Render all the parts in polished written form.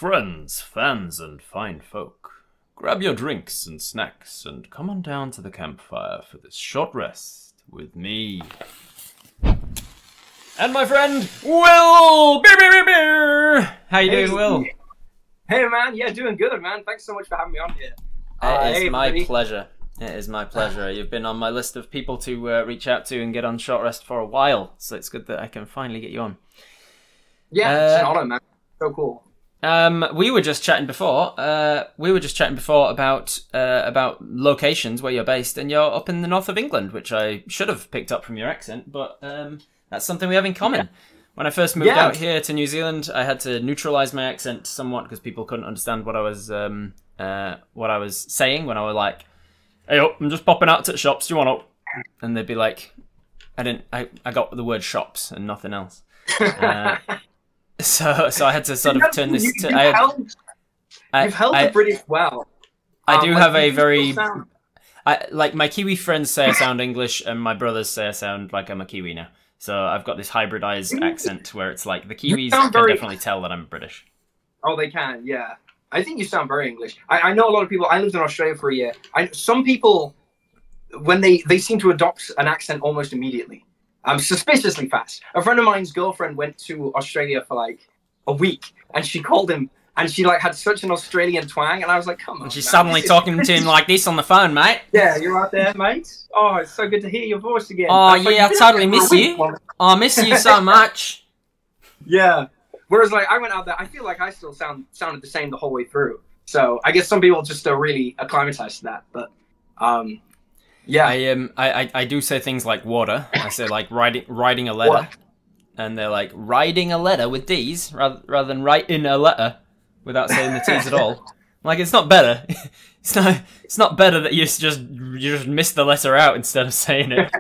Friends, fans, and fine folk, grab your drinks and snacks and come on down to the campfire for this short rest with me. And my friend, Will! Beer, beer, beer, beer! How you doing, Will? Hey, man. Yeah, doing good, man. Thanks so much for having me on here. It is my pleasure. It is my pleasure. You've been on my list of people to reach out to and get on short rest for a while, so it's good that I can finally get you on. Yeah, it's an honor, man. So cool. We were just chatting before. About locations where you're based, and you're up in the north of England, which I should have picked up from your accent, but that's something we have in common. Yeah. When I first moved out here to New Zealand, I had to neutralize my accent somewhat because people couldn't understand what I was saying when I was like, "Hey, I'm just popping out to the shops. Do you want up?" And they'd be like, I got the word shops and nothing else. So I had to sort of turn this to... You've held the British well. I do have a very... like, my Kiwi friends say I sound English, and my brothers say I sound like I'm a Kiwi now. So I've got this hybridized accent where it's like the Kiwis can definitely tell that I'm British. Oh, they can, yeah. I think you sound very English. I know a lot of people... I lived in Australia for a year. Some people, when they seem to adopt an accent almost immediately. Suspiciously fast. A friend of mine's girlfriend went to Australia for like a week, and she called him, and she like had such an Australian twang, and I was like, "Come on!" And she's suddenly talking to him like this on the phone, mate. Yeah, you're out there, mate. Oh, it's so good to hear your voice again. Oh yeah, I totally miss you. Oh, I miss you so much. Yeah. Whereas like I went out there, I feel like I still sounded the same the whole way through. So I guess some people just are really acclimatized to that, but yeah, I do say things like water. I say like writing a letter, and they're like riding a letter with D's rather than writing a letter without saying the T's at all. Like it's not better. It's not better that you just miss the letter out instead of saying it.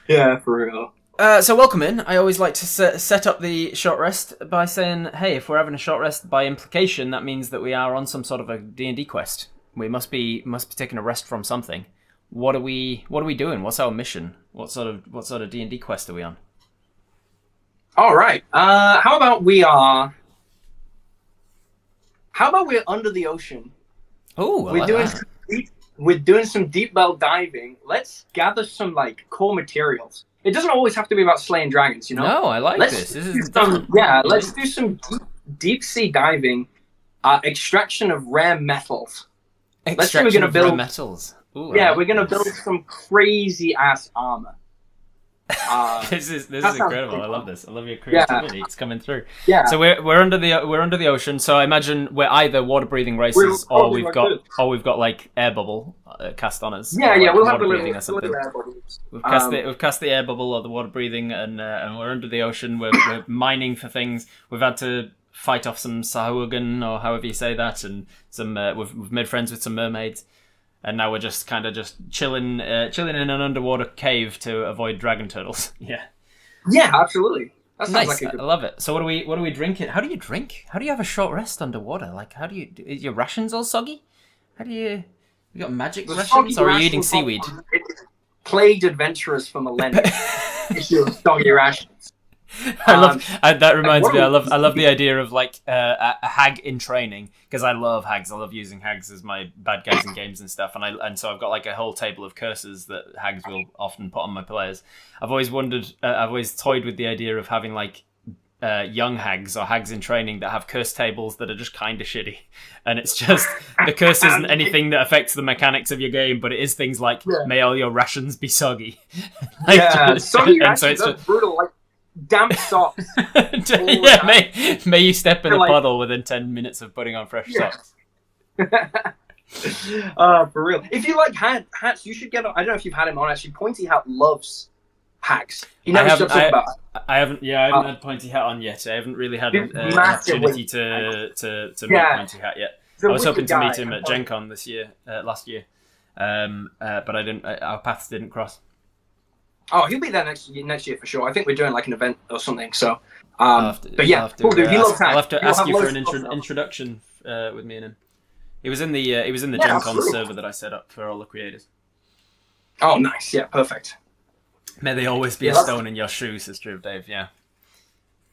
Yeah, for real. So welcome in. I always like to set up the short rest by saying, hey, if we're having a short rest, by implication, that means that we are on some sort of a D&D quest. We must be taking a rest from something. What are we doing? What's our mission? What sort of D&D quest are we on? All right. How about we're under the ocean? Oh, we're doing some deep well diving. Let's gather some like core materials. It doesn't always have to be about slaying dragons, you know. No, I like this. This is different. Let's do some deep sea diving, extraction of rare metals. Extraction of rare metals. Ooh, yeah, we're gonna build some crazy ass armor. This is incredible. I love this. I love your creativity. Yeah. It's coming through. Yeah. So we're under the ocean. So I imagine we're either water breathing races or we've got like air bubble cast on us. Yeah, like we'll have a little air bubbles. We've cast the air bubble or the water breathing, and we're under the ocean. We're mining for things. We've had to fight off some Sahuagin, or however you say that, and some we've made friends with some mermaids. And now we're just kind of chilling in an underwater cave to avoid dragon turtles. Yeah. Yeah, absolutely. That sounds nice. Like a good... I love it. So what are we drinking? How do you drink? How do you have a short rest underwater? Like, how do you? Is your rations all soggy? How do you? You got magic rations, or are you eating seaweed? Plagued adventurers for millennia. Issue of soggy rations. I love that. Reminds me. I love the idea of like a hag in training, because I love hags. I love using hags as my bad guys in games and stuff. And so I've got like a whole table of curses that hags will often put on my players. I've always wondered. I've always toyed with the idea of having like young hags or hags in training that have curse tables that are just kind of shitty, and it's just the curse isn't anything that affects the mechanics of your game, but it is things like may all your rations be soggy. Like, soggy rations. So that's brutal. Like, damp socks. Yeah, may you step in a puddle within 10 minutes of putting on fresh socks. For real. If you like hats, you should get on. I don't know if you've had him on. Actually, Pointy Hat loves hags. He never shuts up about it. I haven't had Pointy Hat on yet. I haven't really had an opportunity to meet Pointy Hat yet. I was hoping to meet him at Gen Con last year, but I didn't. Our paths didn't cross. Oh, he'll be there next year for sure. I think we're doing like an event or something. So, but yeah, cool dude. He loves I'll have to ask you for an introduction with me and him. He was in the Gen Con server that I set up for all the creators. Oh, nice. Yeah, perfect. May there always be a stone in your shoe, says Drew Dave. Yeah.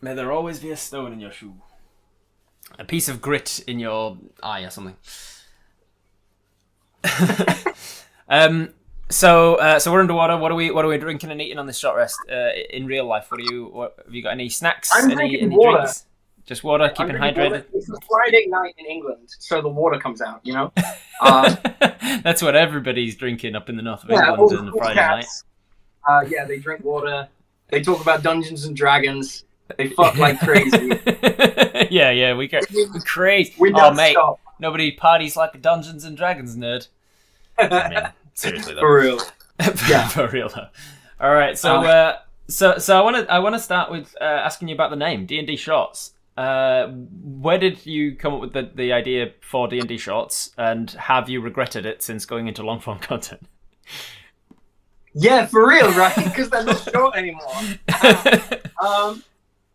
May there always be a stone in your shoe. a piece of grit in your eye or something. So we're underwater. What are we drinking and eating on this short rest? In real life, what have you got? Any snacks? Any water. Drinks? Just water, keeping hydrated. Water. It's a Friday night in England, so the water comes out. You know. That's what everybody's drinking up in the north of England on a Friday night. Yeah, they drink water. They talk about Dungeons and Dragons. They fuck like crazy. yeah, we crazy. We oh, mate, stop. Nobody parties like a Dungeons and Dragons nerd. I mean, seriously though. For real. Yeah. For real though. All right, so I want to start with asking you about the name D&D Shorts. Where did you come up with the idea for D&D Shorts, and have you regretted it since going into long form content? Yeah, for real, right? Because they're not short anymore.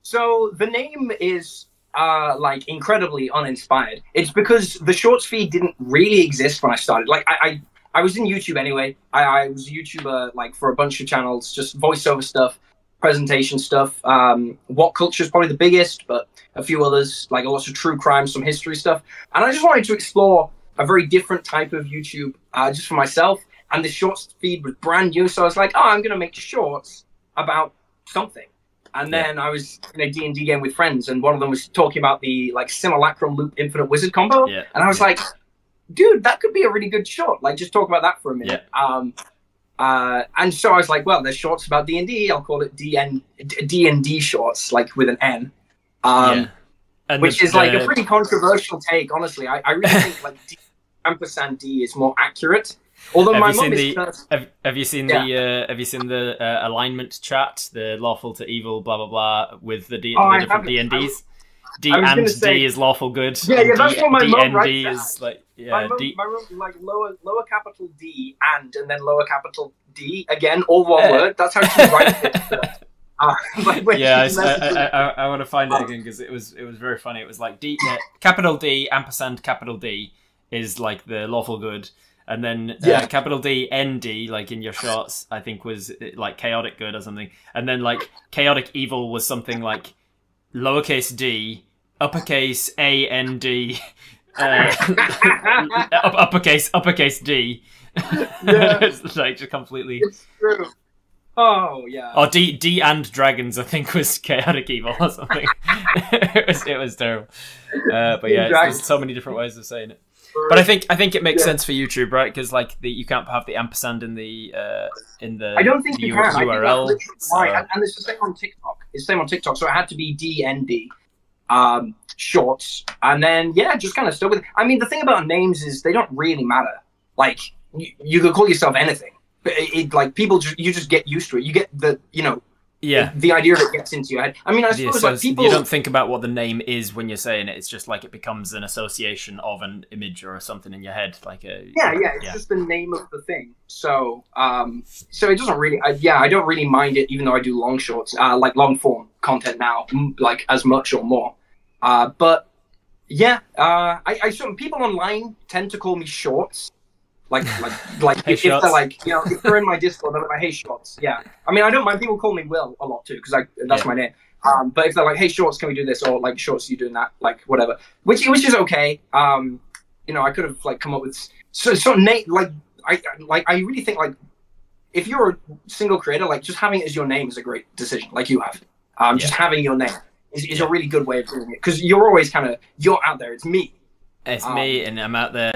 So the name is like incredibly uninspired. It's because the Shorts feed didn't really exist when I started. Like I was in YouTube anyway. I was a YouTuber like for a bunch of channels, just voiceover stuff, presentation stuff. What Culture is probably the biggest, but a few others, like a lot of true crime, some history stuff. And I just wanted to explore a very different type of YouTube just for myself. And the Shorts feed was brand new, so I was like, oh, I'm going to make shorts about something. And then I was in a D&D game with friends, and one of them was talking about the like Simulacrum Loop Infinite Wizard combo. Yeah. And I was like, dude, that could be a really good short. Like, just talk about that for a minute. Yeah. And so I was like, well, there's shorts about D&D. I'll call it D&D Shorts, like with an N. Which is like a pretty controversial take, honestly. I really think like D is more accurate. Although have you seen the alignment chart, the lawful to evil, blah blah blah, with the different D&Ds? D and D is lawful good. Yeah, that's what my mom writes. D is like my mom like lower capital D and then lower capital D again, all one word. That's how she writes it. I want to find it again because it was very funny. It was like D capital D ampersand capital D is like the lawful good. And then capital D, ND, like in your shorts, I think was like chaotic good or something. And then like chaotic evil was something like lowercase d, uppercase A, N, D, uppercase D. Yeah. It's like just completely... It's true. Oh, yeah. Or D and dragons, I think, was chaotic evil or something. it was terrible. But yeah, there's so many different ways of saying it. But I think it makes sense for YouTube, right? Because like you can't have the ampersand in the I don't think you can. URL. Right, and it's the same on TikTok. It's the same on TikTok, so it had to be DND shorts, and then just kind of stuck with it. I mean, the thing about names is they don't really matter. Like you could call yourself anything, but like people you just get used to it. You get the the idea of it gets into your head. I mean, I suppose like people... You don't think about what the name is when you're saying it. It's just like it becomes an association of an image or something in your head, like a... It's just the name of the thing. So, so it doesn't really... I don't really mind it, even though I do long shorts, like long form content now, like as much or more. But I some people online tend to call me Shorts. Like hey, if they're like, if they're in my Discord, they're like, hey, Shorts. Yeah. I mean, I don't mind. People call me Will a lot too, because that's my name. But if they're like, hey, Shorts, can we do this? Or like, Shorts, you doing that? Like, whatever. Which is okay. I could have like come up with name. I really think like, if you're a single creator, like just having it as your name is a great decision. Like you have, just having your name is a really good way of doing it, because you're always you're out there. It's me. It's me, and I'm out there.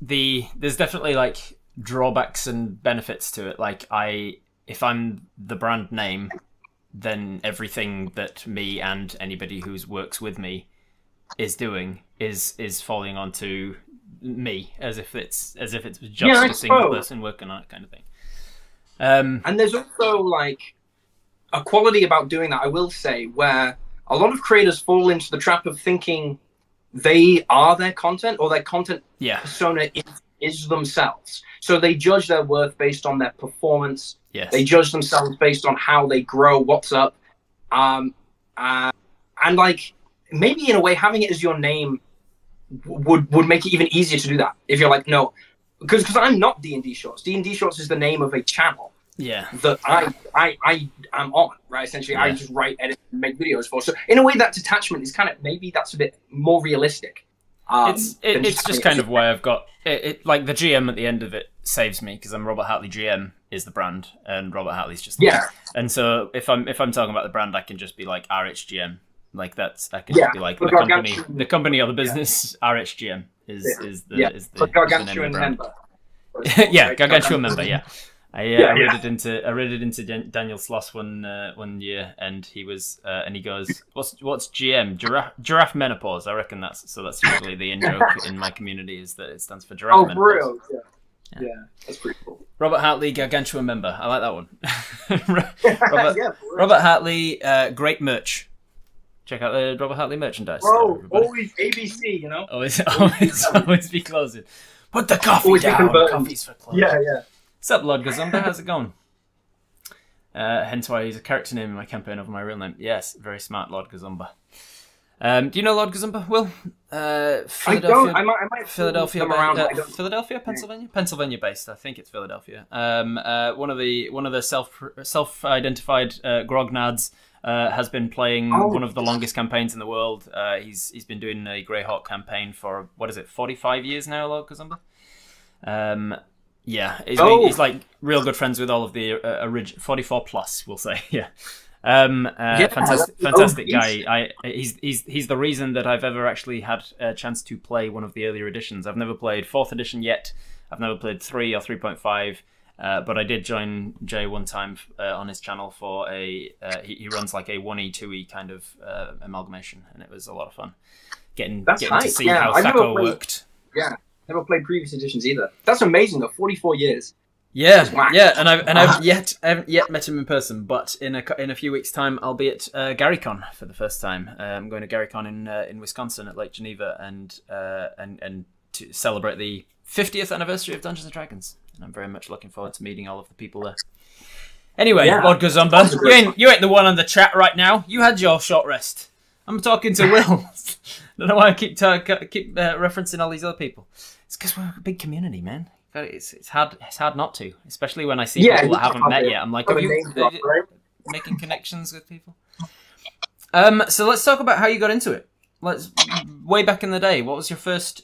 There's definitely like drawbacks and benefits to it. Like if I'm the brand name, then everything that me and anybody who works with me is doing is falling onto me, as if it's just a single person working on it, kind of thing. And there's also like a quality about doing that, I will say, where a lot of creators fall into the trap of thinking they are their content, or their content persona is themselves. So they judge their worth based on their performance. Yes. They judge themselves based on how they grow, what's up. And like, maybe in a way, having it as your name would make it even easier to do that. If you're like, no, because I'm not D&D Shorts. D&D Shorts is the name of a channel. Yeah. that I am on, right? Essentially, I just write, edit, and make videos for. So in a way, that detachment is kind of, maybe that's a bit more realistic. It's just kind of why I've got it. Like the GM at the end of it saves me because I'm Robert Hartley. GM is the brand, and Robert Hartley's just And so if I'm talking about the brand, I can just be like RHGM. Like that's I can just be like the company or the business. RHGM is the Gargantuan member. Yeah, Gargantuan member. Yeah. I read it into Daniel Sloss one year, and he was and he goes, "What's GM? Giraffe menopause." I reckon that's usually the in joke in my community is that it stands for giraffe menopause. Oh, real? Yeah, that's pretty cool. Robert Hartley, Gargantuan member. I like that one. Robert Hartley, great merch. Check out the Robert Hartley merchandise. Bro, always ABC, you know. Always be closing. Put the coffee down. Coffee's for closing. Yeah. What's up, Lord Gazumba? How's it going? Hence why he's a character name in my campaign over my real name. Yes, very smart, Lord Gazumba. Do you know Lord Gazumba, Will? Philadelphia, I might Philadelphia, Pennsylvania? Pennsylvania based, I think it's Philadelphia. One of the self-identified grognads has been playing one of the longest campaigns in the world. He's been doing a Greyhawk campaign for, 45 years now, Lord Gazumba? Yeah, he's like real good friends with all of the original 44 plus, we'll say. Yeah, fantastic guy. He's the reason that I've ever actually had a chance to play one of the earlier editions. I've never played 4th edition yet. I've never played 3 or 3.5. But I did join Jay one time on his channel for he runs like a 1E 2E kind of amalgamation, and it was a lot of fun getting to see how Thaco worked. Yeah. Never played previous editions either. That's amazing though. 44 years. Yeah, and I haven't yet met him in person. But in a few weeks' time, I'll be at GaryCon for the first time. I'm going to GaryCon in Wisconsin at Lake Geneva, and to celebrate the 50th anniversary of Dungeons and Dragons. And I'm very much looking forward to meeting all of the people there. Anyway, Lord Gazumba, you ain't the one on the chat right now. You had your short rest. I'm talking to Will. I don't know why I keep referencing all these other people. It's because we're a big community, man. It's hard not to, especially when I see people that I haven't met yet. I'm like, are you making connections with people? So let's talk about how you got into it. Way back in the day, what was your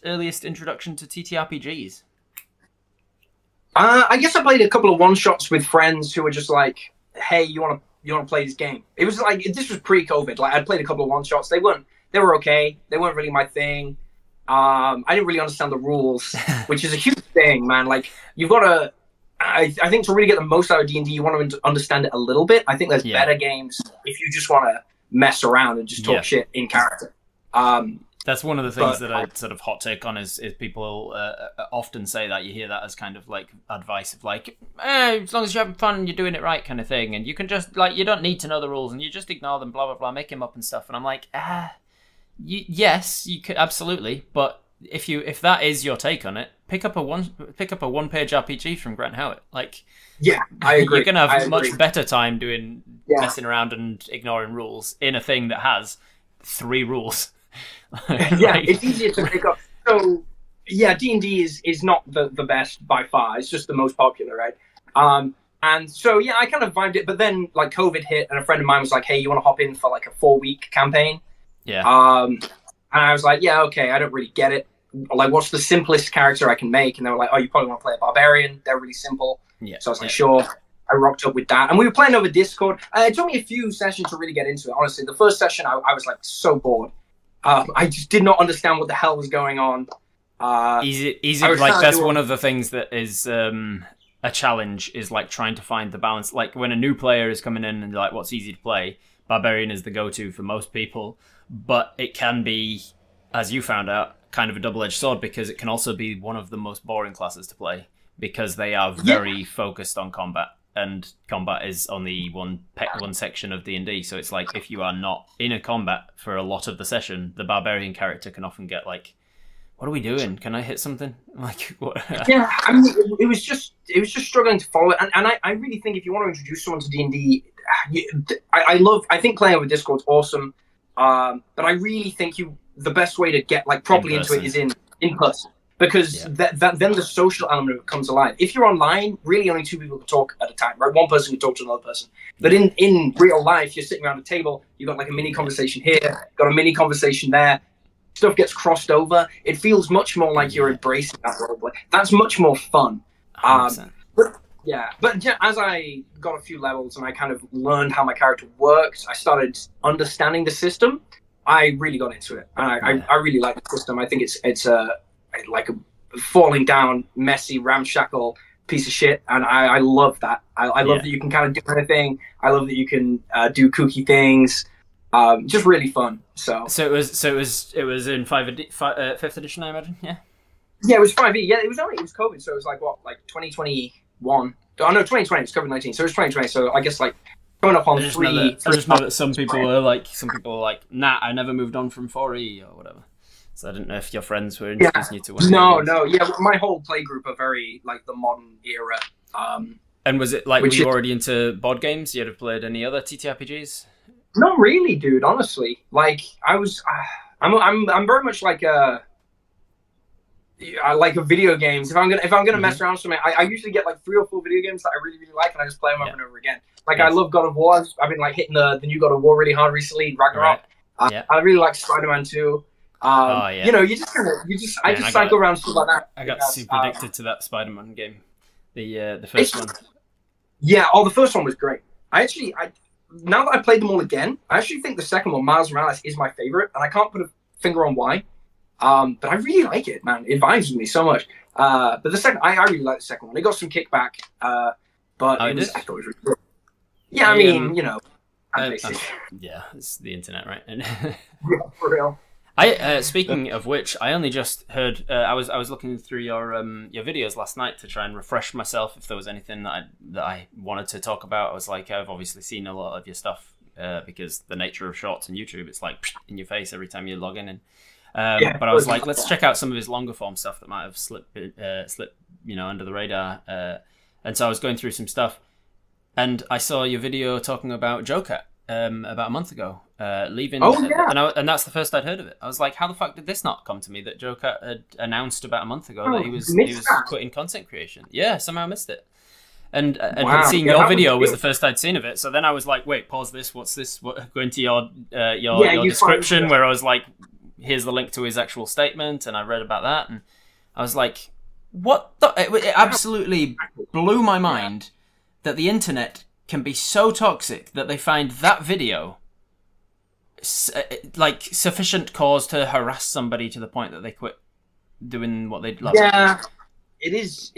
earliest introduction to TTRPGs? I guess I played a couple of one-shots with friends who were just like, hey, you want to play this game? It was like, this was pre-COVID. Like, I'd played a couple of one-shots. They were okay. They weren't really my thing. I didn't really understand the rules, which is a huge thing, man. Like, you've got to, I think to really get the most out of D&D, you want to understand it a little bit. I think there's better games if you just want to mess around and just talk shit in character. That's one of the things that I sort of hot take on is people often say that. You hear that as kind of like advice of like, as long as you're having fun and you're doing it right kind of thing. And you can just like, you don't need to know the rules and you just ignore them, blah, blah, blah, make them up and stuff. And I'm like, yes, you could absolutely. But if that is your take on it, pick up a one-page RPG from Grant Howitt. Like, yeah, I agree. You're going to have much better time doing messing around and ignoring rules in a thing that has 3 rules. It's easier to pick up. So yeah, D&D is not the best by far. It's just the most popular, right? And so yeah, I kind of vibed it, but then like COVID hit and a friend of mine was like, hey, you want to hop in for like a 4-week campaign? Yeah. And I was like, yeah, okay, I don't really get it. Like, what's the simplest character I can make? And they were like, oh, you probably want to play a barbarian. They're really simple. Yeah. So I was like, sure. I rocked up with that. And we were playing over Discord. It took me a few sessions to really get into it. Honestly, the first session, I was like so bored. I just did not understand what the hell was going on. Easy. Like that's one of the things that is a challenge is like trying to find the balance. Like when a new player is coming in and like, what's easy to play? Barbarian is the go-to for most people, but it can be, as you found out, kind of a double-edged sword because it can also be one of the most boring classes to play because they are very focused on combat. And combat is only one section of D&D, so it's like if you are not in a combat for a lot of the session, the barbarian character can often get like, "What are we doing? Can I hit something?" Like, what? Yeah, I mean, it was just struggling to follow it, and I really think if you want to introduce someone to D&D, I think playing over Discord's awesome, but I really think the best way to get like properly into it is in person. because then the social element comes alive. If you're online, really only two people can talk at a time, right? One person can talk to another person. But in real life, you're sitting around a table, you've got like a mini conversation here, got a mini conversation there. Stuff gets crossed over. It feels much more like you're embracing that roleplay. That's much more fun. But as I got a few levels and I kind of learned how my character works, I started understanding the system. I really got into it. I really like the system. I think it's like a falling down, messy, ramshackle piece of shit, and I love that. I love that you can kind of do anything. I love that you can do kooky things. Just really fun. So it was in 5th edition, I imagine. Yeah, it was 5e. Yeah, it was COVID, so it was like 2021. Oh no, 2020. It's COVID-19, so it was 2020. So I guess like coming up on I just know that some people are like, nah, I never moved on from 4e or whatever. So I didn't know if your friends were introducing you to one. No. Yeah, my whole play group are very like the modern era. And was it like, were you already into board games? You had played any other TTRPGs? Not really, dude. Honestly, like I'm very much like I like video games. If I'm gonna mess around with something, I usually get like 3 or 4 video games that I really like, and I just play them over and over again. Like I love God of War. I've been like hitting the new God of War really hard recently. Ragnarok. Right. I really like Spider-Man 2. You know, I just cycle around stuff like that. I got super addicted to that Spider-Man game, the first one. Yeah, the first one was great. Now that I played them all again, I actually think the second one, Miles Morales, is my favorite, and I can't put a finger on why. But I really like it, man. It vibes with me so much. But the second, I really like the second one. It got some kickback, but I thought it was really good. Yeah, I mean, you know, yeah, it's the internet, right? Yeah, for real. Speaking of which, I only just heard. I was looking through your videos last night to try and refresh myself if there was anything that I wanted to talk about. I was like, I've obviously seen a lot of your stuff because the nature of shorts and YouTube, it's like in your face every time you log in. But I was like, let's check out some of his longer form stuff that might have slipped, under the radar. And so I was going through some stuff, and I saw your video talking about Joker about a month ago, leaving. Oh yeah, and that's the first I'd heard of it. I was like, how the fuck did this not come to me? That Joker had announced about a month ago that he was quitting content creation. Yeah, somehow missed it. And seeing your video was the first I'd seen of it. So then I was like, wait, pause this. What's this? Going to your description where I was like, here's the link to his actual statement, and I read about that, and I was like, what the? It absolutely blew my mind that the internet can be so toxic that they find that video like sufficient cause to harass somebody to the point that they quit doing what they love. Yeah, it is.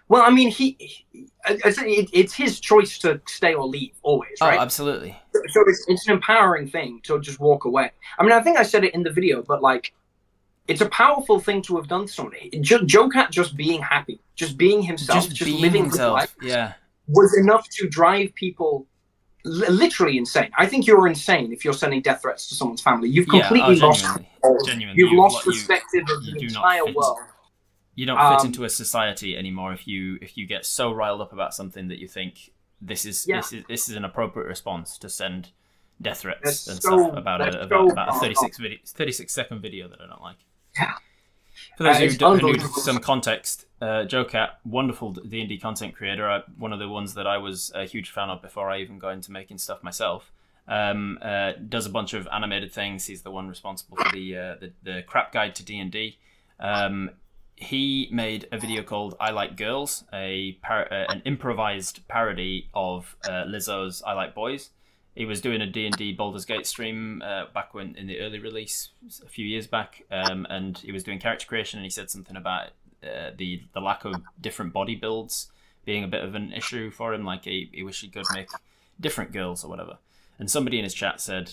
Well, I mean, it's his choice to stay or leave, always, right? Oh, absolutely. So it's an empowering thing to just walk away. I mean, I think I said it in the video, but like, it's a powerful thing to have done to somebody. Joe Cat just being happy, just being himself, just living his life, was enough to drive people literally insane. I think you're insane if you're sending death threats to someone's family. You've completely lost. You've lost perspective of the entire world. You don't fit into a society anymore if you get so riled up about something that you think this is an appropriate response to send death threats and stuff about a 36-second video that I don't like. Yeah. For those who need some context, Joe Cat, wonderful D&D content creator, one of the ones that I was a huge fan of before I even got into making stuff myself. Does a bunch of animated things. He's the one responsible for the crap guide to D&D. He made a video called "I Like Girls," an improvised parody of Lizzo's "I Like Boys." He was doing a D&D Baldur's Gate stream back in the early release a few years back, and he was doing character creation, and he said something about the lack of different body builds being a bit of an issue for him. Like he wished he could make different girls or whatever. And somebody in his chat said,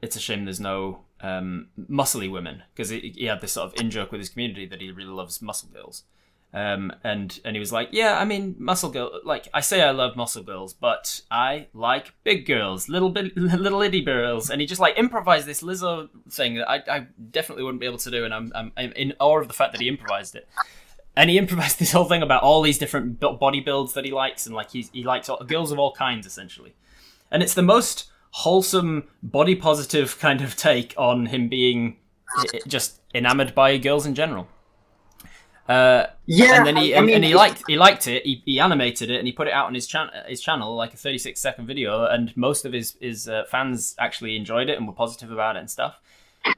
"It's a shame there's no muscly women," because he had this sort of in-joke with his community that he really loves muscle girls. And he was like, yeah, I mean, muscle girl, like, I say I love muscle girls, but I like big girls, little itty girls. And he just like improvised this Lizzo thing that I definitely wouldn't be able to do. And I'm in awe of the fact that he improvised it. And he improvised this whole thing about all these different body builds that he likes, and like he likes girls of all kinds essentially. And it's the most wholesome, body positive kind of take on him being just enamored by girls in general. Yeah, and then he liked it. He animated it and he put it out on his channel, like a 36-second video, and most of his fans actually enjoyed it and were positive about it and stuff.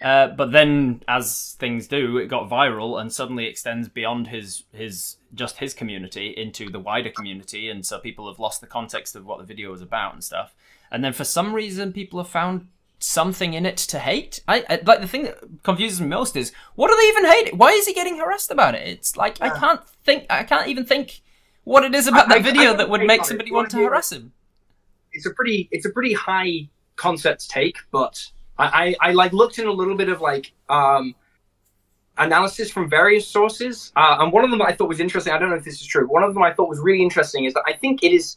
But then, as things do, it got viral and suddenly extends beyond his community into the wider community, and so people have lost the context of what the video was about and stuff. And then for some reason, people have found something in it to hate. I like, the thing that confuses me most is, what do they even hate? Why is he getting harassed about it? It's like, I can't even think what it is about that video that would make somebody want to harass him. It's a pretty high concept take, but I like looked in a little bit of like analysis from various sources, and one of them I thought was interesting. I don't know if this is true. One of them I thought was really interesting is that I think it is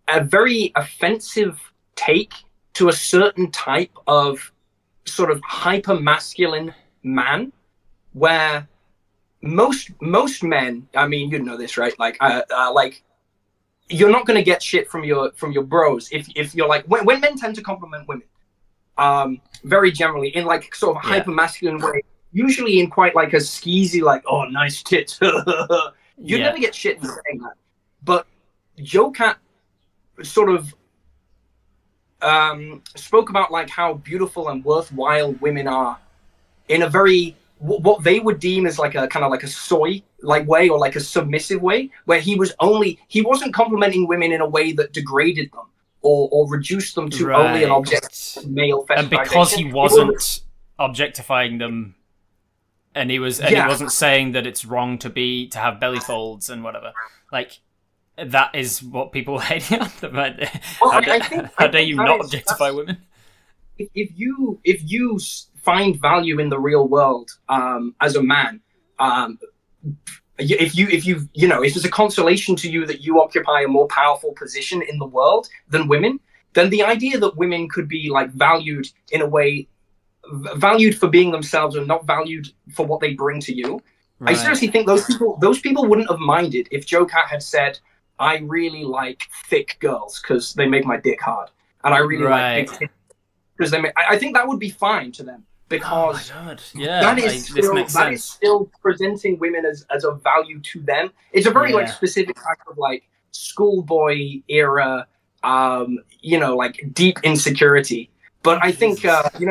a very offensive take to a certain type of sort of hyper masculine man, where most men, I mean, you know this, right? Like you're not going to get shit from your bros if you're like, when men tend to compliment women, very generally in like sort of a hyper masculine way, usually in quite like a skeezy, like, oh, nice tits. You'd never get shit for saying that. But Joe Cat sort of spoke about like how beautiful and worthwhile women are in a very, what they would deem as like a kind of like a soy like way, or like a submissive way, where he wasn't complimenting women in a way that degraded them or reduced them to only an object of male fetishization. And because he wasn't objectifying them, and he wasn't saying that it's wrong to have belly folds and whatever, like, that is what people are hating on them. How dare you not objectify women? If you find value in the real world as a man, if there's a consolation to you that you occupy a more powerful position in the world than women, then the idea that women could be like valued in a way, valued for being themselves and not valued for what they bring to you. Right. I seriously think those people wouldn't have minded if Joe Cat had said, I really like thick girls because they make my dick hard, and I really like thick because they make. I think that would be fine to them, because that is still presenting women as a value to them. It's a very like specific type of like schoolboy era, like deep insecurity. But I think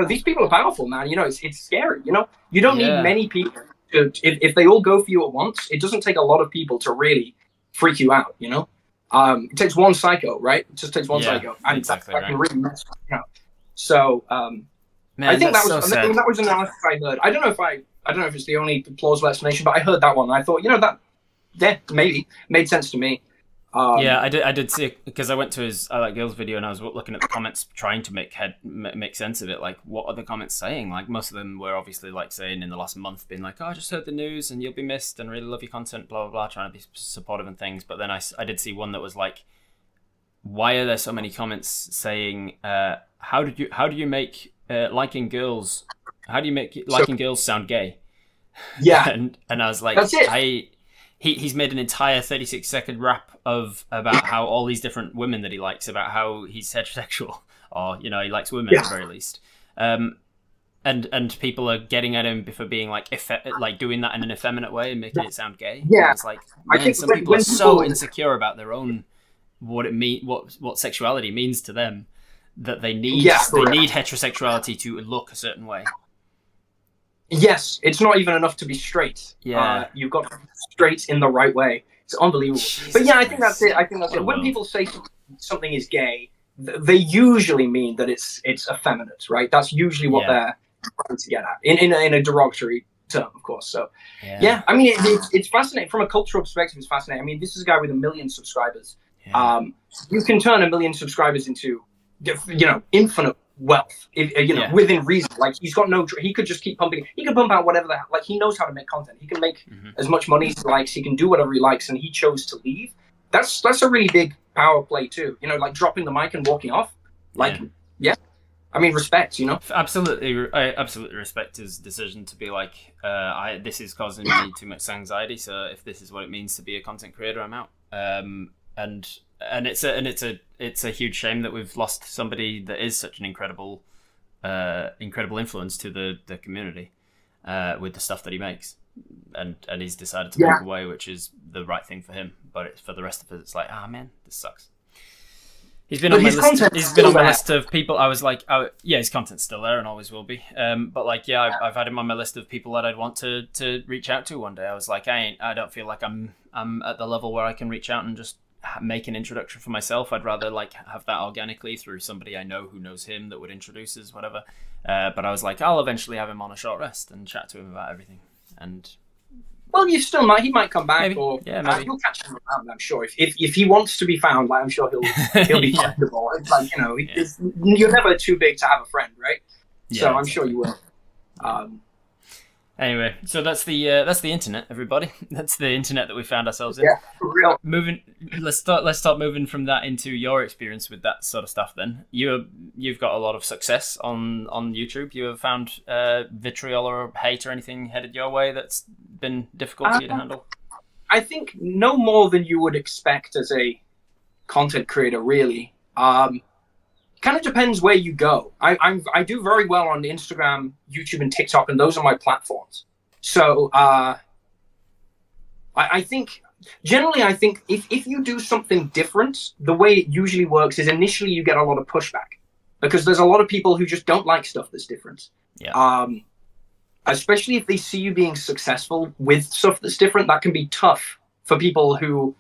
these people are powerful, man. It's scary. You don't need many people to, if they all go for you at once. It doesn't take a lot of people to really freak you out, it takes one psycho, right? It just takes one psycho, and exactly that can really mess you up. So man, I think that was an analysis I heard. I don't know if it's the only plausible explanation, but I heard that one and I thought, maybe made sense to me. I did see it, because I went to his I Like Girls video and I was looking at the comments trying to make sense of it. Like, what are the comments saying? Like, most of them were obviously like saying in the last month, being like, oh, I just heard the news and you'll be missed and really love your content, blah blah blah, trying to be supportive and things. But then I did see one that was like, why are there so many comments saying how do you make liking girls sound gay? and I was like, that's it. He's made an entire 36-second rap about how all these different women that he likes, about how he's heterosexual, or he likes women at the very least, and people are getting at him for being like doing that in an effeminate way and making it sound gay. Yeah, it's like, man, I think some people are so insecure about their own what sexuality means to them, that they need heterosexuality to look a certain way. Yes, it's not even enough to be straight. Yeah, you've got to be straight in the right way. It's unbelievable. Jesus but I think that's it. When people say something is gay, they usually mean that it's effeminate, right? That's usually what they're trying to get at, in a derogatory term, of course. So, I mean, it's fascinating from a cultural perspective. It's fascinating. I mean, this is a guy with 1 million subscribers. Yeah. You can turn 1 million subscribers into, infinite wealth, within reason. Like, he could just keep pumping. He could pump out whatever he knows how to make content. He can make as much money as he likes. He can do whatever he likes, and he chose to leave. That's a really big power play too. Like dropping the mic and walking off. I mean, respect. Absolutely, I absolutely respect his decision to be like, this is causing me too much anxiety. So if this is what it means to be a content creator, I'm out. And it's a huge shame that we've lost somebody that is such an incredible influence to the community. with the stuff that he makes, and he's decided to walk away, which is the right thing for him. But for the rest of us, it's like, man, this sucks. He's been on my list. He's been on my list of people. I was like, yeah, his content's still there and always will be. But like, yeah, I've had him on my list of people that I'd want to reach out to one day. I was like, I don't feel like I'm at the level where I can reach out and just make an introduction for myself. I'd rather like have that organically through somebody I know who knows him that would introduce us, whatever. But I was like, I'll eventually have him on a short rest and chat to him about everything. And well, you still might. He might come back, maybe. Or maybe. You'll catch him around. I'm sure. If he wants to be found, like I'm sure he'll be findable. It's like you're never too big to have a friend, right? Yeah, so I'm sure you will. Anyway, so that's the internet, everybody. That's the internet that we found ourselves in. Yeah, for real. Let's start moving from that into your experience with that sort of stuff. Then you've got a lot of success on YouTube. You have found vitriol or hate or anything headed your way that's been difficult for you to handle? I think no more than you would expect as a content creator, really. Kind of depends where you go. I do very well on Instagram, YouTube, and TikTok, and those are my platforms. So I think generally, if you do something different, the way it usually works is initially you get a lot of pushback because there's a lot of people who just don't like stuff that's different. Yeah. Especially if they see you being successful with stuff that's different, that can be tough for people who,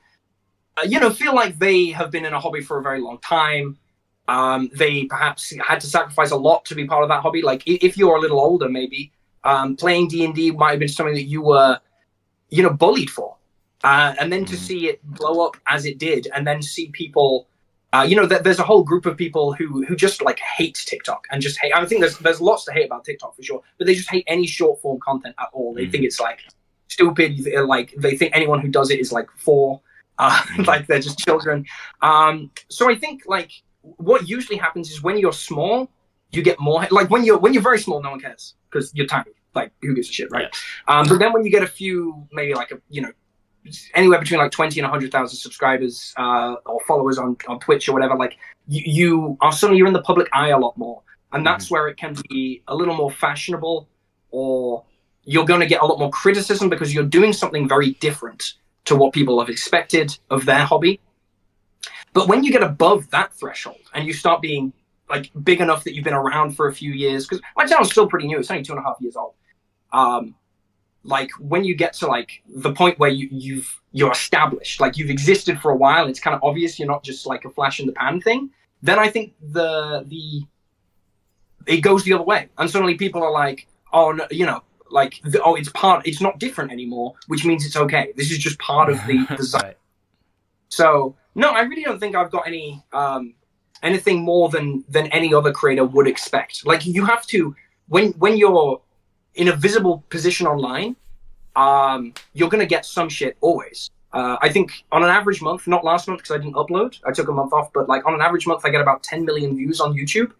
feel like they have been in a hobby for a very long time. They perhaps had to sacrifice a lot to be part of that hobby. Like if you're a little older, maybe playing D&D might have been something that you were, bullied for. And then to see it blow up as it did, and then see people, there's a whole group of people who just like hate TikTok and just hate. I think there's lots to hate about TikTok for sure, but they just hate any short form content at all. They think it's like stupid. Like they think anyone who does it is like like they're just children. So I think like what usually happens is when you're small, you get more. Like when you're very small, no one cares because you're tiny. Like who gives a shit, right? Yeah. But then when you get a few, maybe like anywhere between like 20 and 100,000 subscribers or followers on Twitch or whatever, like you are suddenly you're in the public eye a lot more, and that's where it can be a little more fashionable, or you're going to get a lot more criticism because you're doing something very different to what people have expected of their hobby. But when you get above that threshold and you start being like big enough that you've been around for a few years, because my channel's still pretty new, it's only 2.5 years old. Like when you get to like the point where you're established, like you've existed for a while, it's kind of obvious you're not just like a flash in the pan thing, then I think it goes the other way, and suddenly people are like, oh no, it's not different anymore, which means it's okay. This is just part of the design. Right. So no, I really don't think I've got any anything more than any other creator would expect. Like you have to when you're in a visible position online, you're going to get some shit always. I think on an average month, not last month because I didn't upload, I took a month off, but like on an average month, I get about 10 million views on YouTube.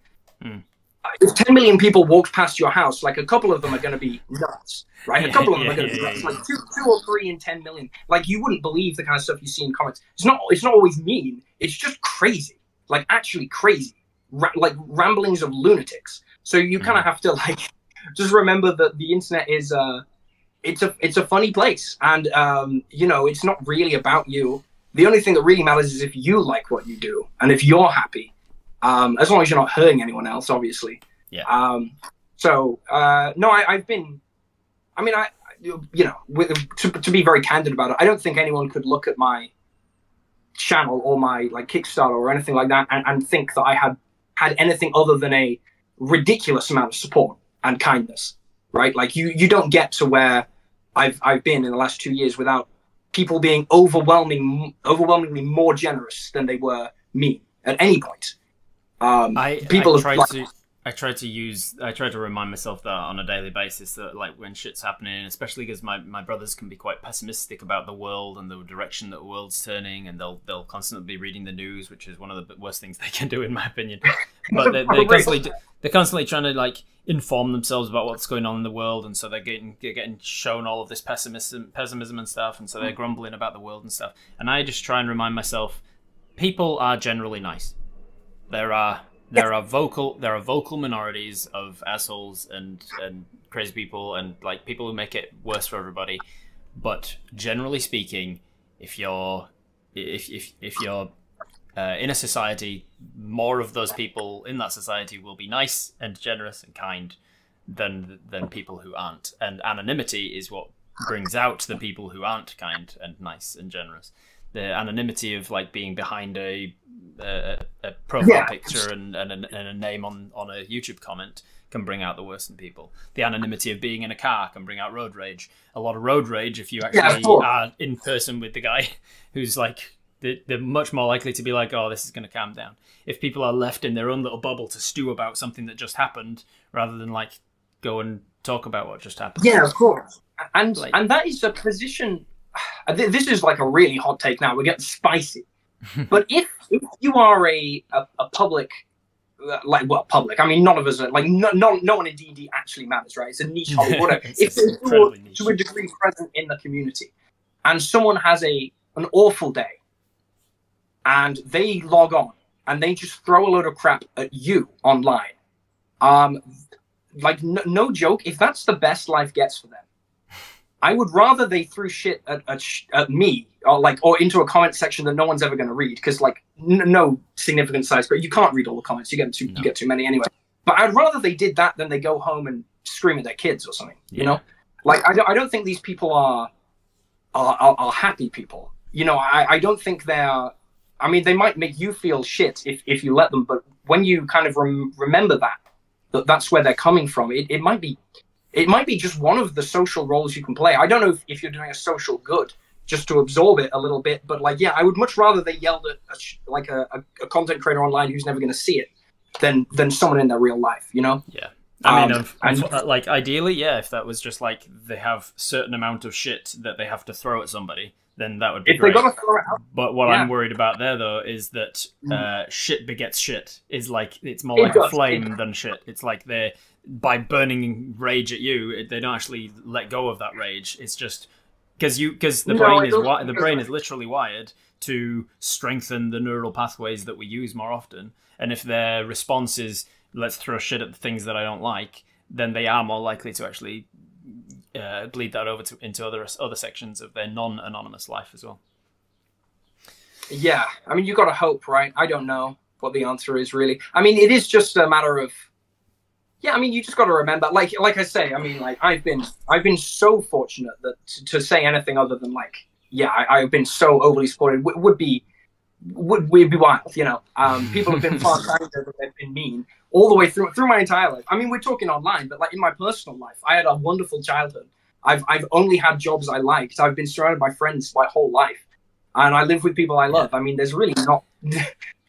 If 10 million people walked past your house, like a couple of them are going to be nuts, right? A couple of them are going to be nuts. Like two or three in 10 million. Like you wouldn't believe the kind of stuff you see in comments. It's not always mean. It's just crazy, like actually crazy, like ramblings of lunatics. So you kind of have to like just remember that the internet is it's a funny place, and it's not really about you. The only thing that really matters is if you like what you do and if you're happy, as long as you're not hurting anyone else, obviously. Yeah. No, I've been, I mean, to be very candid about it, I don't think anyone could look at my channel or my like Kickstarter or anything like that and think that I had anything other than a ridiculous amount of support and kindness, right? Like you don't get to where I've been in the last 2 years without people being overwhelmingly more generous than they were me at any point. I try to remind myself that on a daily basis, that like when shit's happening, especially because my brothers can be quite pessimistic about the world and the direction that the world's turning, and they'll constantly be reading the news, which is one of the worst things they can do in my opinion. But they're constantly trying to like inform themselves about what's going on in the world, and so they're getting shown all of this pessimism and stuff, and so they're grumbling about the world and stuff. And I just try and remind myself, people are generally nice. There are there are vocal minorities of assholes and crazy people and like people who make it worse for everybody. But generally speaking, if you're in a society, more of those people in that society will be nice and generous and kind than people who aren't. And anonymity is what brings out the people who aren't kind and nice and generous. The anonymity of like being behind a profile picture and a name on a YouTube comment can bring out the worst in people. The anonymity of being in a car can bring out road rage. A lot of road rage, if you actually are in person with the guy who's like, they're much more likely to be like, oh, this is going to calm down. If people are left in their own little bubble to stew about something that just happened, rather than like go and talk about what just happened. Yeah, of course. And that is a position. This is like a really hot take now. We're getting spicy. But if you are a public, public. I mean, none of us are like no one in DnD actually matters, right? It's a niche hobby, whatever. If you're to a degree present in the community, and someone has an awful day, and they log on and they just throw a load of crap at you online, like no joke, if that's the best life gets for them, I would rather they threw shit at me or into a comment section that no one's ever going to read, because like no significant size, but you can't read all the comments. You get too many anyway. But I'd rather they did that than they go home and scream at their kids or something. You know, like I don't think these people are happy people. You know, I don't think they're. I mean, they might make you feel shit if you let them, but when you kind of remember that's where they're coming from, it might be just one of the social roles you can play. I don't know if you're doing a social good just to absorb it a little bit, but like, yeah, I would much rather they yelled at a content creator online who's never going to see it than someone in their real life, you know? Yeah. I mean, like ideally, yeah, if that was just like they have certain amount of shit that they have to throw at somebody, then that would be great. They gotta throw it out. But what I'm worried about there, though, is that shit begets shit. Is like it's more like a flame than shit. It's like by burning rage at you, they don't actually let go of that rage. It's just because the brain is literally wired to strengthen the neural pathways that we use more often. And if their response is let's throw shit at the things that I don't like, then they are more likely to actually bleed that over into other sections of their non-anonymous life as well. Yeah, I mean, you got to hope, right? I don't know what the answer is really. I mean, it is just a matter of, yeah. I mean, you just got to remember, like I say, I mean, like I've been so fortunate that to say anything other than like, yeah, I've been so overly supported would be wild, you know. People have been far kinder than they've been mean all the way through my entire life. I mean, we're talking online, but like in my personal life, I had a wonderful childhood. I've only had jobs I liked. I've been surrounded by friends my whole life, and I live with people I love. I mean, there's really not,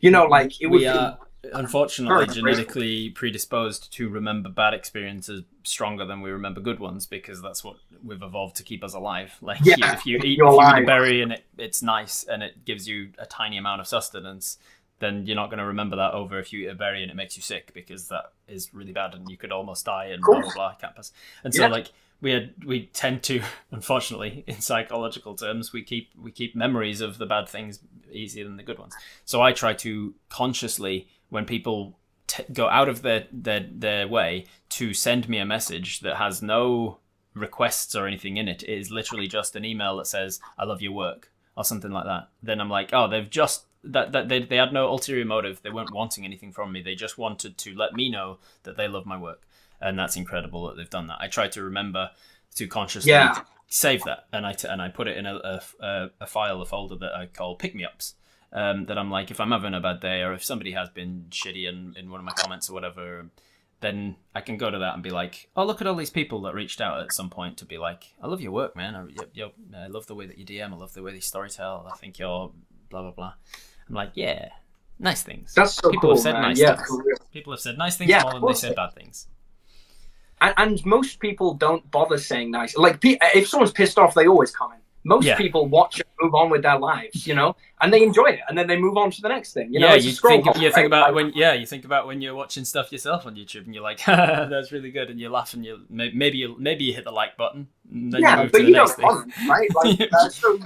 you know, like it would. We are unfortunately genetically predisposed to remember bad experiences stronger than we remember good ones, because that's what we've evolved to keep us alive. Like if you eat a berry and it's nice and it gives you a tiny amount of sustenance, then you're not going to remember that over if you eat a berry and it makes you sick, because that is really bad and you could almost die and blah blah blah campus. And so like we tend to, unfortunately, in psychological terms, we keep memories of the bad things easier than the good ones. So I try to consciously, when people go out of their way to send me a message that has no requests or anything in it, it is literally just an email that says I love your work or something like that, then I'm like, oh, they've just that they had no ulterior motive. They weren't wanting anything from me. They just wanted to let me know that they love my work. And that's incredible that they've done that. I try to remember to consciously save that, and I put it in a file, a folder that I call pick-me-ups. That I'm like, if I'm having a bad day or if somebody has been shitty in one of my comments or whatever, then I can go to that and be like, oh, look at all these people that reached out at some point to be like, I love your work, man. I love the way that you DM. I love the way you storytell. I think you're blah, blah, blah. I'm like, yeah, nice things. That's so people cool, have said man. nice things. People have said nice things more than they said bad things. And most people don't bother saying nice. Like, if someone's pissed off, they always comment. Most people watch and move on with their lives, you know, and they enjoy it, and then they move on to the next thing. You know, you think about when you're watching stuff yourself on YouTube, and you're like, "That's really good," and you laugh, and maybe you hit the like button, and then you move to the next thing. Comment, right? Like, so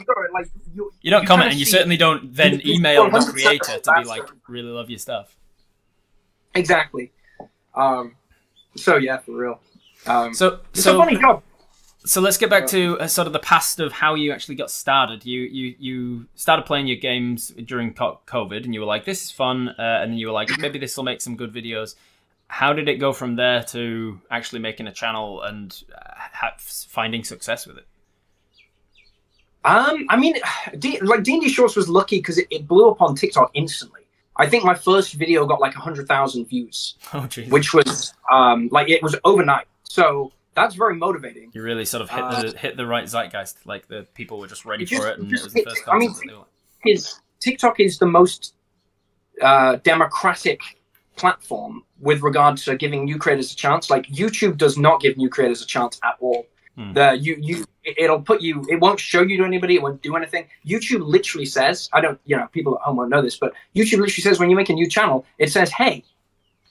you don't comment, and you certainly don't then email the creator to be like, "Really love your stuff." Exactly. So yeah, for real. It's a funny job. So let's get back to sort of the past of how you actually got started. You started playing your games during COVID, and you were like, "This is fun," and then you were like, "Maybe this will make some good videos." How did it go from there to actually making a channel and finding success with it? I mean, like D&D Shorts was lucky because it blew up on TikTok instantly. I think my first video got like 100,000 views, which was like it was overnight. So that's very motivating. You really sort of hit the right zeitgeist. Like the people were just ready for it, and it was the first content that they were like. TikTok is the most democratic platform with regard to giving new creators a chance. Like YouTube does not give new creators a chance at all. It'll put you, it won't show you to anybody, it won't do anything. YouTube literally says, people at home won't know this, but YouTube literally says when you make a new channel, it says, hey,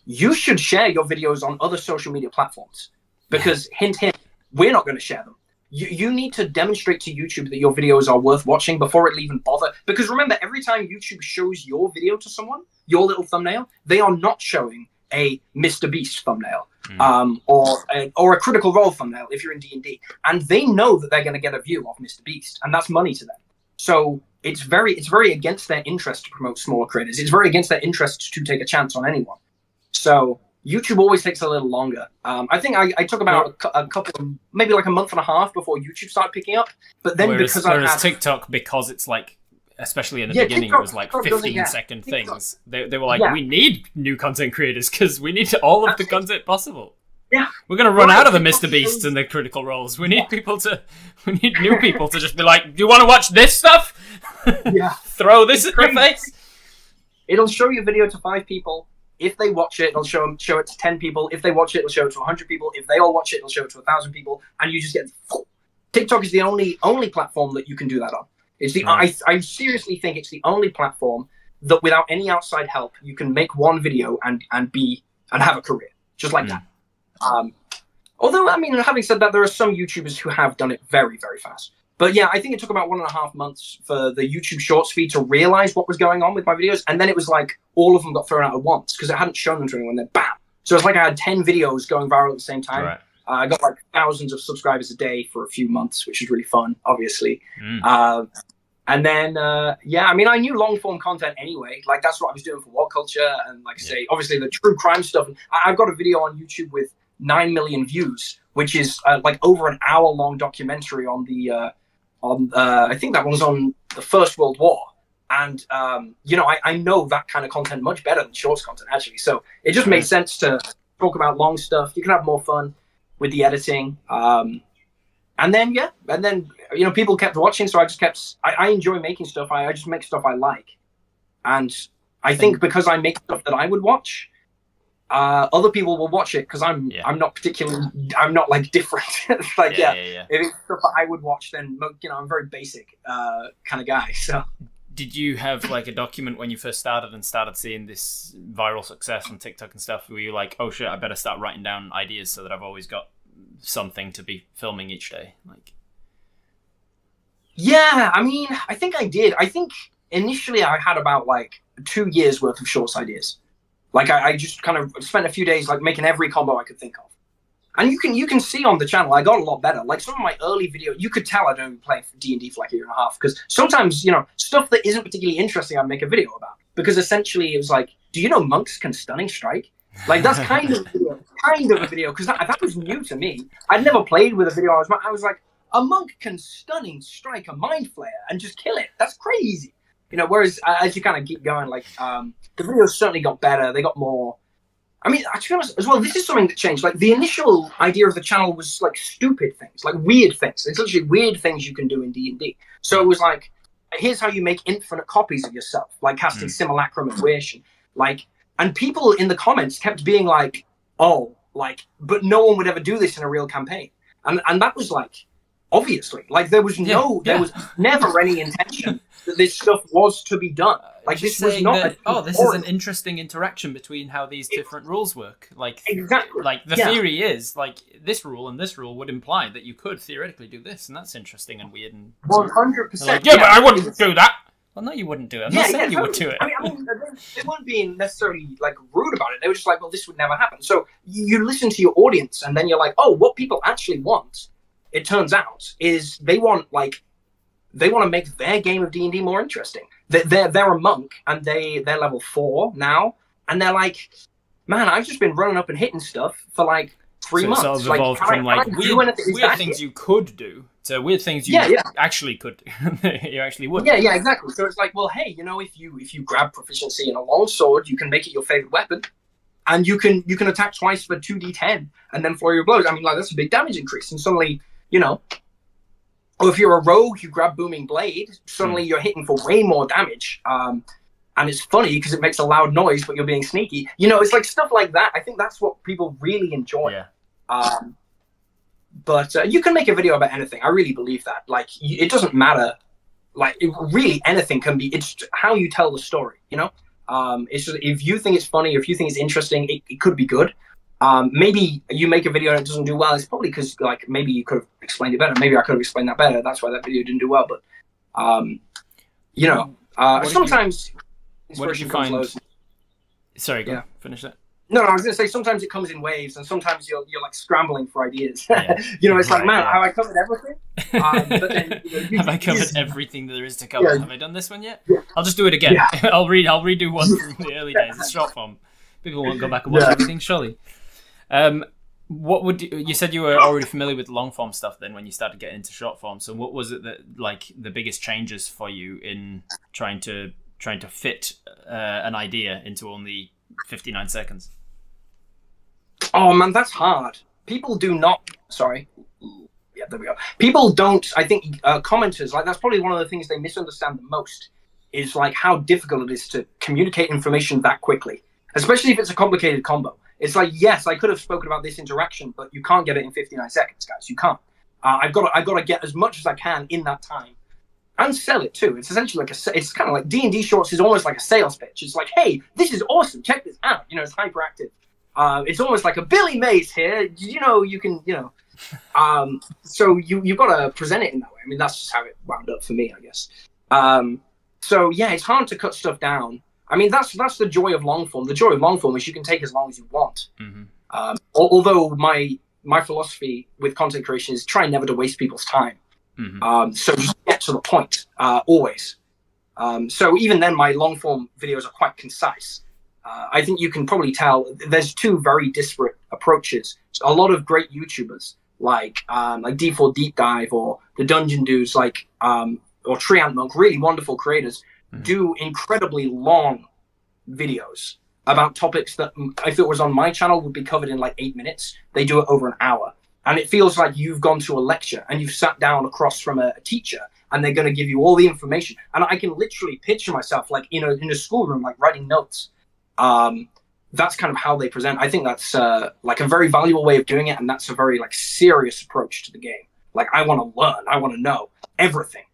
you should share your videos on other social media platforms because hint, we're not going to share them. You need to demonstrate to YouTube that your videos are worth watching before it'll even bother. Because remember, every time YouTube shows your video to someone, your little thumbnail, they are not showing a Mr. Beast thumbnail or a Critical Role thumbnail if you're in D&D. And they know that they're going to get a view of Mr. Beast, and that's money to them. So it's very against their interest to promote smaller creators. It's very against their interest to take a chance on anyone. So YouTube always takes a little longer. I think I took about a couple of, maybe like a month and a half before YouTube started picking up. But then whereas TikTok, because it's like, especially in the beginning, TikTok, it was like 15-second things. They were like, we need new content creators because we need all of the content possible. Yeah, we're gonna run out of the Mr. Beasts and the Critical Roles. We need we need new people to just be like, do you want to watch this stuff? Yeah, throw this at your face. It'll show your video to 5 people. If they watch it, it'll show it to 10 people. If they watch it, it'll show it to 100 people. If they all watch it, it'll show it to 1,000 people. And you just get TikTok is the only platform that you can do that on. It's the I seriously think it's the only platform that without any outside help you can make one video and have a career just like that. Although I mean, having said that, there are some YouTubers who have done it very, very fast. But yeah, I think it took about 1.5 months for the YouTube Shorts feed to realize what was going on with my videos, and then it was like all of them got thrown out at once because I hadn't shown them to anyone. Then bam! So it's like I had 10 videos going viral at the same time. Right. I got like thousands of subscribers a day for a few months, which was really fun, obviously. And then yeah, I mean, I knew long form content anyway. Like that's what I was doing for What Culture, and like I say, obviously the true crime stuff. I've got a video on YouTube with 9 million views, which is like over an hour-long documentary on the I think that one was on the First World War. And, you know, I know that kind of content much better than Shorts content, actually. So it just made sense to talk about long stuff. You can have more fun with the editing. And then, yeah, you know, people kept watching. So I just kept, I enjoy making stuff. I just make stuff I like. And I think because I make stuff that I would watch, other people will watch it because I'm not particularly, I'm not like different. Like, if it's stuff that I would watch, then, you know, I'm a very basic kind of guy. So did you have like a document when you first started and started seeing this viral success on TikTok and stuff? Were you like, oh shit, I better start writing down ideas so that I've always got something to be filming each day? Like, yeah, I mean, I think I did. I think initially I had about like 2 years worth of Shorts ideas. Like I just kind of spent a few days like making every combo I could think of. And you can see on the channel, I got a lot better. Like some of my early videos, you could tell I'd only been playing D&D for like a year and a half. Because sometimes, you know, stuff that isn't particularly interesting, I'd make a video about. Because essentially it was like, do you know monks can stunning strike? Like that's kind of a video. Because that was new to me. I'd never played with a video. I was like, a monk can stunning strike a mind flayer and just kill it. That's crazy. You know, whereas as you kind of keep going, like the videos certainly got better. They got more. I mean, to be honest, as well, this is something that changed. Like the initial idea of the channel was like stupid things, like weird things. It's literally weird things you can do in D&D. So it was like, here's how you make infinite copies of yourself, like casting Simulacrum and Wish, and people in the comments kept being like, oh, like, but no one would ever do this in a real campaign, and that was like, obviously, like there was there was never any intention that this stuff was to be done. Like this was not. This is an interesting interaction between how these different rules work. Like exactly. Like the theory is like this rule and this rule would imply that you could theoretically do this, and that's interesting and weird. And 100%. Like, but I wouldn't do that. Well, no, you wouldn't do it. I'm Yeah, not saying yeah, you would do it. I mean, they weren't being necessarily like rude about it. They were just like, well, this would never happen. So you listen to your audience, and then you're like, oh, what people actually want, it turns out, is they want to make their game of D&D more interesting. They're a monk, and they're level 4 now, and they're like, man, I've just been running up and hitting stuff for like 3 months. So it's evolved from like weird things you could do to weird things you actually could do. You actually would. Yeah, exactly. So it's like, well, hey, you know, if you grab proficiency in a longsword, you can make it your favorite weapon, and you can attack twice for 2d10 and then flurry your blows. I mean, like, that's a big damage increase, and suddenly, you know, or if you're a rogue, you grab booming blade, suddenly you're hitting for way more damage. And it's funny because it makes a loud noise, but you're being sneaky. You know, it's like stuff like that. I think that's what people really enjoy. Yeah. But you can make a video about anything. I really believe that. Like, it doesn't matter. Like, really, anything can be. It's how you tell the story. You know, it's just, if you think it's funny, or if you think it's interesting, it could be good. Maybe you make a video and it doesn't do well. It's probably because, like, maybe you could have explained it better. Maybe I could have explained that better. That's why that video didn't do well. But you know, sometimes. What did you find? Sorry, go finish that. No, I was going to say sometimes it comes in waves, and sometimes you're like scrambling for ideas. Yeah. You know, it's like, man, have I covered everything? But then, you know, have I covered everything there is to cover? Yeah. Have I done this one yet? Yeah. I'll just do it again. Yeah. I'll redo one from the early days. It's short form. People won't go back and watch everything, surely. What would you said you were already familiar with long form stuff then when you started getting into short form? So what was it that, like, the biggest changes for you in trying to fit an idea into only 59 seconds? Oh man, that's hard. People do not. Sorry. Yeah, there we go. People don't. I think commenters, like, that's probably one of the things they misunderstand the most, is like how difficult it is to communicate information that quickly, especially if it's a complicated combo. It's like, yes, I could have spoken about this interaction, but you can't get it in 59 seconds, guys. You can't. I've got to get as much as I can in that time. And sell it too. It's essentially like it's kind of like D&D Shorts is almost like a sales pitch. It's like, hey, this is awesome. Check this out. You know, it's hyperactive. It's almost like a Billy Mays here. You know, you can, you know. So you've got to present it in that way. I mean, that's just how it wound up for me, I guess. So yeah, it's hard to cut stuff down. I mean, that's the joy of long form. The joy of long form is you can take as long as you want. Mm-hmm. Although my philosophy with content creation is try never to waste people's time. Mm-hmm. So just get to the point, always. So even then, my long form videos are quite concise. I think you can probably tell there's two very disparate approaches. A lot of great YouTubers like D4 Deep Dive or the Dungeon Dudes, like or Treant Monk, really wonderful creators, do incredibly long videos about topics that, if it was on my channel, would be covered in like 8 minutes. They do it over an hour. And it feels like you've gone to a lecture and you've sat down across from a teacher and they're going to give you all the information. And I can literally picture myself like, you know, in a schoolroom, like writing notes. That's kind of how they present. I think that's like a very valuable way of doing it. And that's a very like serious approach to the game. Like, I want to learn. I want to know everything.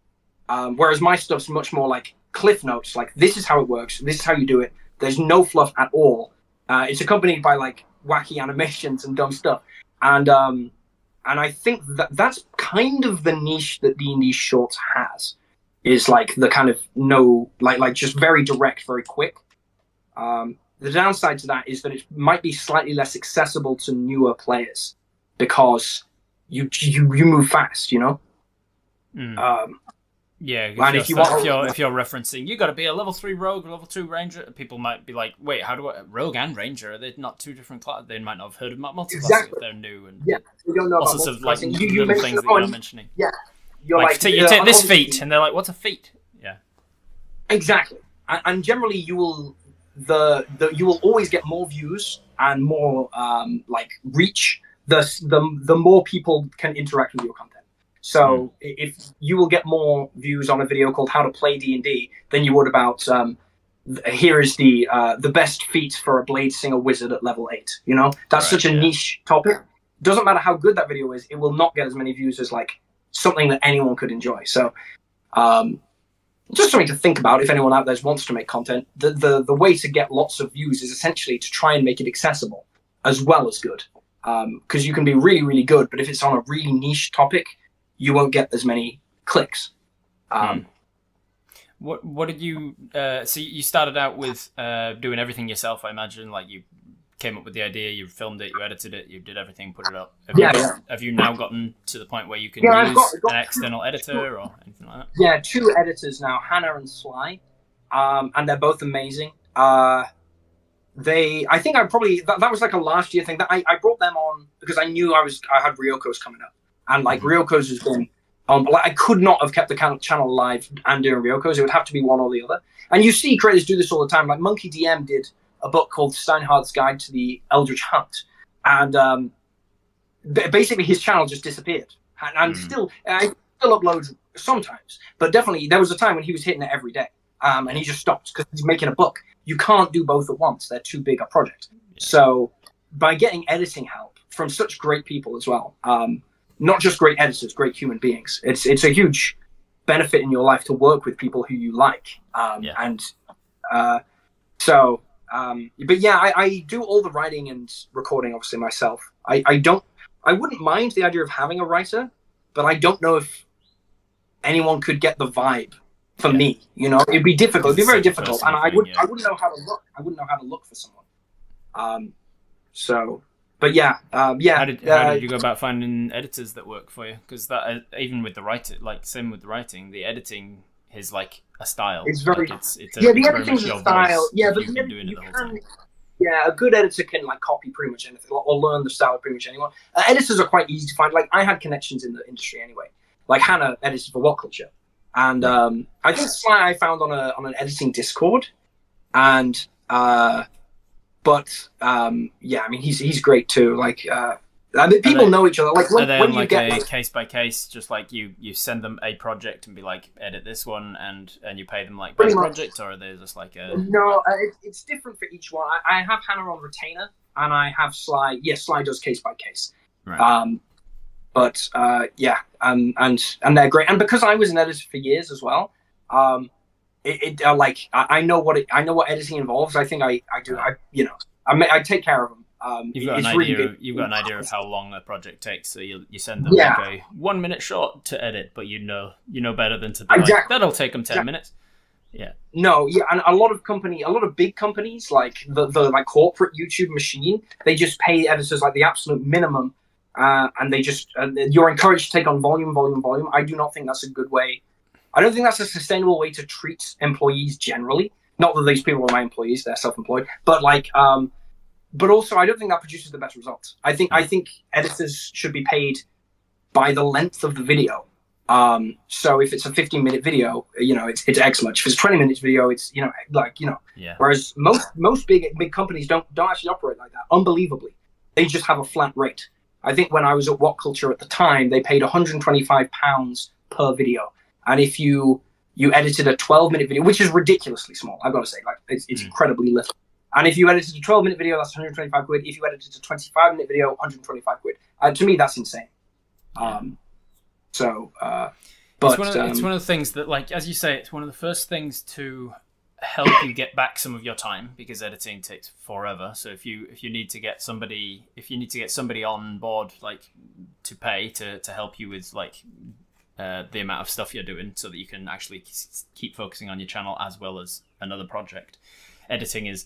Whereas my stuff's much more like cliff notes. Like, this is how it works. This is how you do it. There's no fluff at all. It's accompanied by like wacky animations and dumb stuff. And I think that's kind of the niche that D&D Shorts has, is like the kind of like just very direct, very quick. The downside to that is that it might be slightly less accessible to newer players because you move fast, you know. Yeah, if you're referencing, you got to be a level 3 rogue, level 2 ranger. People might be like, wait, how do I rogue and ranger? Are they not two different classes? They might not have heard of multiclass if they're new, and we don't know all sorts of like little things that you're not mentioning. Yeah, like you take this feat, and they're like, what's a feat? Yeah, exactly. And generally, you will always get more views and more like reach. The more people can interact with your content. So if you will get more views on a video called How to Play D&D than you would about here is the best feat for a blade singer wizard at level 8. You know, that's such a niche topic. Doesn't matter how good that video is, it will not get as many views as like something that anyone could enjoy. So just something to think about if anyone out there wants to make content. The way to get lots of views is essentially to try and make it accessible as well as good. Because you can be really, really good, but if it's on a really niche topic, you won't get as many clicks. What did you? So you started out with doing everything yourself, I imagine. Like you came up with the idea, you filmed it, you edited it, you did everything, put it up. Have you now gotten to the point where you can use I've got an external editor or anything like that? Yeah, 2 editors now, Hannah and Sly, and they're both amazing. I think I probably that was like a last year thing that I brought them on because I knew I had Ryoko's coming up, and like Ryoko's has been like I could not have kept the channel alive and doing Ryoko's. It would have to be one or the other. And you see creators do this all the time. Like Monkey DM did a book called Steinhardt's Guide to the Eldritch Hunt, and basically his channel just disappeared. And still, I still upload sometimes, but definitely there was a time when he was hitting it every day, and he just stopped because he's making a book. You can't do both at once; they're too big a project. So by getting editing help from such great people as well, not just great editors, great human beings, it's a huge benefit in your life to work with people who you like. But yeah, I do all the writing and recording obviously myself. I wouldn't mind the idea of having a writer, but I don't know if anyone could get the vibe for me. You know, it'd be difficult. It'd be very difficult, and I wouldn't know how to look. I wouldn't know how to look for someone. But yeah. How did you go about finding editors that work for you? Because that even with the writing, like same with the writing, the editing is like a style. It's very the editing's a style. Yeah, but yeah, a good editor can like copy pretty much anything or learn the style of pretty much anyone. Editors are quite easy to find. Like I had connections in the industry anyway. Like Hannah edited for What Culture, and I think Sly I found on an editing Discord, and yeah, I mean he's great too. Like I mean, people know each other. Like when you get a case by case, just like you send them a project and be like, edit this one, and you pay them like per project, or are they just like a? No, it's different for each one. I have Hannah on retainer, and I have Sly. Yes, Sly does case by case. Right. Yeah, and they're great. And because I was an editor for years as well, I know what editing involves. I think I do. I take care of them. You've got an idea of how long a project takes, so you send them like a 1 minute short to edit, but you know better than to be like that'll take them 10 minutes. Yeah. No, yeah, and a lot of big companies like the like corporate YouTube machine, they just pay editors like the absolute minimum, and they just you're encouraged to take on volume. I do not think that's a good way. I don't think that's a sustainable way to treat employees generally. Not that these people are my employees; they're self-employed, but like. But also, I don't think that produces the best results. I think editors should be paid by the length of the video. So if it's a 15-minute video, it's X much. If it's a 20-minute video, it's Yeah. Whereas most big companies don't actually operate like that. Unbelievably, they just have a flat rate. I think when I was at What Culture at the time, they paid £125 per video, and if you edited a 12-minute video, which is ridiculously small, I've got to say, like it's incredibly little. And if you edited a 12-minute video, that's 125 quid. If you edited a 25-minute video, 125 quid. To me, that's insane. But it's one of the things that, like as you say, it's one of the first things to help you get back some of your time, because editing takes forever. So if you need to get somebody on board, like to pay to help you with like the amount of stuff you're doing, so that you can actually keep focusing on your channel as well as another project, editing is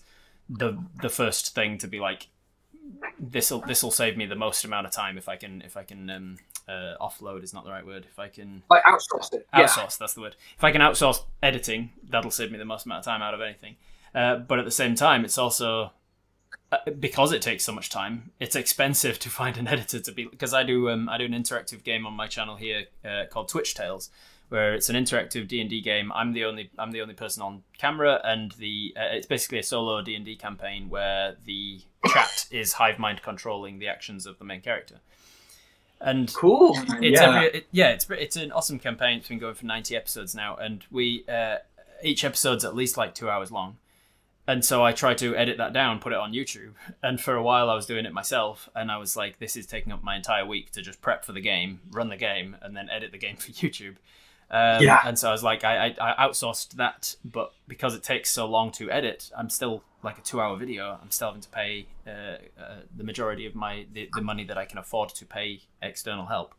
the first thing to be like, this'll save me the most amount of time if I can offload is not the right word. If I can like outsource it. Outsource, that's the word. If I can outsource editing, that'll save me the most amount of time out of anything. But at the same time, it's also because it takes so much time, it's expensive to find an editor to be, because I do an interactive game on my channel here called Twitch Tales, where it's an interactive D&D game. I'm the only person on camera, and it's basically a solo D&D campaign where the chat is hive mind controlling the actions of the main character. And cool. It's an awesome campaign. It's been going for 90 episodes now, and each episode's at least like 2 hours long. And so I tried to edit that down, put it on YouTube. And for a while I was doing it myself, and I was like, this is taking up my entire week to just prep for the game, run the game, and then edit the game for YouTube. And so I was like, I outsourced that, but because it takes so long to edit, I'm still like a 2-hour video. I'm still having to pay the majority of the money that I can afford to pay external help.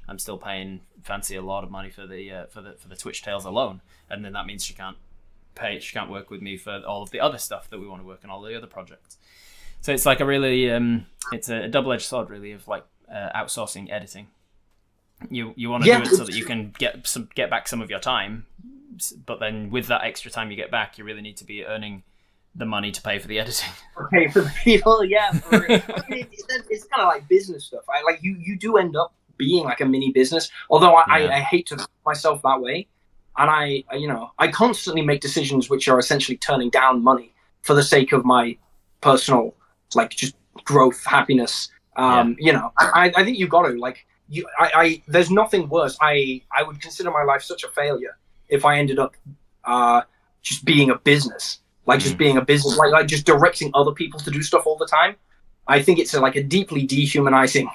I'm still paying Fancy a lot of money for the Twitch Tales alone, and then that means she can't work with me for all of the other stuff that we want to work on, all the other projects. So it's like a really it's a double-edged sword, really, of like outsourcing editing. You want to do it so that you can get back some of your time, but then with that extra time you get back, you really need to be earning the money to pay for the editing. Okay, for the people, yeah. For real. I mean, it's kind of like business stuff. You do end up being like a mini business, although I hate to think myself that way, and I constantly make decisions which are essentially turning down money for the sake of my personal like just growth, happiness. I think you got to like there's nothing worse. I would consider my life such a failure if I ended up just being a business, like just being a business, like just directing other people to do stuff all the time. I think it's a deeply dehumanizing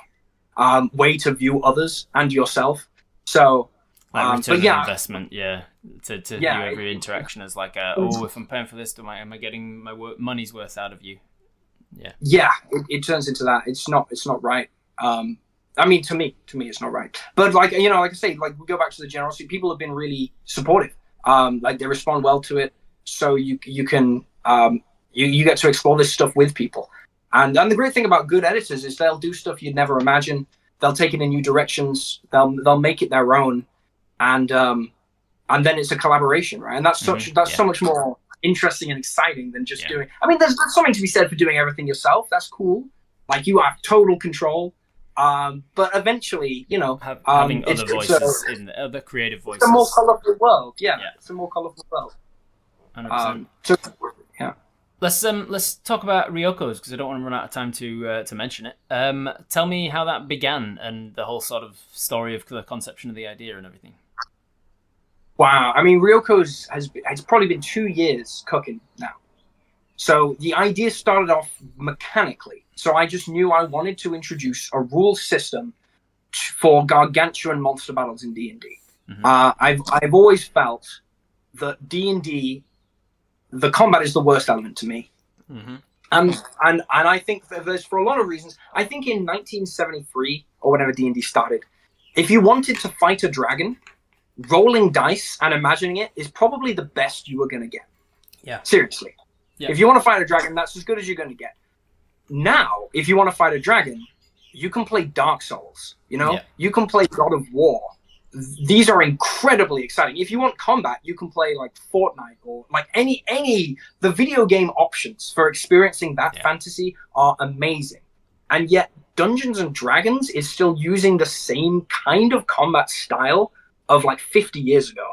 way to view others and yourself. So, return on investment, to view every interaction as like, if I'm paying for this, am I getting my money's worth out of you? It turns into that. It's not right. I mean, to me, it's not right. But like I say, like we go back to the generosity. People have been really supportive. Like they respond well to it. So you can you get to explore this stuff with people. And the great thing about good editors is they'll do stuff you'd never imagine. They'll take it in new directions. They'll make it their own, and then it's a collaboration, right? And that's so much more interesting and exciting than just doing. I mean, there's something to be said for doing everything yourself. That's cool. Like you have total control. But eventually, having other voices in other creative voices. It's a more colorful world. Yeah. It's a more colorful world. 100%. Yeah. Let's talk about Ryoko's, because I don't want to run out of time to mention it. Tell me how that began and the whole sort of story of the conception of the idea and everything. Wow, I mean, Ryoko's has probably been 2 years cooking now. So the idea started off mechanically. So I just knew I wanted to introduce a rule system for gargantuan monster battles in D&D. I've always felt that D&D, the combat is the worst element to me. And I think that there's, for a lot of reasons, I think in 1973 or whenever D&D started, if you wanted to fight a dragon, rolling dice and imagining it is probably the best you were going to get. Yeah. Seriously. Yeah. If you want to fight a dragon, that's as good as you're going to get. Now, if you want to fight a dragon, you can play Dark Souls, You can play God of War. These are incredibly exciting. If you want combat, you can play like Fortnite or like the video game options for experiencing that fantasy are amazing. And yet Dungeons and Dragons is still using the same kind of combat style of like 50 years ago.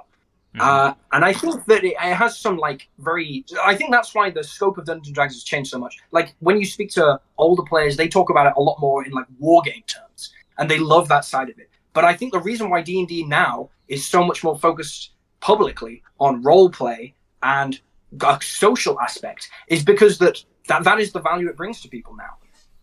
And I think that it has some I think that's why the scope of Dungeons and Dragons has changed so much. Like when you speak to older players, they talk about it a lot more in like war game terms, and they love that side of it. But I think the reason why D&D now is so much more focused publicly on role play and a social aspect is because that is the value it brings to people now.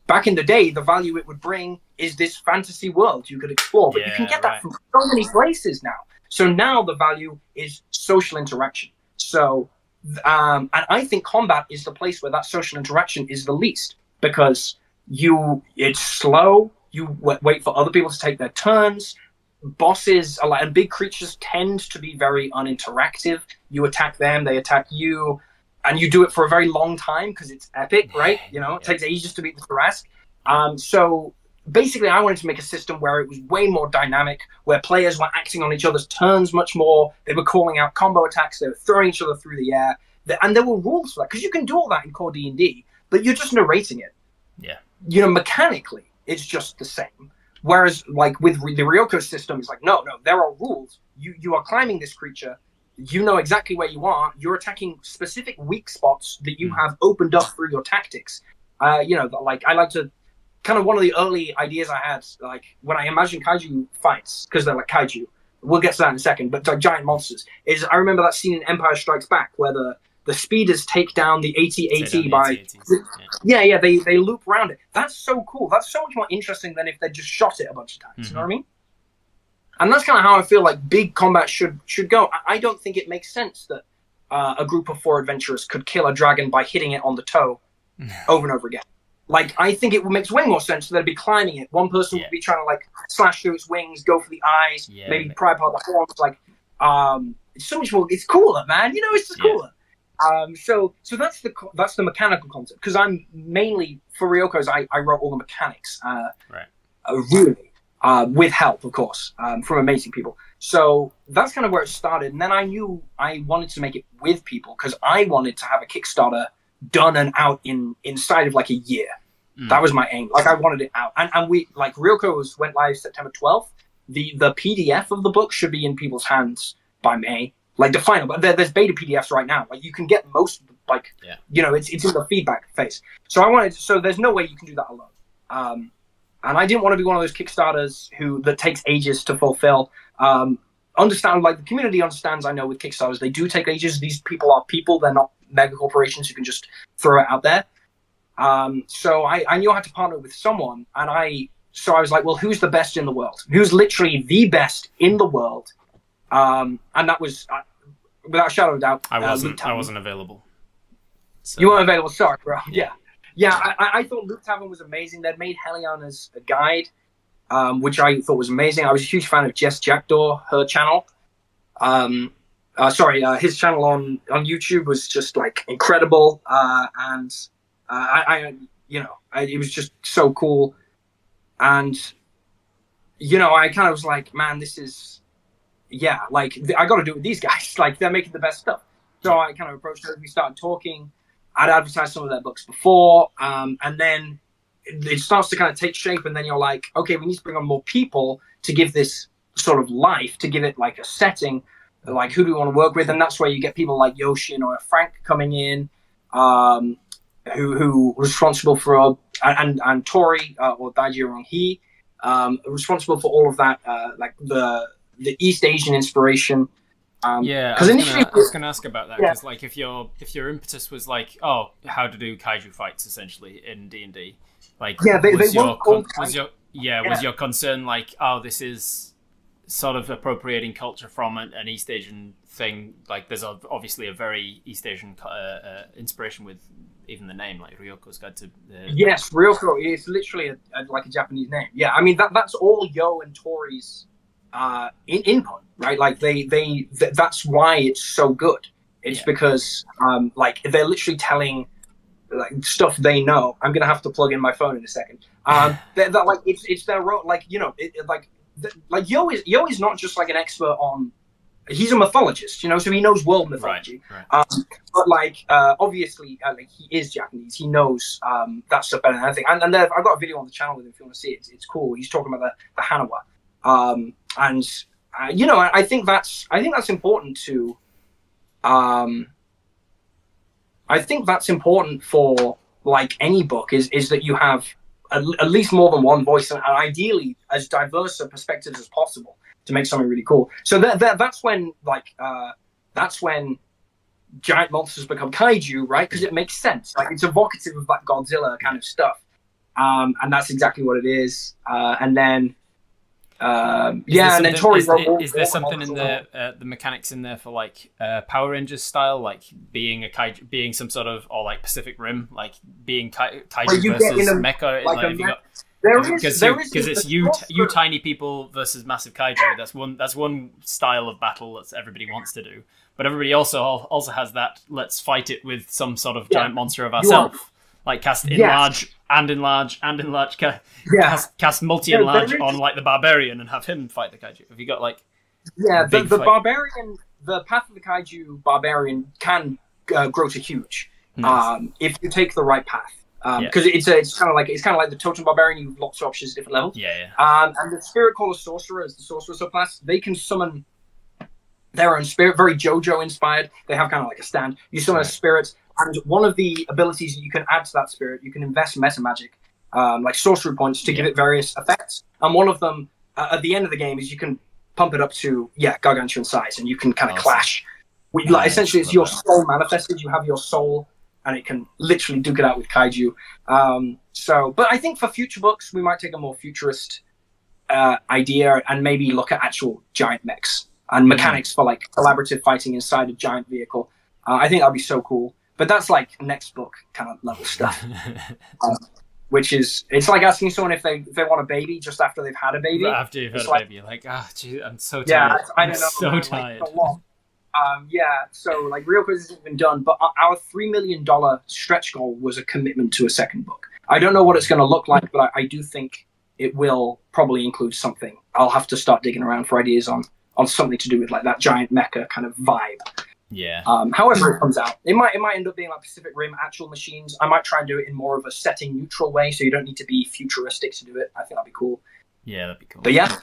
Back in the day, the value it would bring is this fantasy world you could explore, but you can get that from so many places now. So now the value is social interaction. So, and I think combat is the place where that social interaction is the least, because it's slow. You wait for other people to take their turns. Bosses and big creatures tend to be very uninteractive. You attack them, they attack you, and you do it for a very long time because it's epic, right? It takes ages to beat the Tarrasque. So basically, I wanted to make a system where it was way more dynamic, where players were acting on each other's turns much more. They were calling out combo attacks. They were throwing each other through the air. And there were rules for that, because you can do all that in core D&D, but you're just narrating it. Yeah. Mechanically, it's just the same. Whereas, like, with the Ryoko system, it's like, no, there are rules. You are climbing this creature. You know exactly where you are. You're attacking specific weak spots that you have opened up through your tactics. I like to... Kind of one of the early ideas I had, like, when I imagine kaiju fights, because they're like kaiju. We'll get to that in a second, but like giant monsters. I remember that scene in Empire Strikes Back where the speeders take down the AT-AT by... They loop around it. That's so cool. That's so much more interesting than if they just shot it a bunch of times. You know what I mean? And that's kind of how I feel like big combat should go. I don't think it makes sense that a group of 4 adventurers could kill a dragon by hitting it on the toe over and over again. like, I think it makes way more sense that they'd be climbing it. One person would be trying to like slash through its wings, go for the eyes, maybe pry apart the horns. Like, it's so much more. It's cooler, man. You know, it's just cooler. So that's the mechanical concept. Because I'm mainly for Ryoko's. I wrote all the mechanics. Really, with help, of course, from amazing people. So that's kind of where it started. And then I knew I wanted to make it with people because I wanted to have a Kickstarter done and out inside of like a year. That was my aim. Like, I wanted it out. And we, like, Ryoko's went live September 12th. The PDF of the book should be in people's hands by May. Like, the final, but there's beta PDFs right now. Like, you can get most of the, like, you know, it's in the feedback phase. So there's no way you can do that alone. And I didn't want to be one of those Kickstarters that takes ages to fulfill. Understand, like, the community understands, I know, with Kickstarters, they do take ages. These people are people. They're not mega corporations who can just throw it out there. So I knew I had to partner with someone. And I was like, well, who's the best in the world? Who's literally the best in the world? And that was, without a shadow of a doubt, I wasn't available. So. You weren't available, sorry, bro. Yeah. I thought Luke Tavern was amazing. They'd made Hellion as a guide, which I thought was amazing. I was a huge fan of Jess Jackdaw, her channel. His channel on YouTube was just like incredible, and it was just so cool. And I kind of was like, man, this is, like, I got to do it with these guys. Like, they're making the best stuff. So I kind of approached her. We started talking. I'd advertised some of their books before, and then it starts to kind of take shape, and then you're like, okay, we need to bring on more people to give this sort of life, to give it like a setting. Like, who do we want to work with? And that's where you get people like Yoshin or Frank coming in, who was responsible for, and Tori or Daijiro He, responsible for all of that, like the East Asian inspiration. I was gonna ask about that because, like, if your impetus was like, oh, how to do kaiju fights essentially in D&D, like, was your concern like, oh, this is sort of appropriating culture from an East Asian thing? Like, there's obviously a very East Asian inspiration with even the name, like Ryoko's Guide to. Yes, Ryoko is literally like a Japanese name. Yeah, I mean that's all Yo and Tori's input, right? Like that's why it's so good. It's because like, they're literally telling like stuff they know. I'm gonna have to plug in my phone in a second. They're like, it's their role. Like, like Yo is not just like an expert on. He's a mythologist, so he knows world mythology. Right. But like, obviously, like, he is Japanese. He knows that stuff better than anything. And I've got a video on the channel with him if you want to see it. It's cool. He's talking about the Hanawa. I think that's important to. I think that's important for, like, any book is that you have at least more than one voice, and ideally as diverse a perspectives as possible to make something really cool. So that's when, like, that's when giant monsters become kaiju, right? Because it makes sense. Like, it's evocative of that Godzilla kind of stuff, and that's exactly what it is. And then. And then Tori is there something in the mechanics in there for, like, Power Rangers style, like being a kaiju, being some sort of, or like Pacific Rim, like being kaiju versus mecha? Because it's you tiny people versus massive kaiju. That's one style of battle that everybody wants to do, but everybody also has that, let's fight it with some sort of giant monster of ourselves. Like, cast enlarge and enlarge and enlarge. Cast multi-enlarge on, like, the barbarian and have him fight the kaiju. Have you got, like... Yeah, the barbarian, the Path of the Kaiju barbarian can grow to huge if you take the right path. Because it's kind of like the totem barbarian. You have lots of options, different levels. And the spirit caller sorcerer is the sorcerer subclass. They can summon their own spirit, very JoJo inspired. They have kind of like a stand. You summon a spirit. And one of the abilities that you can add to that spirit, you can invest meta magic, like sorcery points, to give it various effects. And one of them, at the end of the game, is you can pump it up to gargantuan size, and you can kind of clash. Like, essentially, it's your soul manifested. You have your soul, and it can literally duke it out with kaiju. But I think for future books, we might take a more futurist idea and maybe look at actual giant mechs and mechanics for, like, collaborative fighting inside a giant vehicle. I think that'd be so cool. But that's, like, next book kind of level stuff. which is, it's like asking someone if they want a baby just after they've had a baby. Right after you've had a baby, you're like, ah, gee, I'm so tired. Yeah, I don't know. So man, tired. like, a lot. Yeah, so like Real Quiz hasn't been done, but our $3 million stretch goal was a commitment to a second book. I don't know what it's going to look like, but I do think it will probably include something. I'll have to start digging around for ideas on something to do with like that giant mecha kind of vibe. Yeah. However it comes out, it might end up being like Pacific Rim actual machines. I might try and do it in more of a setting neutral way, so you don't need to be futuristic to do it. I think that'd be cool. Yeah, that'd be cool. But yeah,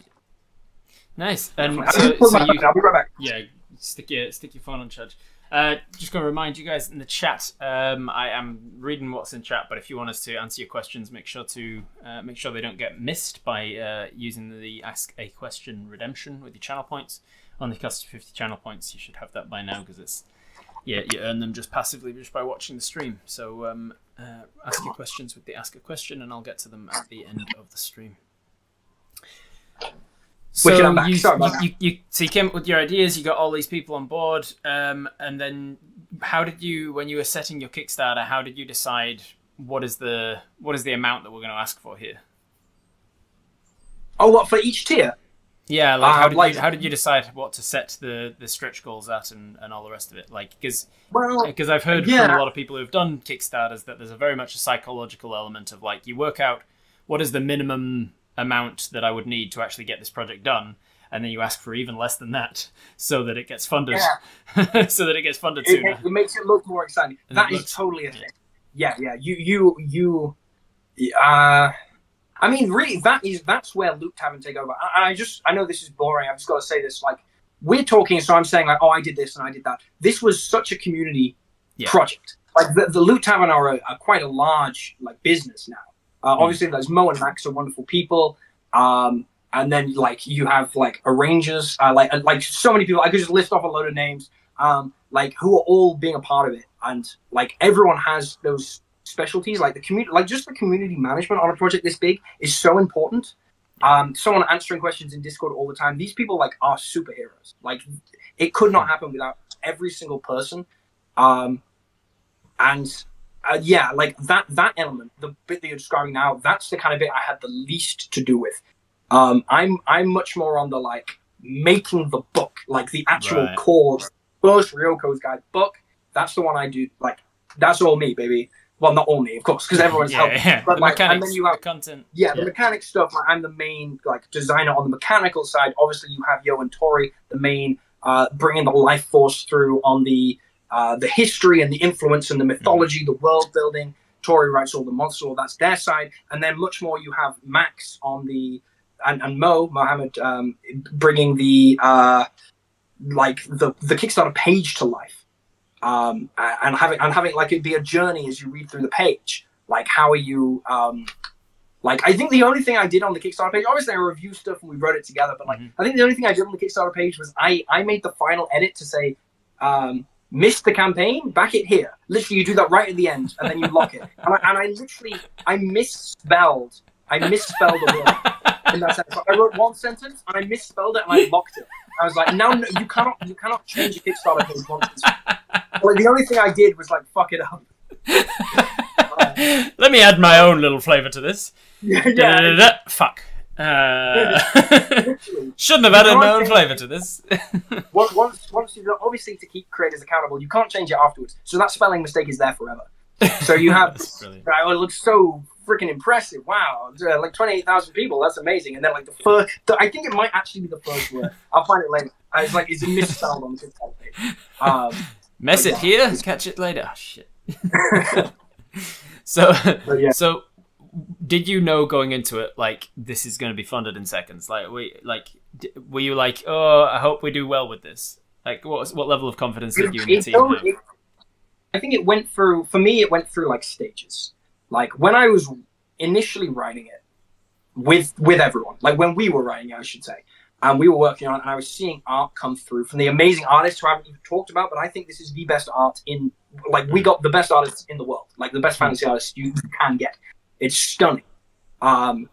nice. And so you, I'll be right back. yeah, stick your phone on charge. Just going to remind you guys in the chat. I am reading what's in chat, but if you want us to answer your questions, make sure they don't get missed by using the Ask a Question redemption with your channel points. Only costs 50 channel points. You should have that by now because it's you earn them just passively just by watching the stream. So ask your questions with the Ask a Question, and I'll get to them at the end of the stream. So you came up with your ideas, you got all these people on board, and then how did you, when you were setting your Kickstarter, how did you decide what is the amount that we're going to ask for here? Oh, what, for each tier? Yeah, like how did you decide what to set the stretch goals at and all the rest of it? Like because I've heard from a lot of people who've done Kickstarters that there's a very much a psychological element of like you work out what is the minimum amount that I would need to actually get this project done, and then you ask for even less than that so that it gets funded. Yeah. So that it gets funded sooner. It makes it look more exciting. And that is totally a thing. Yeah. I mean, really, that's where Loop Tavern take over. And I know this is boring. I've just got to say this. Like, we're talking, so I'm saying like, oh, I did this and I did that. This was such a community project. Like the Loop Tavern are quite a large like business now. Obviously, there's Mo and Max are wonderful people, and then like you have like arrangers, like so many people. I could just list off a load of names, like who are all being a part of it, and like everyone has those specialties. Like the community, like just the community management on a project this big is so important. Someone answering questions in Discord all the time. These people like are superheroes. Like it could not happen without every single person, and. Yeah, like that element, the bit that you're describing now, that's the kind of bit I had the least to do with. I'm much more on the like making the book, like the actual core first Ryoko's Guide book. That's the one I do. Like that's all me, baby. Well, not all me, of course, because everyone's helping. Yeah. But the like, mechanics, and then you have content. Yeah, the mechanics stuff. Like, I'm the main like designer on the mechanical side. Obviously, you have Yo and Tori, the main bringing the life force through on the history and the influence and the mythology, the world building. Tori writes all the monsters, all that's their side. And then much more you have Max on and Mohammed bringing the Kickstarter page to life. And having like it be a journey as you read through the page. Like how are you like I think the only thing I did on the Kickstarter page, obviously I review stuff and we wrote it together, but like I think the only thing I did on the Kickstarter page was I made the final edit to say missed the campaign, back it here. Literally, you do that right at the end, and then you lock it. And I misspelled a word in that sentence. I wrote one sentence, and I misspelled it, and I locked it. I was like, no, you cannot change your Kickstarter page once. Like, the only thing I did was, like, fuck it up. Let me add my own little flavour to this. Yeah. Fuck. Shouldn't have added my own flavour to this. once you obviously to keep creators accountable, you can't change it afterwards. So that spelling mistake is there forever. So you have it looks so freaking impressive. Wow, like 28,000 people. That's amazing. And then like I think it might actually be the first word. I'll find it later. I was like, it's a misspelled on the TikTok page. Mess it here, catch it later. Oh, shit. So did you know going into it like this is going to be funded in seconds? Like were you like, oh, I hope we do well with this? Like what level of confidence did you and the team have? I think it went through like stages. Like when I was initially writing it with everyone, like when we were writing it, I should say, and we were working on it, and I was seeing art come through from the amazing artists who I haven't even talked about, but I think this is the best art we got the best artists in the world, like the best fantasy artists you can get. It's stunning. And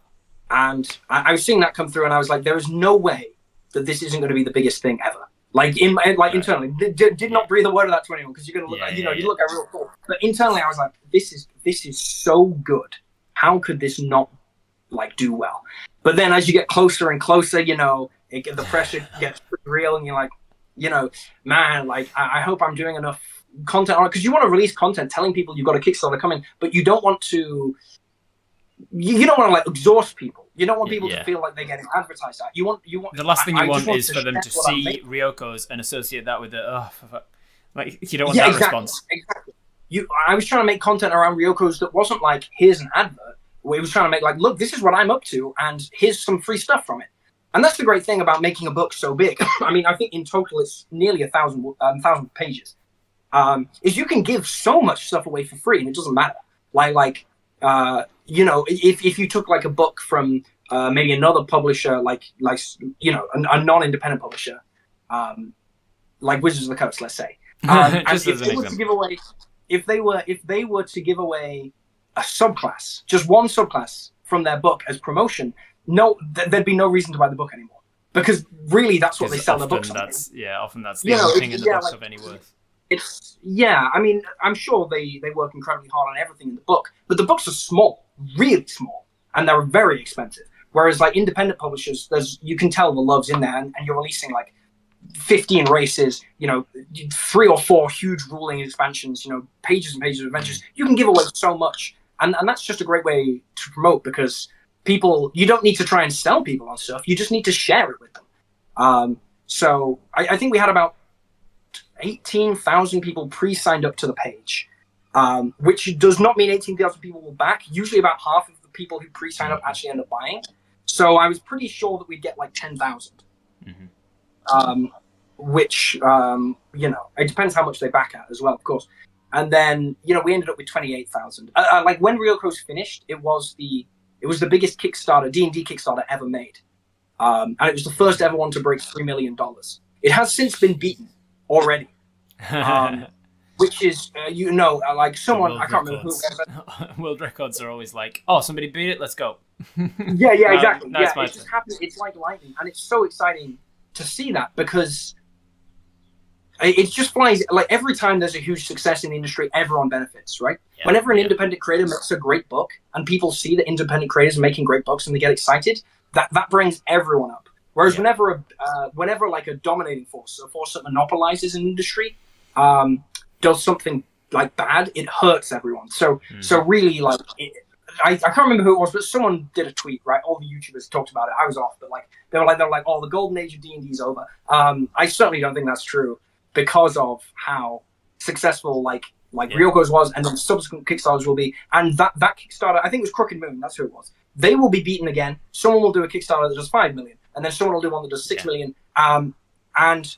I was seeing that come through, and I was like, there is no way that this isn't going to be the biggest thing ever. Like internally, did not breathe a word of that to anyone because you're going to look, you look at real cool. But internally, I was like, this is so good. how could this not like do well? But then as you get closer and closer, you know, the pressure gets real, and you're like, you know, man, like I hope I'm doing enough content on it, because you want to release content telling people you've got a Kickstarter coming, but you don't want to. You don't want to like exhaust people. You don't want people to feel like they're getting advertised at. You want the last thing you want is for them to see Ryoko's and associate that with the like you don't want that response. Exactly. I was trying to make content around Ryoko's that wasn't like, here's an advert. We was trying to make like, look, this is what I'm up to, and here's some free stuff from it. And that's the great thing about making a book so big. I mean, I think in total it's nearly 1,000 pages. Is you can give so much stuff away for free, and it doesn't matter. You know, if you took like a book from maybe another publisher, like you know, a non-independent publisher, like Wizards of the Coast, let's say, and if they were to give away, if they were to give away a subclass, just one subclass from their book as promotion, there'd be no reason to buy the book anymore, because really that's what they sell their books on. Often that's the only thing in the books of any worth. I mean, I'm sure they work incredibly hard on everything in the book, but the books are small, really small, and they're very expensive. Whereas like independent publishers, you can tell the love's in there, and you're releasing like 15 races, you know, 3 or 4 huge ruling expansions, you know, pages and pages of adventures. You can give away so much, and that's just a great way to promote, because people, you don't need to try and sell people on stuff, you just need to share it with them. So I think we had about 18,000 people pre-signed up to the page, which does not mean 18,000 people will back. Usually about half of the people who pre-sign up actually end up buying. So I was pretty sure that we'd get like 10,000. Which, you know, it depends how much they back at as well, of course. And then, you know, we ended up with 28,000. Like when Ryoko's finished, it was the biggest Kickstarter, D&D Kickstarter ever made. And it was the first ever one to break $3 million. It has since been beaten already, which is, you know, like someone, I can't remember who. World records are always like, oh, somebody beat it, let's go. Yeah, exactly. Yeah, it's just happening. It's like lightning, and it's so exciting to see that, because it just flies. Like every time there's a huge success in the industry, everyone benefits, right? Yeah, whenever an independent creator makes a great book, and people see that independent creators are making great books and they get excited, that brings everyone up. Whereas whenever like a dominating force, a force that monopolizes an industry, does something like bad, it hurts everyone. So really, like, I can't remember who it was, but someone did a tweet, right? All the YouTubers talked about it. I was off, but like they were like, oh, the golden age of D&D is over. I certainly don't think that's true, because of how successful like Ryoko's was, and then subsequent Kickstarters will be. And that Kickstarter, I think it was Crooked Moon, that's who it was. They will be beaten again. Someone will do a Kickstarter that does 5 million, and then someone will do one that does 6 million. And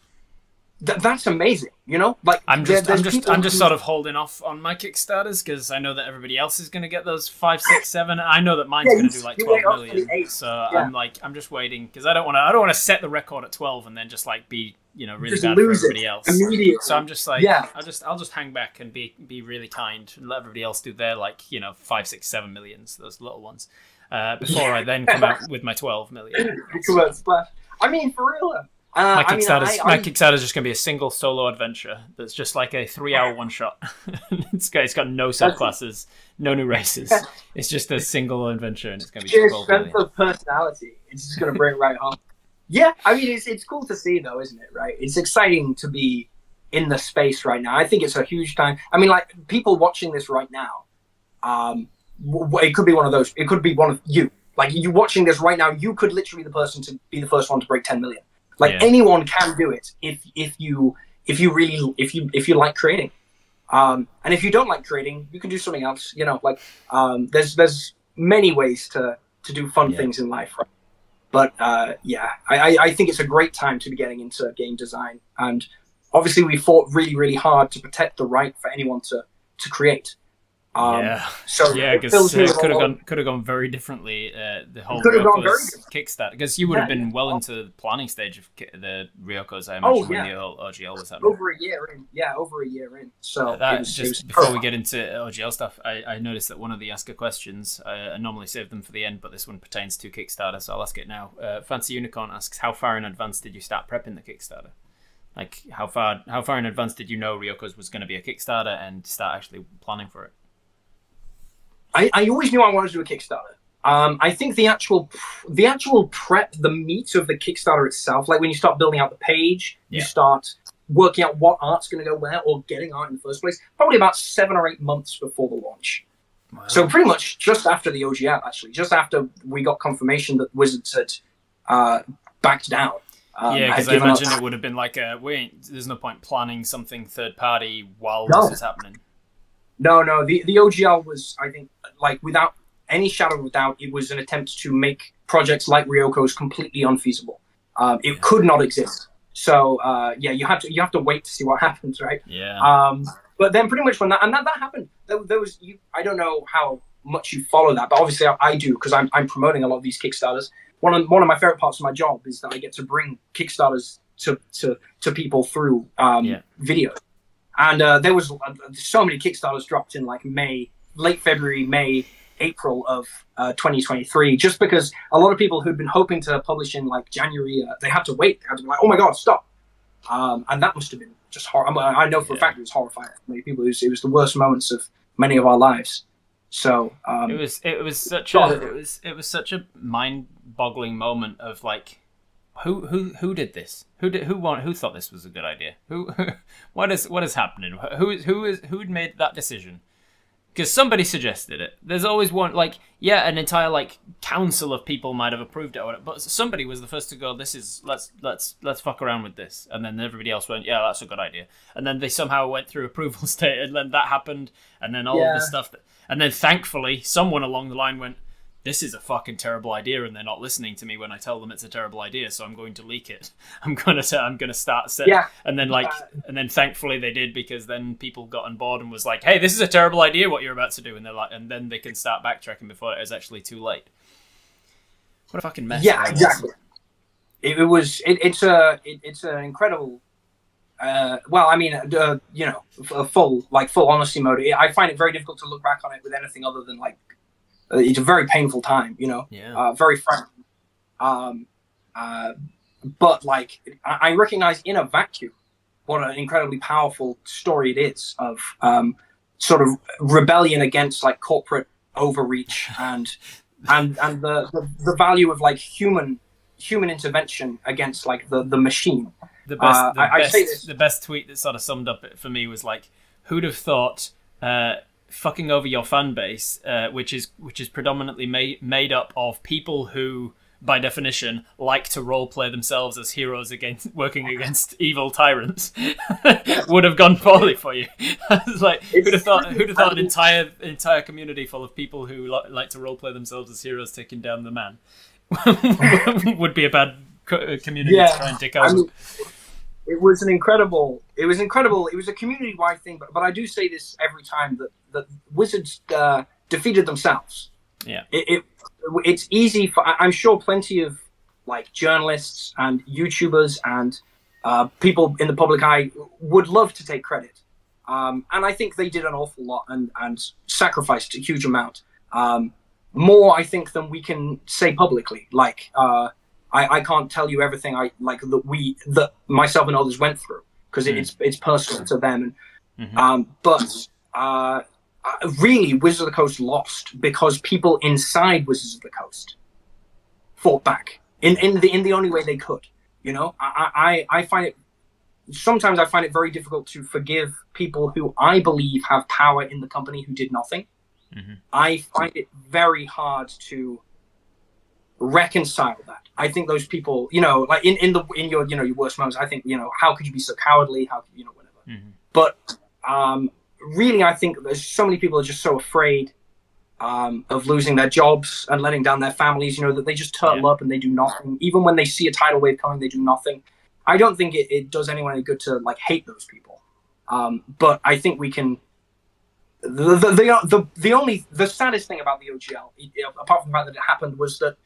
that's amazing, you know. Like I'm just sort of holding off on my Kickstarters, because I know that everybody else is going to get those 5, 6, 7. I know that mine's going to do like 12 million. So I'm just waiting, because I don't want to set the record at 12 and then just like be, you know, really bad for everybody else. So I'm just like, I'll just hang back and be really kind and let everybody else do their, like, you know, 5, 6, 7 millions, those little ones, before I then come out with my 12 million. I mean, for real. My Kickstarter's just going to be a single solo adventure that's just like a 3-hour one-shot. It's got no subclasses, no new races. It's just a single adventure, and it's going to be sheer strength of personality. It's just going to bring it right home. Yeah, I mean, it's cool to see, though, isn't it? Right? It's exciting to be in the space right now. I think it's a huge time. I mean, like, people watching this right now, it could be one of those. It could be one of you. Like, you watching this right now, you could literally be the person to be the first one to break 10 million. Like anyone can do it if you like creating, and if you don't like creating, you can do something else. You know, like there's many ways to do fun things in life, right? But I think it's a great time to be getting into game design, and obviously we fought really hard to protect the right for anyone to create. So because it could have gone very differently. The whole Ryoko's Kickstarter, because you would have been well into the planning stage of the Ryoko's, I imagine, when the OGL was happening. Over a year in. So before we get into OGL stuff, I noticed that one of the Ask a Questions, I normally save them for the end, but this one pertains to Kickstarter, so I'll ask it now. Fancy Unicorn asks, how far in advance did you start prepping the Kickstarter? Like, how far in advance did you know Ryoko's was going to be a Kickstarter and start actually planning for it? I always knew I wanted to do a Kickstarter. I think the actual prep, the meat of the Kickstarter itself, like when you start building out the page, you start working out what art's going to go where, or getting art in the first place, probably about 7 or 8 months before the launch. Wow. So pretty much just after the OGL, actually, just after we got confirmation that Wizards had backed down. Yeah, because I imagine it would have been like there's no point planning something third party while this is happening. No, the OGL was, I think, like without any shadow of a doubt, it was an attempt to make projects like Ryoko's completely unfeasible. It could not exist. So yeah, you have to wait to see what happens, right? Yeah. But then pretty much when that happened, there was I don't know how much you follow that, but obviously I do because I'm promoting a lot of these Kickstarters. One of my favorite parts of my job is that I get to bring Kickstarters to people through video. And there was so many Kickstarters dropped in like late February, May, April of 2023, just because a lot of people who'd been hoping to publish in like January, they had to wait. They had to be like, oh my God, stop. And that must have been just horrible. I know for a fact it was horrifying for many people. It was the worst moments of many of our lives. So it was such a mind-boggling moment of like, who did this? Who thought this was a good idea? What is happening? Who'd made that decision? Because somebody suggested it. There's always one, like, yeah, an entire like council of people might have approved it, but somebody was the first to go, let's fuck around with this, and then everybody else went, yeah, that's a good idea, and then they somehow went through approval state, and then that happened, and then all of the stuff and then thankfully someone along the line went, this is a fucking terrible idea, and they're not listening to me when I tell them it's a terrible idea, so I'm going to leak it. I'm gonna start set. Yeah. And then thankfully they did, because then people got on board and was like, hey, this is a terrible idea what you're about to do, and they're like, and then they can start backtracking before it is actually too late. What a fucking mess. Yeah, exactly. It's an incredible. Well, I mean, you know, full honesty mode. I find it very difficult to look back on it with anything other than like. It's a very painful time, you know, very frightening. But like, I recognize in a vacuum what an incredibly powerful story it is of sort of rebellion against like corporate overreach and the value of like human intervention against like the machine. The best tweet that sort of summed up it for me was like, who'd have thought fucking over your fan base, which is predominantly made up of people who, by definition, like to roleplay themselves as heroes working against evil tyrants, would have gone poorly for you. It's like, who'd have thought an entire community full of people who like to roleplay themselves as heroes taking down the man would be a bad community to try and take over. I mean, it was incredible. It was a community-wide thing, but I do say this every time that Wizards defeated themselves. Yeah. It's easy for, I'm sure plenty of like journalists and YouTubers and people in the public eye would love to take credit. And I think they did an awful lot and sacrificed a huge amount. More, I think, than we can say publicly. Like, I can't tell you everything that myself and others went through, because it's personal to them. But really, Wizards of the Coast lost because people inside Wizards of the Coast fought back in the only way they could. You know, I find it sometimes very difficult to forgive people who I believe have power in the company who did nothing. I find it very hard to reconcile that. I think those people, you know, like in your your worst moments, I think, you know, how could you be so cowardly? How could, you know, whatever. But really, I think there's so many people are just so afraid of losing their jobs and letting down their families, you know, that they just turtle up and they do nothing. Even when they see a tidal wave coming, they do nothing. I don't think it does anyone any good to like hate those people. But I think we can. The saddest thing about the OGL, apart from the fact that it happened, was that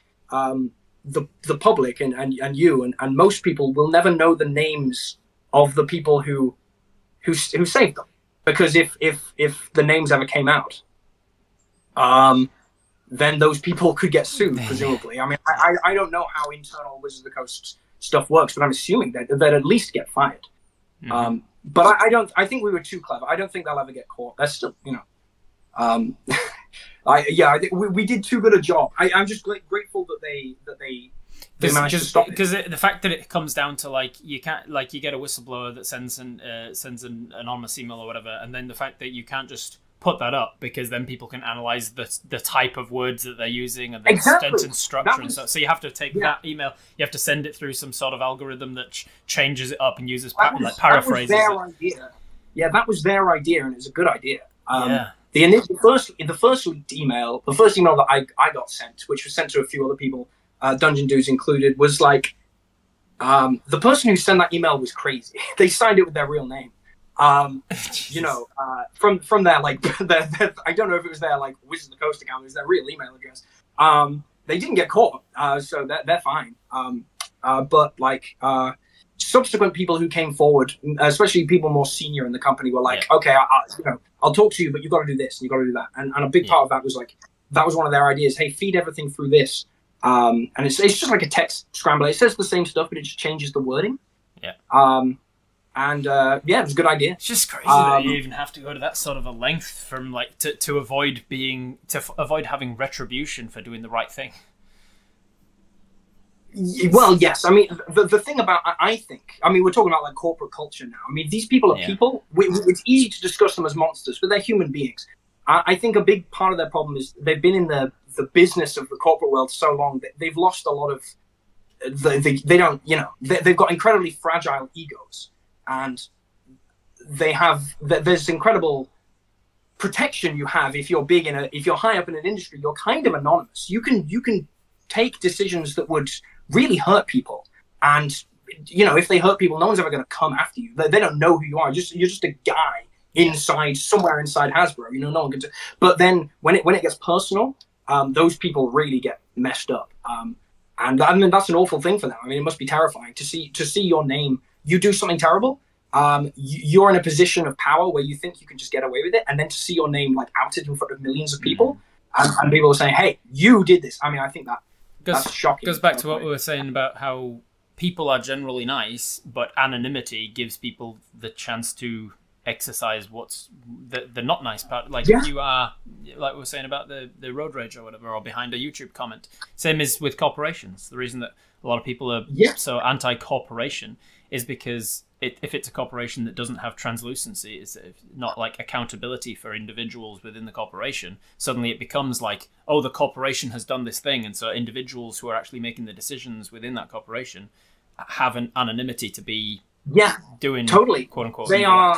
the public and you and most people will never know the names of the people who saved them, because if the names ever came out, then those people could get sued, presumably. I mean, I don't know how internal Wizards of the Coast stuff works, but I'm assuming that they'd at least get fired. But I think we were too clever. I don't think they'll ever get caught. They're still, you know, We did too good a job. I'm just grateful that they managed to stop it. Because the fact that it comes down to like you can't like you get a whistleblower that sends an anonymous email or whatever, and then the fact that you can't just put that up because then people can analyze the type of words that they're using and the sentence structure and stuff. So you have to take that email, you have to send it through some sort of algorithm that changes it up and uses paraphrases. That was their idea. Yeah, that was their idea, and it's a good idea. The first leaked email, the first email that I got sent, which was sent to a few other people, Dungeon Dudes included, was like the person who sent that email was crazy. They signed it with their real name. You know, from their like I don't know if it was their like Wizards of the Coast account, it was their real email address. They didn't get caught, so they're fine. But like subsequent people who came forward, especially people more senior in the company, were like, okay, I'll talk to you, but you've got to do this and you've got to do that. And a big part of that was like, that was one of their ideas. Hey, feed everything through this. And it's just like a text scrambler. It says the same stuff, but it just changes the wording. Yeah. It was a good idea. It's just crazy that you even have to go to that sort of a length from like to avoid having retribution for doing the right thing. Well, yes. I mean, the thing about, I think, I mean, we're talking about like corporate culture now. I mean, these people are people. It's easy to discuss them as monsters, but they're human beings. I think a big part of their problem is they've been in the business of the corporate world so long that they've lost a lot of, they don't, you know, they've got incredibly fragile egos, and they have, there's incredible protection you have if you're big if you're high up in an industry. You're kind of anonymous. You can take decisions that would really hurt people, and you know, if they hurt people, no one's ever going to come after you. They don't know who you are. You're just a guy somewhere inside Hasbro. You know, no one can. But then when it gets personal, those people really get messed up. And I mean, that's an awful thing for them. I mean, it must be terrifying to see your name. You do something terrible. You're in a position of power where you think you can just get away with it, and then to see your name like outed in front of millions of people, and people are saying, "Hey, you did this." I mean, I think that's shocking. Goes back to what we were saying about how people are generally nice, but anonymity gives people the chance to exercise what's the not nice part. Like if you are, like we were saying about the road rage or whatever, or behind a YouTube comment. Same as with corporations. The reason that a lot of people are so anti-corporation is because if it's a corporation that doesn't have translucency, it's not like accountability for individuals within the corporation, suddenly it becomes like, oh, the corporation has done this thing, and so individuals who are actually making the decisions within that corporation have an anonymity to be doing totally quote unquote. They are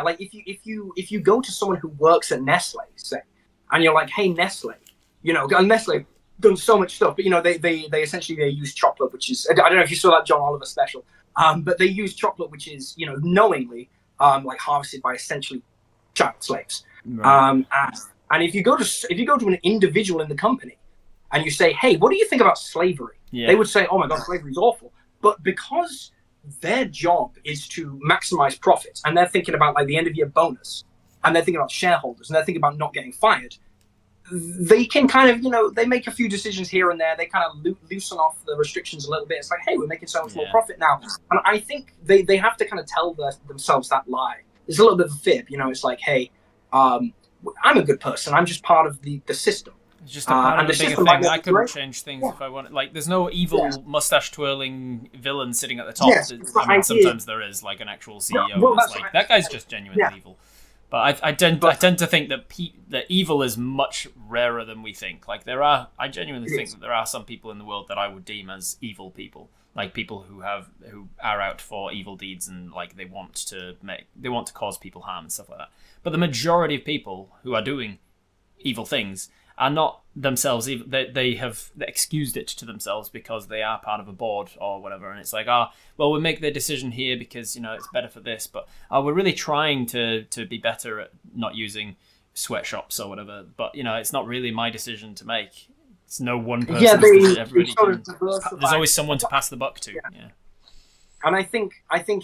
like if you go to someone who works at Nestle, say, and you're like, hey, Nestle, you know, Nestle done so much stuff, but you know, they essentially use chocolate, which is, I don't know if you saw that John Oliver special, but they use chocolate which is, you know, knowingly like harvested by essentially child slaves. Right. And if you go to an individual in the company and you say, hey, what do you think about slavery? They would say, oh my god, slavery is awful. But because their job is to maximize profits, and they're thinking about like the end of year bonus, and they're thinking about shareholders, and they're thinking about not getting fired, they can kind of, you know, they make a few decisions here and there. They kind of loosen off the restrictions a little bit. It's like, hey, we're making so much more profit now. And I think they have to kind of tell themselves that lie. It's a little bit of a fib, you know. It's like, hey, I'm a good person. I'm just part of the system. It's just a part of the bigger thing. I couldn't change things if I wanted. Like, there's no evil mustache twirling villain sitting at the top. I mean, sometimes there is, like an actual CEO. Like, that guy's just genuinely evil. But I tend to think that evil is much rarer than we think. Like, I genuinely think that there are some people in the world that I would deem as evil people, like people who are out for evil deeds, and like they want to cause people harm and stuff like that. But the majority of people who are doing evil things are not themselves evil. They have excused it to themselves because they are part of a board or whatever, and it's like, well, we make the decision here because, you know, it's better for this, but we're really trying to be better at not using sweatshops or whatever, but you know, it's not really my decision to make. It's no one person. There's always someone to pass the buck to. And I think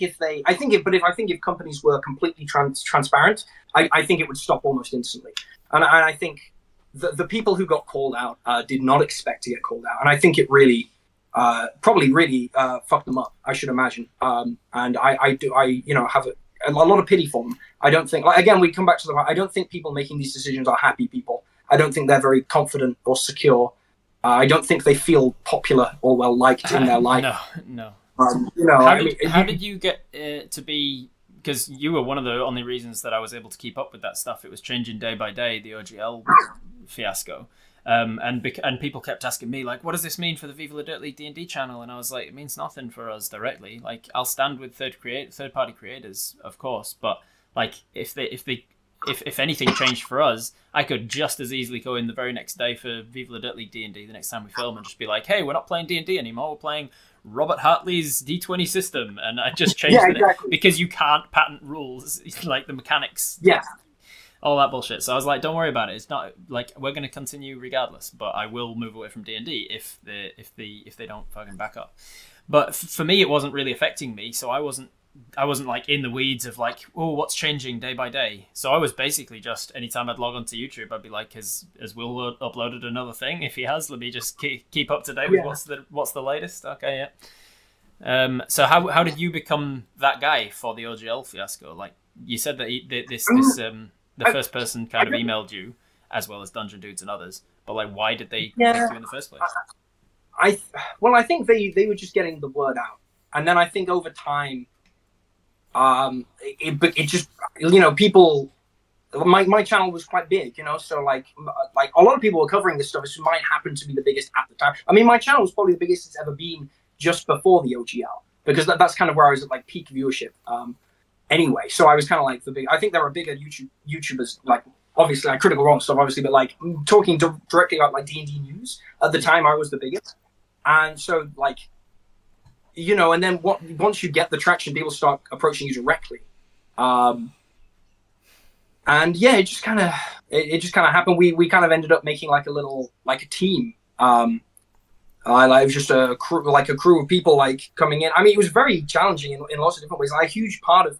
if companies were completely transparent, I think it would stop almost instantly. And I think the people who got called out did not expect to get called out, and I think it really probably really fucked them up, I should imagine. And I you know, have a lot of pity for them. I don't think, like, again, we come back to the, I don't think people making these decisions are happy people. I don't think they're very confident or secure. I don't think they feel popular or well liked in their life. No. You know, how did you get to be? Because you were one of the only reasons that I was able to keep up with that stuff. It was changing day by day, the OGL fiasco. And people kept asking me, like, what does this mean for the Viva La Dirt League D&D channel? And I was like, it means nothing for us directly. Like, I'll stand with third-party creators, of course, but like if anything changed for us, I could just as easily go in the very next day for Viva La Dirt League D&D the next time we film and just be like, hey, we're not playing D&D anymore, we're playing Robert Hartley's D20 system, and I just changed it because you can't patent rules like the mechanics. Yeah. All that bullshit. So I was like, don't worry about it. It's not like we're going to continue regardless, but I will move away from D&D if they don't fucking back up. But for me, it wasn't really affecting me, so I wasn't like in the weeds of like, oh, what's changing day by day. So I was basically just, anytime I'd log onto YouTube, I'd be like, has Will uploaded another thing? If he has, let me just keep up to date with what's the latest. Okay, yeah. So how did you become that guy for the OGL fiasco? Like you said that the first person kind of emailed you, as well as Dungeon Dudes and others. But like, why did they pick you in the first place? I think they were just getting the word out, and then I think over time, it just, you know, people. My channel was quite big, you know, so like a lot of people were covering this stuff. This might happen to be the biggest at the time. I mean, my channel was probably the biggest it's ever been just before the OGL, because that's kind of where I was at, like, peak viewership. Anyway, so I was kind of like I think there were bigger YouTubers, like, obviously, like Critical Role stuff, obviously, but like talking directly about like D&D news at the time, I was the biggest. And so, like, you know, and then once you get the traction, people start approaching you directly. And yeah, it just kind of happened. We kind of ended up making like a team. It was just a crew of people like coming in. I mean, it was very challenging in lots of different ways. Like, a huge part of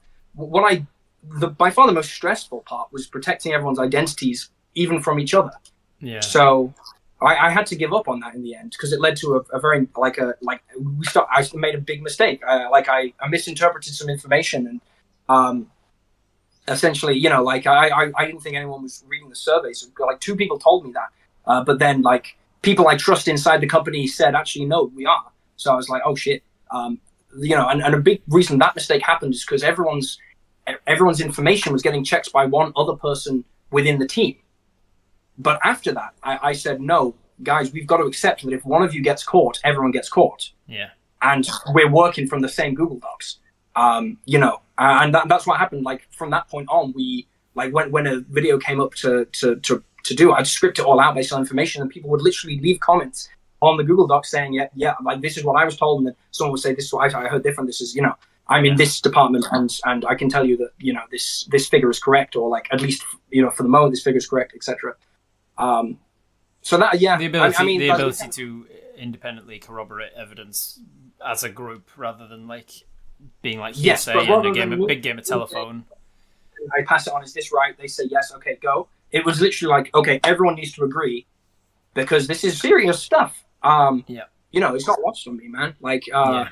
by far the most stressful part was protecting everyone's identities, even from each other. Yeah. So I had to give up on that in the end, because it led to I made a big mistake. I misinterpreted some information, and essentially, you know, like I didn't think anyone was reading the surveys. Like, 2 people told me that, but then like people I trust inside the company said, actually, no, we are. So I was like, oh shit. You know, and a big reason that mistake happened is because everyone's information was getting checked by one other person within the team. But after that, I said, no, guys, we've got to accept that if one of you gets caught, everyone gets caught. Yeah. And we're working from the same Google Docs. You know, and that's what happened. Like, from that point on, we, like, when a video came up to do, I'd script it all out based on information, and people would literally leave comments on the Google Docs saying, yeah, like, this is what I was told, and then someone would say, this is what I heard different. This is, you know, I'm in this department, and I can tell you that, you know, this figure is correct, or like, at least, you know, for the moment, this figure is correct, etc. So that, yeah, the ability to independently corroborate evidence as a group, rather than like being like hearsay in a big game of telephone. I pass it on. Is this right? They say yes. Okay, go. It was literally like, okay, everyone needs to agree, because this is serious stuff. You know, it's not lost on me, man. Like, and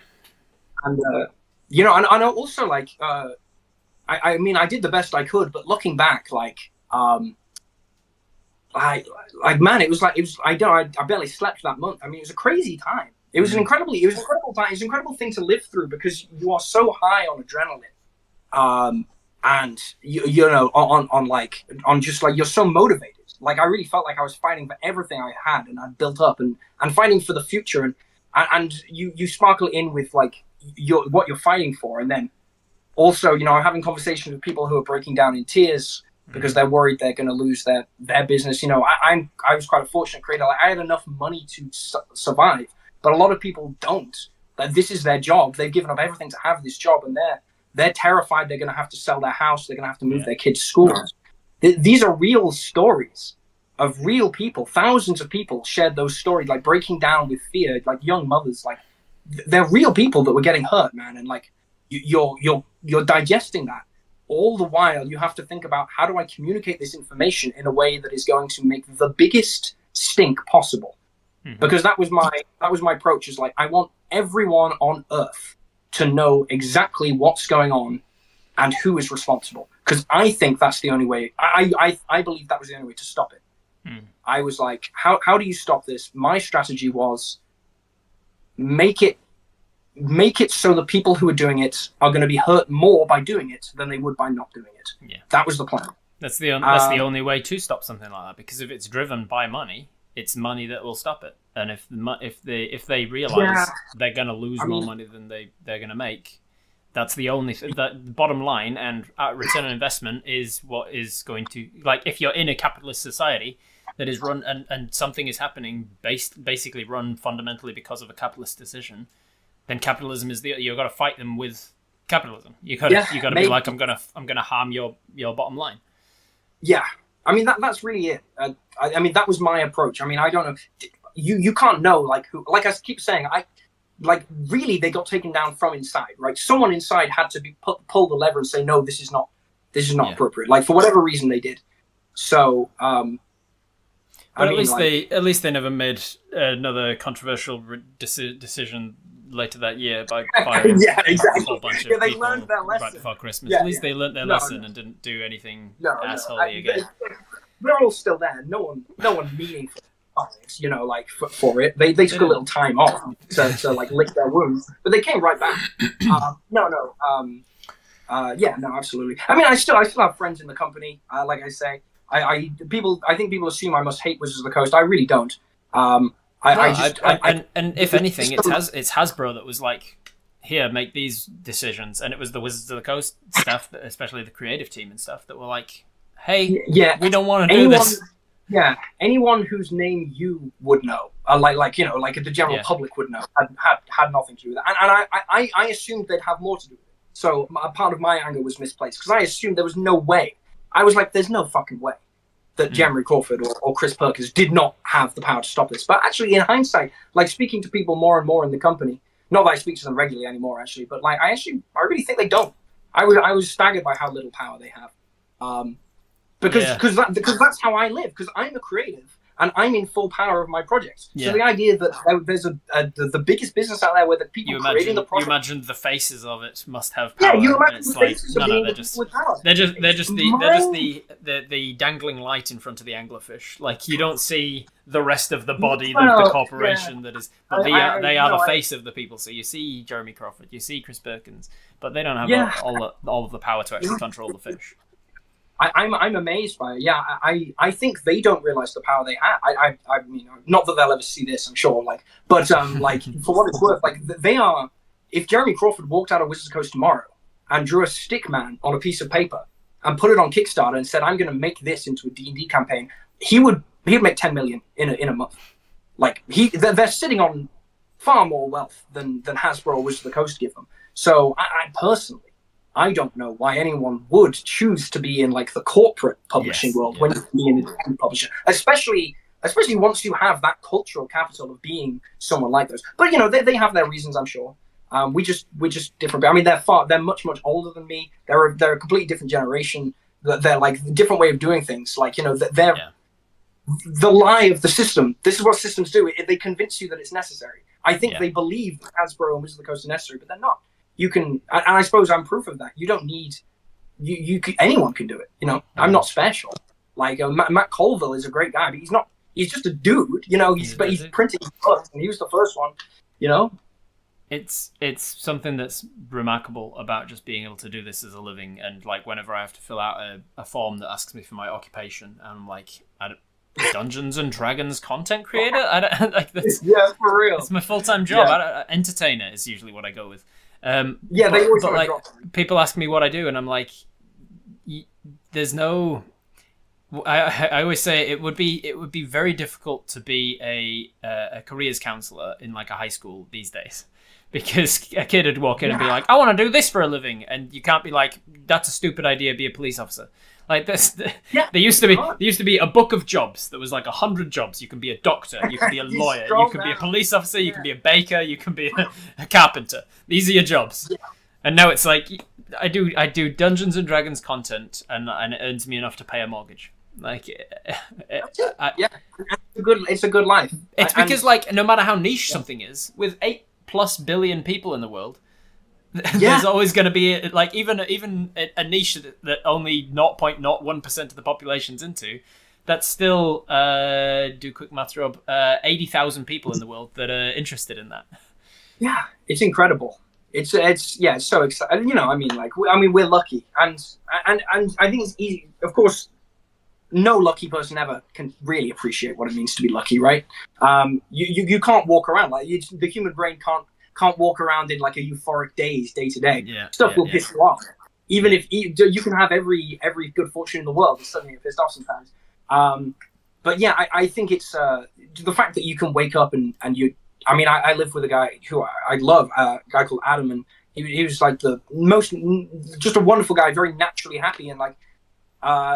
you know, and also, like, I mean, I did the best I could, but looking back, like, man, it was I barely slept that month. I mean, it was a crazy time. It was an incredible time. It was an incredible thing to live through, because you are so high on adrenaline, and you know, on just like, you're so motivated. Like, I really felt like I was fighting for everything I had and I'd built up, and fighting for the future, and you sparkle in with like what you're fighting for, and then also, you know, having conversations with people who are breaking down in tears because they're worried they're going to lose their business. You know, I was quite a fortunate creator. Like, I had enough money to survive, but a lot of people don't. Like, this is their job. They've given up everything to have this job, and they're terrified they're going to have to sell their house. They're going to have to move their kids to school. These are real stories of real people. Thousands of people shared those stories, like, breaking down with fear, like young mothers. Like, they're real people that were getting hurt, man. And like, you're digesting that. All the while, you have to think about, how do I communicate this information in a way that is going to make the biggest stink possible? Because that was my approach. Is like, I want everyone on Earth to know exactly what's going on, and who is responsible. Because I think that's the only way. I believe that was the only way to stop it. I was like, how do you stop this? My strategy was make it so the people who are doing it are going to be hurt more by doing it than they would by not doing it. Yeah. That was the plan. That's the only way to stop something like that, because if it's driven by money, it's money that will stop it. And if they realize they're going to lose more money than they're going to make, that's the only the bottom line. And return on investment is what is going to, like, if you're in a capitalist society that is run and something is happening basically run fundamentally because of a capitalist decision, then capitalism is you've got to fight them with capitalism. You got to be like, I'm gonna harm your bottom line. Yeah, I mean that's really it. I mean that was my approach. I mean I don't know. You can't know like who. Like I keep saying, really they got taken down from inside. Right, someone inside had to pull the lever and say no, this is not appropriate. Like for whatever reason they did. So. But at least they never made another controversial decision later that year by firing a whole bunch of people learned their lesson right before Christmas. At least they learned their lesson and didn't do anything assholey again. They're all still there. No one meaningful, like for it. They took a little time off to like lick their wounds, but they came right back. Absolutely. I mean, I still have friends in the company. Like I say. I think people assume I must hate Wizards of the Coast. I really don't. And if anything, it's Hasbro that was like, here, make these decisions, and it was the Wizards of the Coast staff, especially the creative team and stuff, that were like, hey, we don't want to do this. Yeah, anyone whose name you would know, like the general public would know, had nothing to do with that. And I assumed they'd have more to do with it. So a part of my anger was misplaced because I assumed there was no way. I was like, there's no fucking way that Jeremy Crawford or Chris Perkins did not have the power to stop this. But actually, in hindsight, like speaking to people more and more in the company, not that I speak to them regularly anymore, actually, but like I really think they don't. I was staggered by how little power they have. Because that's how I live. Because I'm a creative and I'm in full power of my projects. Yeah. So the idea that there's the biggest business out there where the people creating the project. You imagine the faces of it must have power. Yeah, you imagine the faces of they're just the dangling light in front of the anglerfish. Like you don't see the rest of the body of the corporation that is. But they are the face of the people. So you see Jeremy Crawford, you see Chris Perkins, but they don't have all of the power to actually control the fish. I'm amazed by it. Yeah, I think they don't realize the power they have. I mean, not that they'll ever see this, I'm sure. But for what it's worth, like they are. If Jeremy Crawford walked out of Wizards of the Coast tomorrow and drew a stick man on a piece of paper and put it on Kickstarter and said, "I'm going to make this into a D&D campaign," he'd make 10 million in a month. Like they're sitting on far more wealth than Hasbro or Wizards of the Coast give them. So I personally. I don't know why anyone would choose to be in like the corporate publishing world when you can be an independent publisher, especially once you have that cultural capital of being someone like those. But they have their reasons, I'm sure. We're just different. I mean, they're much older than me. They're a completely different generation. They're like a different way of doing things. Like they're the lie of the system. This is what systems do. They convince you that it's necessary. I think they believe that Hasbro and Wizards of the Coast are necessary, but they're not. You can, and I suppose I'm proof of that. You don't need, anyone can do it. I'm not special. Like Matt Colville is a great guy, but he's not. He's just a dude. He's printing books, and he was the first one. It's something that's remarkable about just being able to do this as a living. And like whenever I have to fill out a form that asks me for my occupation, I'm like, Dungeons and Dragons content creator. I don't like this. Yeah, for real. It's my full-time job. Entertainer is usually what I go with. They always but people ask me what I do, and I'm like, there's no. I always say it would be very difficult to be a careers counselor in like a high school these days, because a kid would walk in and be like, I want to do this for a living, and you can't be like, that's a stupid idea, be a police officer. Like this, there used to be a book of jobs that was like 100 jobs. You can be a doctor, you can be a lawyer, you can be a police officer, you can be a baker, you can be a carpenter. These are your jobs. Yeah. And now it's like I do Dungeons and Dragons content, and it earns me enough to pay a mortgage. Like, it's a good life. It's because like no matter how niche something is, with 8+ billion people in the world, There's always going to be like even a niche that only 0.01% of the population's into. That's still do quick math, Rob. 80,000 people in the world that are interested in that. Yeah, it's incredible. It's so exciting. You know, I mean, we're lucky, and I think it's easy. Of course, no lucky person ever can really appreciate what it means to be lucky, right? You can't walk around the human brain can't walk around in like a euphoric daze day to day. Stuff will piss you off. Even if you can have every good fortune in the world, it's suddenly pissed off sometimes. But yeah, I think it's the fact that you can wake up and you. I mean, I live with a guy who I love, a guy called Adam, and he was like just a wonderful guy, very naturally happy, and like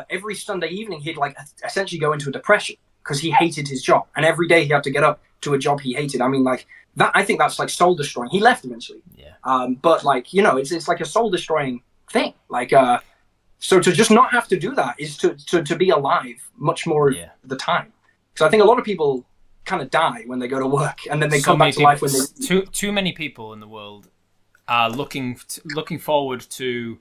every Sunday evening he'd like essentially go into a depression because he hated his job, and every day he had to get up to a job he hated. I mean, like that. I think that's like soul destroying. He left eventually. Yeah. But like it's like a soul destroying thing. Like so to just not have to do that is to be alive much more of the time. Because I think a lot of people kind of die when they go to work, and then they come back to life when they. Too many people in the world are looking forward to,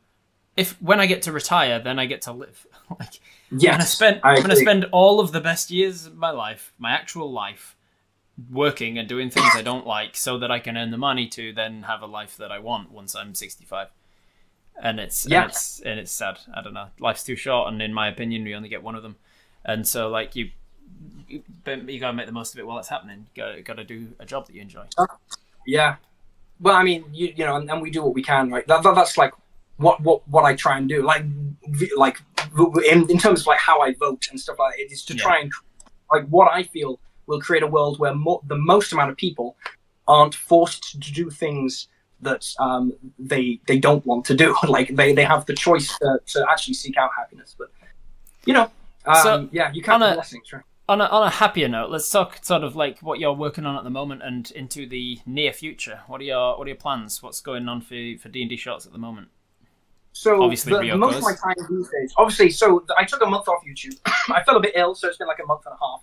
when I get to retire, then I get to live. Like, I'm gonna spend all of the best years of my life, my actual life, working and doing things I don't like, so that I can earn the money to then have a life that I want once I'm 65. And it's sad. I don't know. Life's too short, and in my opinion, we only get one of them. And so, like you gotta make the most of it while it's happening. You gotta do a job that you enjoy. Yeah. Well, I mean, you know, and we do what we can, right? That's like what I try and do, like in terms of like how I vote and stuff like that. It is to try and like what I feel will create a world where the most amount of people aren't forced to do things that they don't want to do. Like they have the choice to actually seek out happiness. But you know, you can't do blessings, right? On a happier note, let's talk sort of like what you're working on at the moment and into the near future. What are your plans? What's going on for D&D Shorts at the moment? So obviously, most of my time these days, obviously, so I took a month off YouTube. I felt a bit ill, so it's been like a month and a half.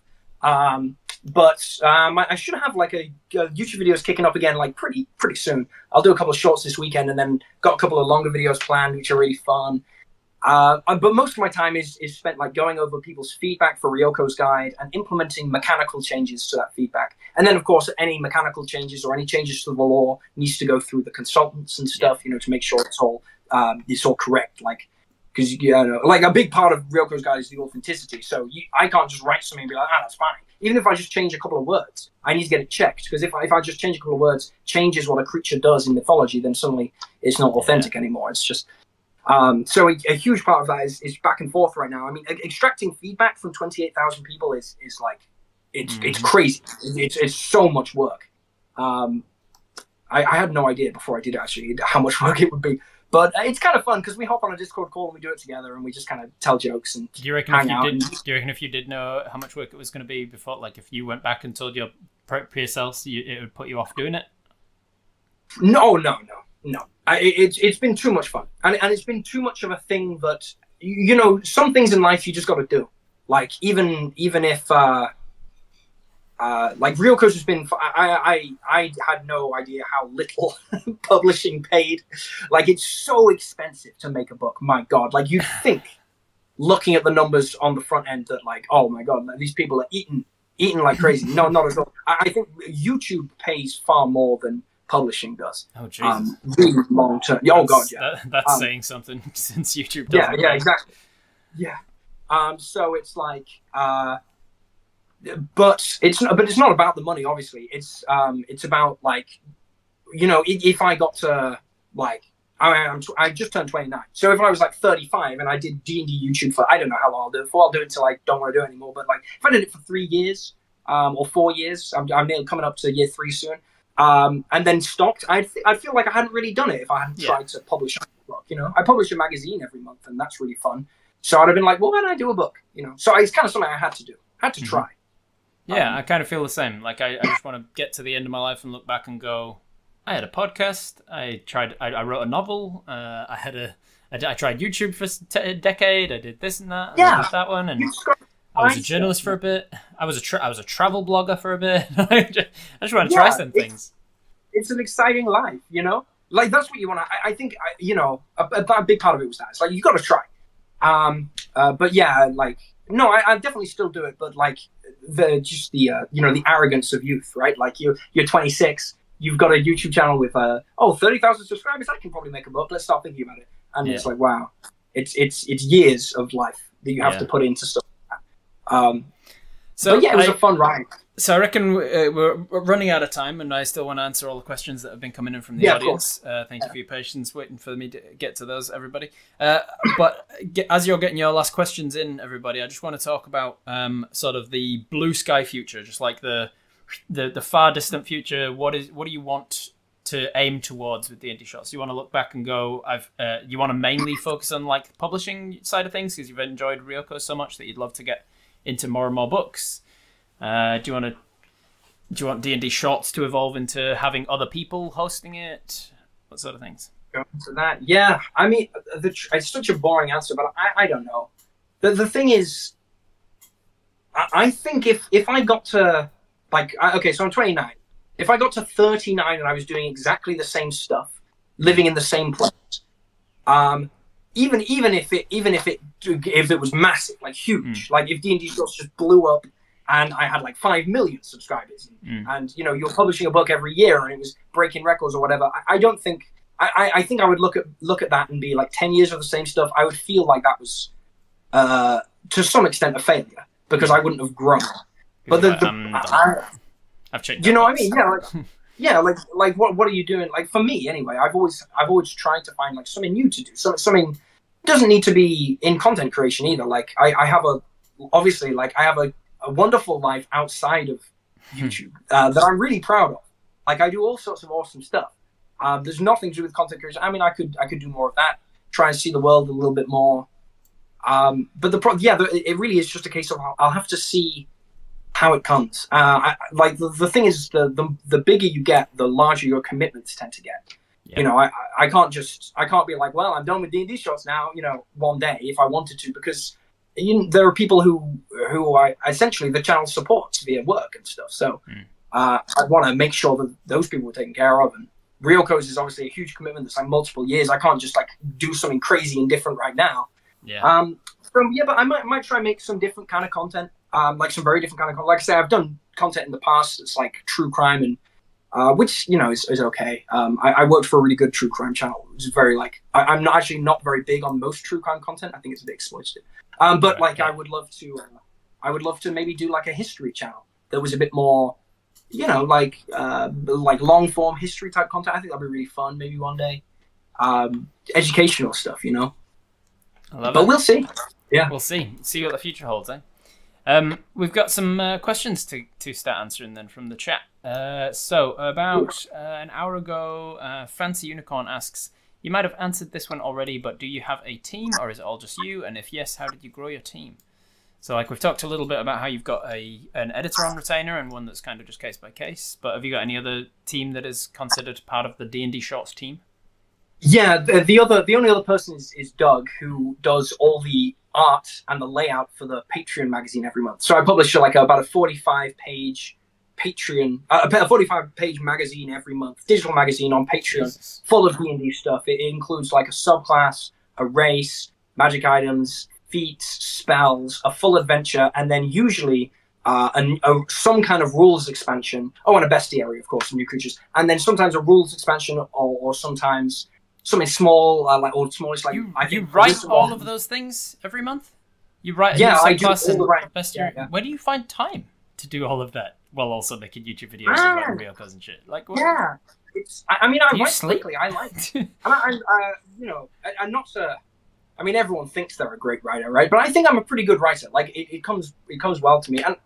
But I should have like a YouTube videos kicking up again like pretty soon. I'll do a couple of shorts this weekend, and then got a couple of longer videos planned, which are really fun. But most of my time is spent like going over people's feedback for Ryoko's guide and implementing mechanical changes to that feedback. And then, of course, any mechanical changes or any changes to the lore needs to go through the consultants and stuff, you know, to make sure it's all correct. Like, because like a big part of Ryoko's guide is the authenticity. So I can't just write something and be like, that's fine. Even if I just change a couple of words, I need to get it checked. Because if I just change a couple of words, changes what a creature does in mythology, then suddenly it's not authentic anymore. It's just. So a huge part of that is back and forth right now. I mean, extracting feedback from 28,000 people is like, it's crazy. It's so much work. I had no idea before I did actually how much work it would be, but it's kind of fun because we hop on a Discord call and we do it together and we just kind of tell jokes and do you reckon if you did know how much work it was going to be before, like if you went back and told your peer selves, it would put you off doing it? No. It's been too much fun, and it's been too much of a thing that you know. Some things in life you just got to do. Like even if like Ryoko's has been. I had no idea how little publishing paid. Like it's so expensive to make a book. My God, like you think, looking at the numbers on the front end, that like, oh my God, these people are eating like crazy. No, not at all. I think YouTube pays far more than publishing does. Oh, Jesus. Really long term. Oh, God, yeah. That's saying something since YouTube doesn't. Yeah, exactly. Yeah. So it's like, but it's not about the money, obviously. It's about like, you know, if I got to like, I just turned 29. So if I was like 35 and I did D&D YouTube for, I don't know how long I'll do it for. I'll do it until I don't want to do it anymore. But like, if I did it for 3 years, or 4 years, I'm nearly coming up to year 3 soon. And then stopped. I feel like I hadn't really done it if I hadn't tried to publish a book. You know, I publish a magazine every month, and that's really fun. So I'd have been like, well, why don't I do a book? You know, so it's kind of something I had to do. Had to try. Yeah, I kind of feel the same. Like I just want to get to the end of my life and look back and go, I had a podcast. I wrote a novel. I tried YouTube for a decade. I did this and that. I did that one, and I was a journalist for a bit. I was a travel blogger for a bit. I just want to try some things. It's an exciting life, you know. like that's what you want. I think you know a big part of it was that. It's like you got to try. But yeah, like no, I definitely still do it. But like you know, the arrogance of youth, right? Like you're 26, you've got a YouTube channel with 30,000 subscribers. I can probably make a book. Let's start thinking about it. And it's like, wow, it's years of life that you have to put into stuff. But yeah, it was a fun ride. So I reckon we're running out of time, and I still want to answer all the questions that have been coming in from the audience. Thank you for your patience waiting for me to get to those, everybody. But as you're getting your last questions in, everybody, I just want to talk about sort of the blue sky future, just like the far distant future. What do you want to aim towards with D&D Shots? You want to look back and go, you want to mainly focus on like publishing side of things because you've enjoyed Ryoko so much that you'd love to get into more and more books. Do you want D&D Shots to evolve into having other people hosting it? What sort of things? So that, yeah. I mean, it's such a boring answer, but I don't know. The thing is, I think if I got to like, okay, so I'm 29. If I got to 39 and I was doing exactly the same stuff, living in the same place, even if it was massive, like huge, like if D&D Shots just blew up. And I had like 5 million subscribers, and you know, you're publishing a book every year, and it was breaking records or whatever. I don't think I think I would look at that and be like 10 years of the same stuff. I would feel like that was to some extent a failure because I wouldn't have grown. But I've checked. You know what I mean? Yeah, like, yeah, like what are you doing? Like for me anyway, I've always tried to find like something new to do. Something doesn't need to be in content creation either. Like I have a wonderful life outside of YouTube that I'm really proud of. Like I do all sorts of awesome stuff. There's nothing to do with content creation. I mean, I could do more of that. Try and see the world a little bit more. But it really is just a case of I'll have to see how it comes. Like the thing is, the bigger you get, the larger your commitments tend to get. Yeah. You know, I can't be like, well, I'm done with D&D Shots now. You know, one day if I wanted to, because there are people who I essentially the channel supports via work and stuff. So I want to make sure that those people are taken care of. And Ryoko's is obviously a huge commitment that's like multiple years. I can't just like do something crazy and different right now. Yeah. But I might try and make some different kind of content. Like some very different kind of content. Like I say, I've done content in the past that's like true crime and which, you know, is okay. I worked for a really good true crime channel. It's very like I'm not very big on most true crime content. I think it's a bit exploitative. But like I would love to maybe do like a history channel that was a bit more, you know, like long form history type content. I think that'd be really fun. Maybe one day, educational stuff, you know. I love it. But we'll see. Yeah, we'll see. See what the future holds, eh? We've got some questions to start answering then from the chat. So about an hour ago, Fancy Unicorn asks, you might have answered this one already, but do you have a team or is it all just you? And if yes, how did you grow your team? So like we've talked a little bit about how you've got an editor on retainer and one that's kind of just case by case, but have you got any other team that is considered part of the D&D Shots team? Yeah, the only other person is Doug, who does all the art and the layout for the Patreon magazine every month. So I publish like about a 45-page Patreon, a 45-page magazine every month, digital magazine on Patreon, Jesus. Full of D&D stuff. It includes like a subclass, a race, magic items, feats, spells, a full adventure, and then usually some kind of rules expansion. Oh, and a bestiary, of course, some new creatures, and then sometimes a rules expansion, or sometimes something small, like or smallest. Like you write all of those things every month. You write, yeah, I do all the bestiary. Yeah. Where do you find time to do all of that while also making YouTube videos about Ryokos and shit? Like, what? Yeah, I mean, I write quickly. I like, and I'm not. I mean, everyone thinks they're a great writer, right? But I think I'm a pretty good writer. Like, it comes well to me, and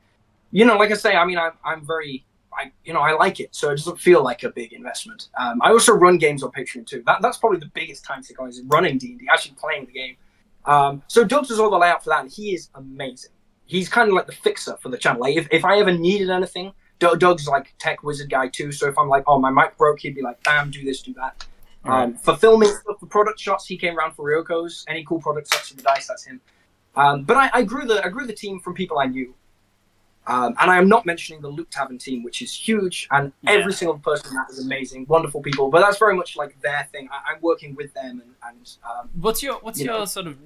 you know, like I say, I mean, I'm very. I like it, so it doesn't feel like a big investment. I also run games on Patreon too. That's probably the biggest time sink is running D&D, actually playing the game. So Doug does all the layout for that, and he is amazing. He's kind of like the fixer for the channel. Like if I ever needed anything, Doug's like tech wizard guy too. So if I'm like, oh, my mic broke, he'd be like, bam, do this, do that. For filming stuff, for product shots, he came around for Ryoko's. Any cool product shots of the dice, that's him. But I grew the team from people I knew. And I am not mentioning the Luke Tavern team, which is huge, and every single person in that is amazing, wonderful people. But that's very much like their thing. I'm working with them, and what's your sort of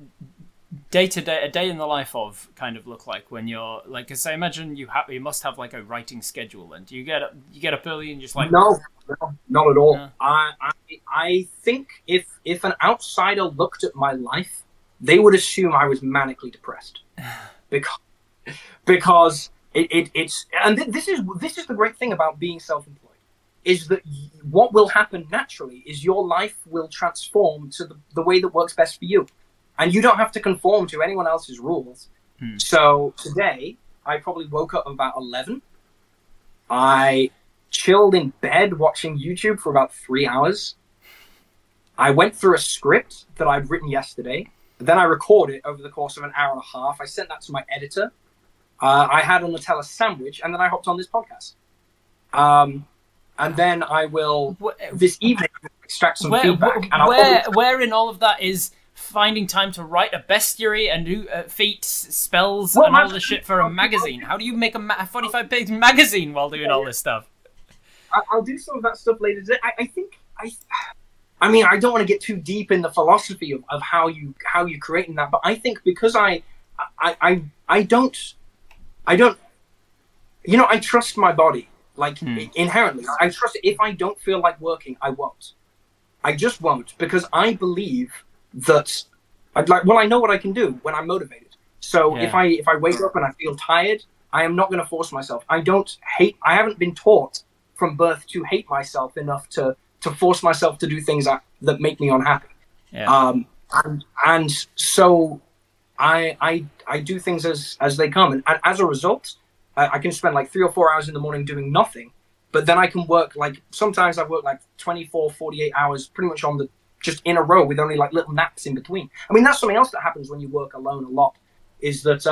day-to-day, a day in the life of kind of look like when you're like, because I imagine you must have like a writing schedule, and do you get up early and just like no, not at all. I think if an outsider looked at my life, they would assume I was manically depressed, because it's and this is the great thing about being self-employed, is that what will happen naturally is your life will transform to the way that works best for you, and you don't have to conform to anyone else's rules. So today I probably woke up about 11. I chilled in bed watching YouTube for about 3 hours. I went through a script that I'd written yesterday. Then I recorded it over the course of an hour and a half. I sent that to my editor. I had a Nutella sandwich, and then I hopped on this podcast. And then I will, this evening, extract some feedback. Where in all of that is finding time to write a bestiary and do feats, spells, and all this shit for a magazine? How do you make a 45-page magazine while doing all this stuff? I'll do some of that stuff later today. I mean, I don't want to get too deep in the philosophy of how you creating that, but I think because I don't, you know, I trust my body, like inherently. I trust it. If I don't feel like working, I won't. I just won't, because I believe that I know what I can do when I'm motivated. So if I wake up and I feel tired, I am not going to force myself. I haven't been taught from birth to hate myself enough to force myself to do things that make me unhappy. And so I do things as they come, and as a result, I can spend like 3 or 4 hours in the morning doing nothing, but then I can work, like sometimes I work like 24, 48 hours pretty much just in a row with only like little naps in between. I mean, that's something else that happens when you work alone a lot, is that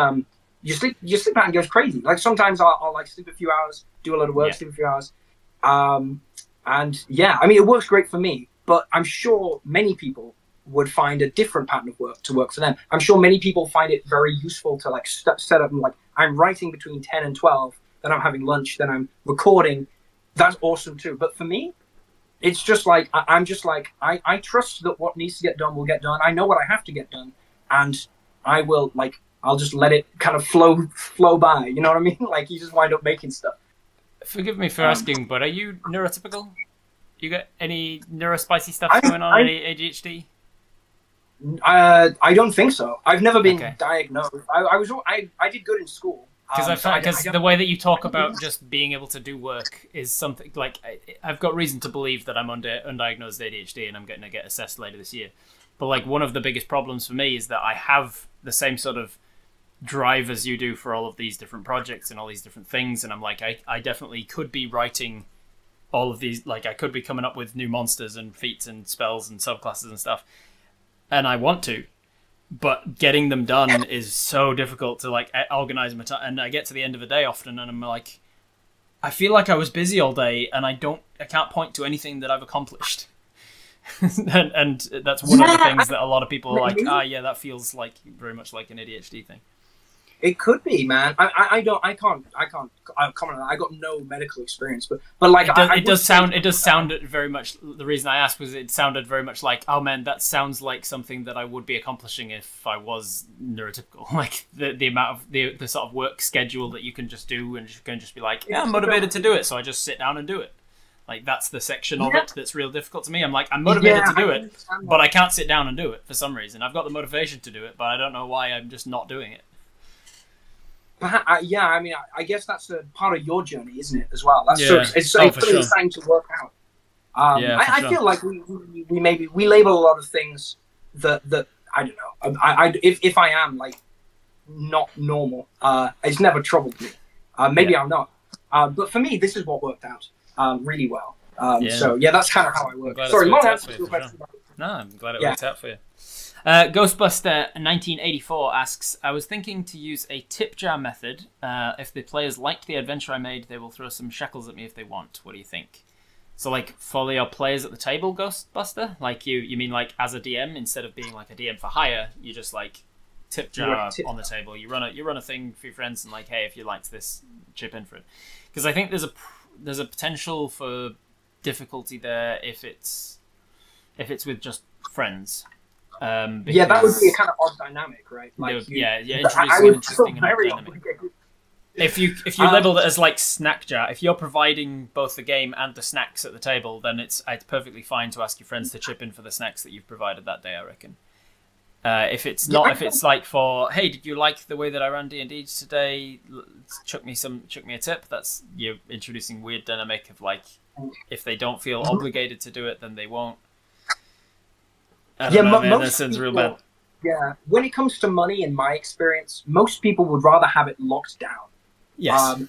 your sleep pattern goes crazy. Like sometimes I'll like sleep a few hours, do a lot of work, sleep a few hours. And yeah, I mean, it works great for me, but I'm sure many people would find a different pattern of work to work for them. I'm sure many people find it very useful to like set up and like, I'm writing between 10 and 12, then I'm having lunch, then I'm recording. That's awesome too. But for me, it's just like, I trust that what needs to get done will get done. I know what I have to get done, and I'll just let it kind of flow by. You know what I mean? Like, you just wind up making stuff. Forgive me for asking, but are you neurotypical? You got any neurospicy stuff going on? Any ADHD? I don't think so. I've never been diagnosed. I did good in school. Because the way that you talk about just being able to do work is something like I've got reason to believe that I'm undiagnosed ADHD and I'm going to get assessed later this year. But like one of the biggest problems for me is that I have the same sort of drive as you do for all of these different projects and all these different things, and I'm like I definitely could be writing all of these, like I could be coming up with new monsters and feats and spells and subclasses and stuff, and I want to, but getting them done is so difficult to like organize my time. And I get to the end of the day often and I'm like, I feel like I was busy all day and I can't point to anything that I've accomplished. and that's one of the things that a lot of people are like, that feels like very much like an ADHD thing. It could be, man. I can't comment on that. I got no medical experience, but like it does sound very much. The reason I asked was it sounded very much like, oh man, that sounds like something that I would be accomplishing if I was neurotypical. Like the amount of the sort of work schedule that you can just do, and you can just be like, yeah, I'm motivated to do it, so I just sit down and do it. Like that's the section of it that's real difficult to me. I'm like, I'm motivated to do it, but I can't sit down and do it for some reason. I've got the motivation to do it, but I don't know why I'm just not doing it. Yeah, I mean, I guess that's a part of your journey, isn't it, as well? It's pretty exciting to work out. I feel like we label a lot of things that I don't know. If I am like not normal, it's never troubled me. Maybe I'm not, but for me, this is what worked out really well. So yeah, that's kind of how I work. Sorry, long answer to your question. No, I'm glad it worked out for you. Ghostbuster 1984 asks, I was thinking to use a tip jar method. If the players liked the adventure I made, they will throw some shekels at me if they want. What do you think? So like for your players at the table, Ghostbuster? Like you mean like as a DM, instead of being like a DM for hire, you just like tip jar on the table. You run a thing for your friends and like, hey, if you liked this, chip in for it. Because I think there's a potential for difficulty there if it's with just friends. Yeah, that would be a kind of odd dynamic, right? Like introducing an interesting dynamic. If you label it as like snack jar, if you're providing both the game and the snacks at the table, then it's perfectly fine to ask your friends to chip in for the snacks that you've provided that day, I reckon. If it's not, if it's like for, hey, did you like the way that I ran D&D today? Chuck me a tip. That's, you're introducing weird dynamic of like, if they don't feel obligated to do it, then they won't. I don't know, man, that sounds real bad. Yeah, when it comes to money, in my experience, most people would rather have it locked down. Yes.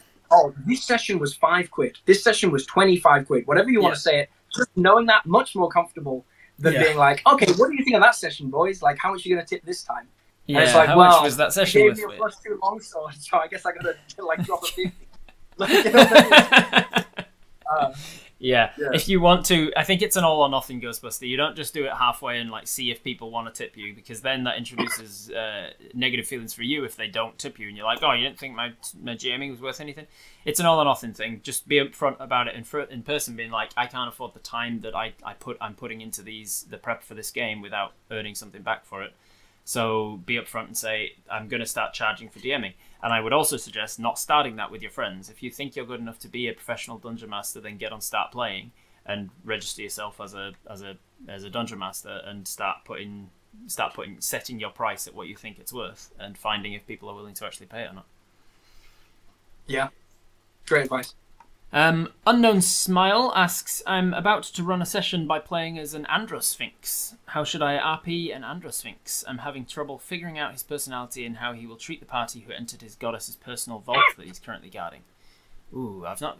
This session was £5. This session was 25 quid. Whatever you want to say it, just knowing that, much more comfortable than being like, okay, what do you think of that session, boys? Like, how much are you going to tip this time? Yeah, and it's like, how much was that session you worth? gave me a +2 longsword, so I guess I got to like drop a 50. Yeah, if you want to, I think it's an all or nothing Ghostbuster. You don't just do it halfway and like see if people want to tip you, because then that introduces negative feelings for you if they don't tip you, and you're like, oh, you didn't think my GMing was worth anything. It's an all or nothing thing. Just be upfront about it in person, being like, I can't afford the time that I'm putting into the prep for this game without earning something back for it. So be upfront and say, I'm going to start charging for DMing. And I would also suggest not starting that with your friends. If you think you're good enough to be a professional dungeon master, then get on Start Playing and register yourself as a dungeon master and start setting your price at what you think it's worth and finding if people are willing to actually pay it or not. Yeah, great advice. Unknown Smile asks, I'm about to run a session by playing as an Androsphinx. How should I RP an Androsphinx? I'm having trouble figuring out his personality and how he will treat the party who entered his goddess's personal vault that he's currently guarding. Ooh, I've not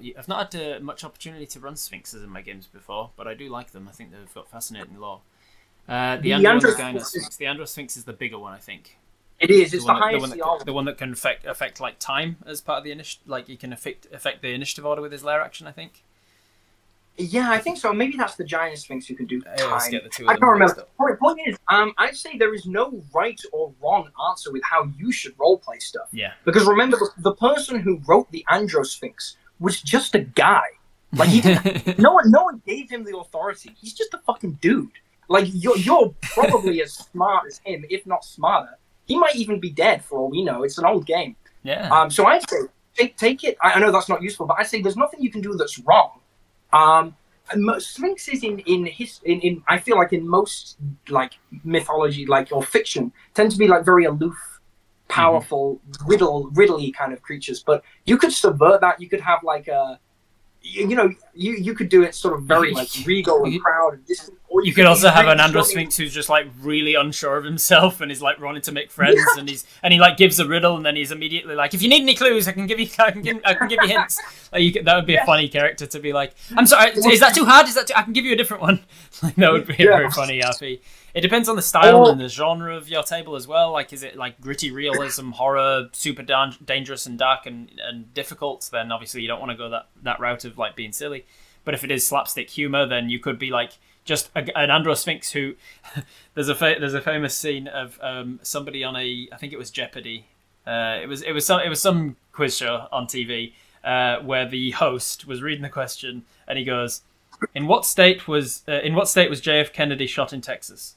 had much opportunity to run Sphinxes in my games before, but I do like them. I think they've got fascinating lore. The Androsphinx is the bigger one, I think. It is. It's the highest. The one that can affect like time as part of the initiative. Like you can affect the initiative order with his lair action, I think. Yeah, I think so. Maybe that's the giant Sphinx who can do time. Let's get the two of I them can't remember. Point is, I'd say there is no right or wrong answer with how you should roleplay stuff. Yeah. Because remember, the person who wrote the Androsphinx was just a guy. Like he didn't, no one gave him the authority. He's just a fucking dude. Like you're probably as smart as him, if not smarter. He might even be dead for all we know. It's an old game. Yeah. So I'd say take it. I know that's not useful, but I say there's nothing you can do that's wrong. Sphinxes in I feel like in most like mythology, like or fiction, tend to be like very aloof, powerful, riddly kind of creatures. But you could subvert that. You could have like a, you could do it sort of very like regal and proud and distant. Or you could also have an Androsphinx who's just like really unsure of himself and is like wanting to make friends, and he like gives a riddle and then he's immediately like, if you need any clues, I can give you hints. Like that would be a funny character to be like, I'm sorry, is that too hard? I can give you a different one. Like that would be a very funny RP. It depends on the style and the genre of your table as well. Like, is it like gritty realism, horror, super dangerous and dark and difficult? Then obviously you don't want to go that route of like being silly. But if it is slapstick humor, then you could be like just an Androsphinx who there's a famous scene of somebody on I think it was Jeopardy. It was some quiz show on TV where the host was reading the question and he goes, In what state was JF Kennedy shot in Texas?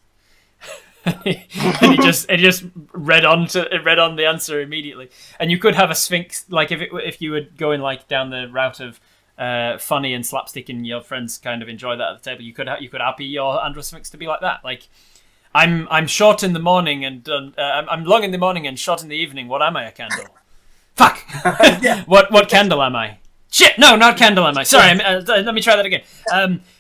and he just read on the answer immediately. And you could have a Sphinx, like if you were going like down the route of funny and slapstick, and your friends kind of enjoy that at the table. You could RP your Androsphinx to be like that. Like, I'm short in the morning and I'm long in the morning and short in the evening. What am I? A candle? Fuck. What candle am I? Shit! No, not candle am I? Sorry. Let me try that again.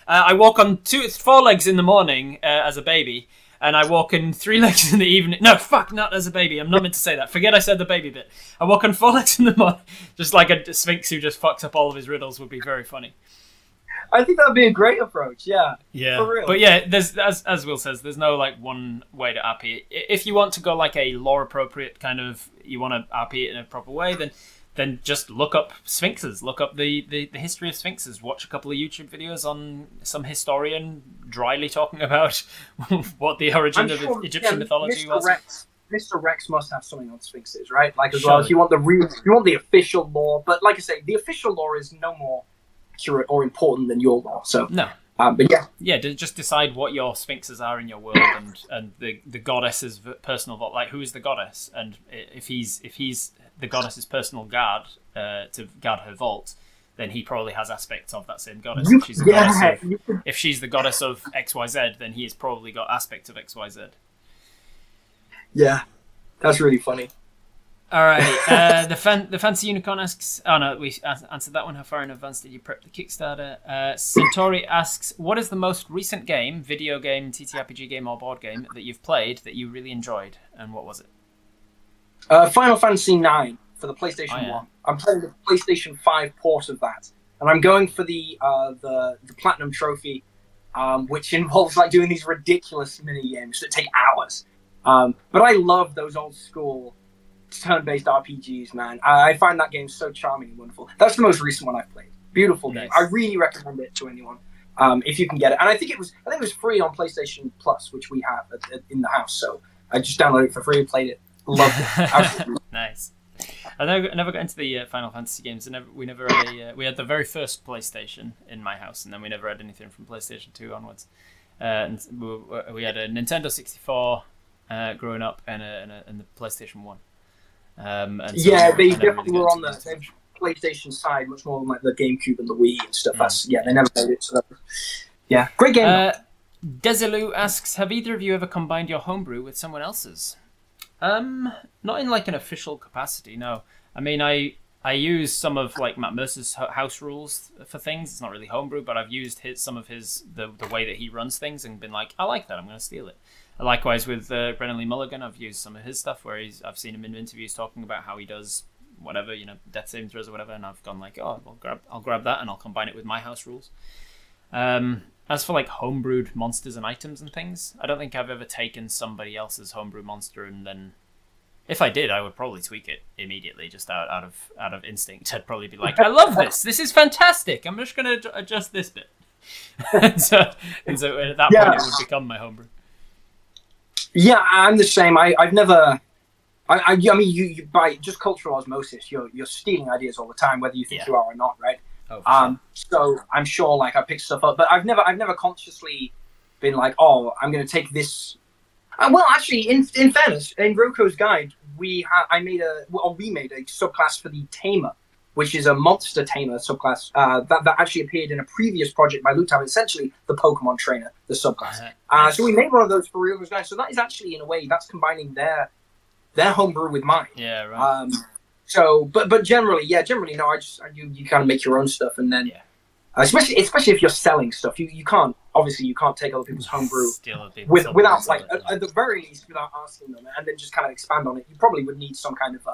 I walk on 4 legs in the morning as a baby, and I walk on 3 legs in the evening. No, fuck, not as a baby. I'm not meant to say that. Forget I said the baby bit. I walk on 4 legs in the morning. Just like a Sphinx who just fucks up all of his riddles would be very funny. I think that would be a great approach, yeah. Yeah. For real. But yeah, there's as Will says, there's no like one way to RP it. If you want to go like a lore appropriate kind of, you want to RP it in a proper way, then just look up Sphinxes. Look up the history of Sphinxes. Watch a couple of YouTube videos on some historian dryly talking about what the origin of Egyptian mythology was. Mr. Rex must have something on Sphinxes, right? Like as well, if you want the official lore. But like I say, the official lore is no more accurate or important than your lore. So no. But yeah, just decide what your sphinxes are in your world, and the goddess's personal vault. Like, who is the goddess, and if he's the goddess's personal guard to guard her vault, then he probably has aspects of that same goddess. If she's the goddess of XYZ, then he has probably got aspects of XYZ. Yeah, that's really funny. All right. The Fancy Unicorn asks... Oh, no, we answered that one. How far in advance did you prep the Kickstarter? Centauri asks, what is the most recent game, video game, TTRPG game, or board game that you've played that you really enjoyed, and what was it? Final Fantasy IX for the PlayStation 1. I'm playing the PlayStation 5 port of that, and I'm going for the Platinum Trophy, which involves like doing these ridiculous mini-games that take hours. But I love those old school turn-based RPGs, man. I find that game so charming and wonderful. That's the most recent one I've played. Beautiful game. I really recommend it to anyone if you can get it. And I think it was free on PlayStation Plus, which we have in the house. So I just downloaded it for free and played it. Loved it. Nice. I never got into the Final Fantasy games. We never had we had the very first PlayStation in my house, and then we never had anything from PlayStation 2 onwards. And we had a Nintendo 64 growing up and the PlayStation 1. They definitely were on the PlayStation side, much more than like the GameCube and the Wii and stuff. They never made it. So great game. Desilu asks, have either of you ever combined your homebrew with someone else's? Not in like an official capacity, no. I mean, I use some of like Matt Mercer's house rules for things. It's not really homebrew, but I've used some of the way that he runs things and been like, I like that, I'm going to steal it. Likewise with Brennan Lee Mulligan, I've used some of his stuff where I've seen him in interviews talking about how he does whatever, death saving throws or whatever, and I've gone like, oh, I'll grab that and I'll combine it with my house rules. As for like homebrewed monsters and items and things, I don't think I've ever taken somebody else's homebrew monster and then, if I did, I would probably tweak it immediately, just out of instinct. I'd probably be like, I love this. This is fantastic. I'm just going to adjust this bit. and so at that point, it would become my homebrew. Yeah, I'm the same. I've never. I mean, you by just cultural osmosis, you're stealing ideas all the time, whether you think you are or not, right? Oh, sure. So I'm sure, like, I pick stuff up, but I've never consciously been like, oh, I'm going to take this. Well, actually, in fairness, in Roko's guide, we made a subclass for the Tamer, which is a monster tamer subclass that actually appeared in a previous project by Lutab, essentially the Pokemon trainer, the subclass. So we made one of those for Roko's guide. So that is actually, in a way, that's combining their homebrew with mine. Yeah, right. But generally, no. You kind of make your own stuff, and then especially if you're selling stuff, you can't take other people's homebrew without like at the very least without asking them, and then just kind of expand on it. You probably would need some kind of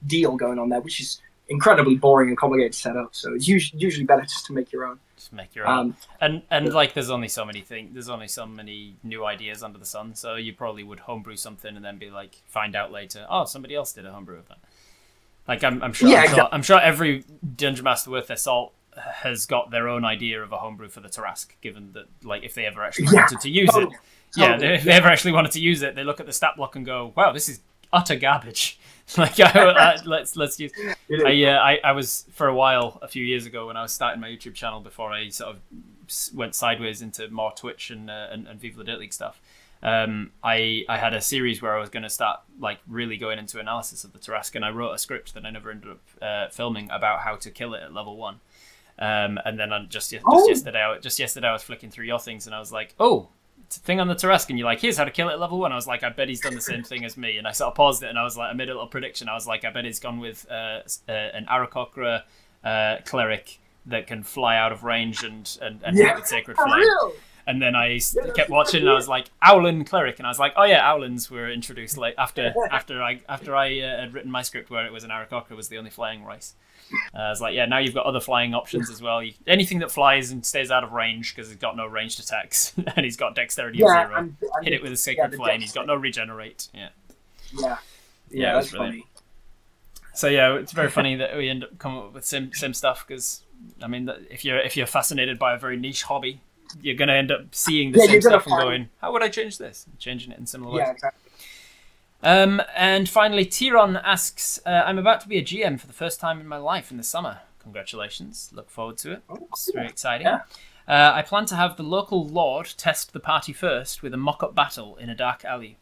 deal going on there, which is incredibly boring and complicated to set up. So it's usually better just to make your own. Just make your own. And like, there's only so many things. There's only so many new ideas under the sun. So you probably would homebrew something and then be like, find out later, oh, somebody else did a homebrew of that. Like I'm sure every Dungeon Master worth their salt has got their own idea of a homebrew for the Tarrasque, given that, like, if they ever actually wanted to use it. If they ever actually wanted to use it, they look at the stat block and go, wow, this is utter garbage. Like, let's use. I was, for a while, a few years ago, when I was starting my YouTube channel, before I sort of went sideways into more Twitch and Viva la Dirt League stuff. I had a series where I was going to start like really going into analysis of the Tarrasque, and I wrote a script that I never ended up filming about how to kill it at level 1. And then just yesterday I was flicking through your things, and I was like, oh, it's a thing on the Tarrasque, and you're like, here's how to kill it at level 1. I was like, I bet he's done the same thing as me, and I sort of paused it, and I was like, I made a little prediction. I was like, I bet he's gone with an Aarakocra cleric that can fly out of range and hit with Sacred Flame. And then I kept watching, and I was like, Owlin cleric, and I was like, oh yeah, Owlins were introduced late after I had written my script where it was an Aarakocra was the only flying race. I was like, yeah, now you've got other flying options as well. Anything that flies and stays out of range, because he's got no ranged attacks, and he's got dexterity of 0. And hit it with a Sacred Flame. He's got no regenerate. Yeah, that's funny. So yeah, it's very funny that we end up coming up with sim stuff, because I mean, if you're fascinated by a very niche hobby, you're going to end up seeing the same stuff and going, how would I change this? And changing it in similar ways. Yeah, exactly. And finally, Tiron asks, I'm about to be a GM for the first time in my life in the summer. Congratulations. Look forward to it. It's very exciting. Yeah. I plan to have the local lord test the party first with a mock-up battle in a dark alley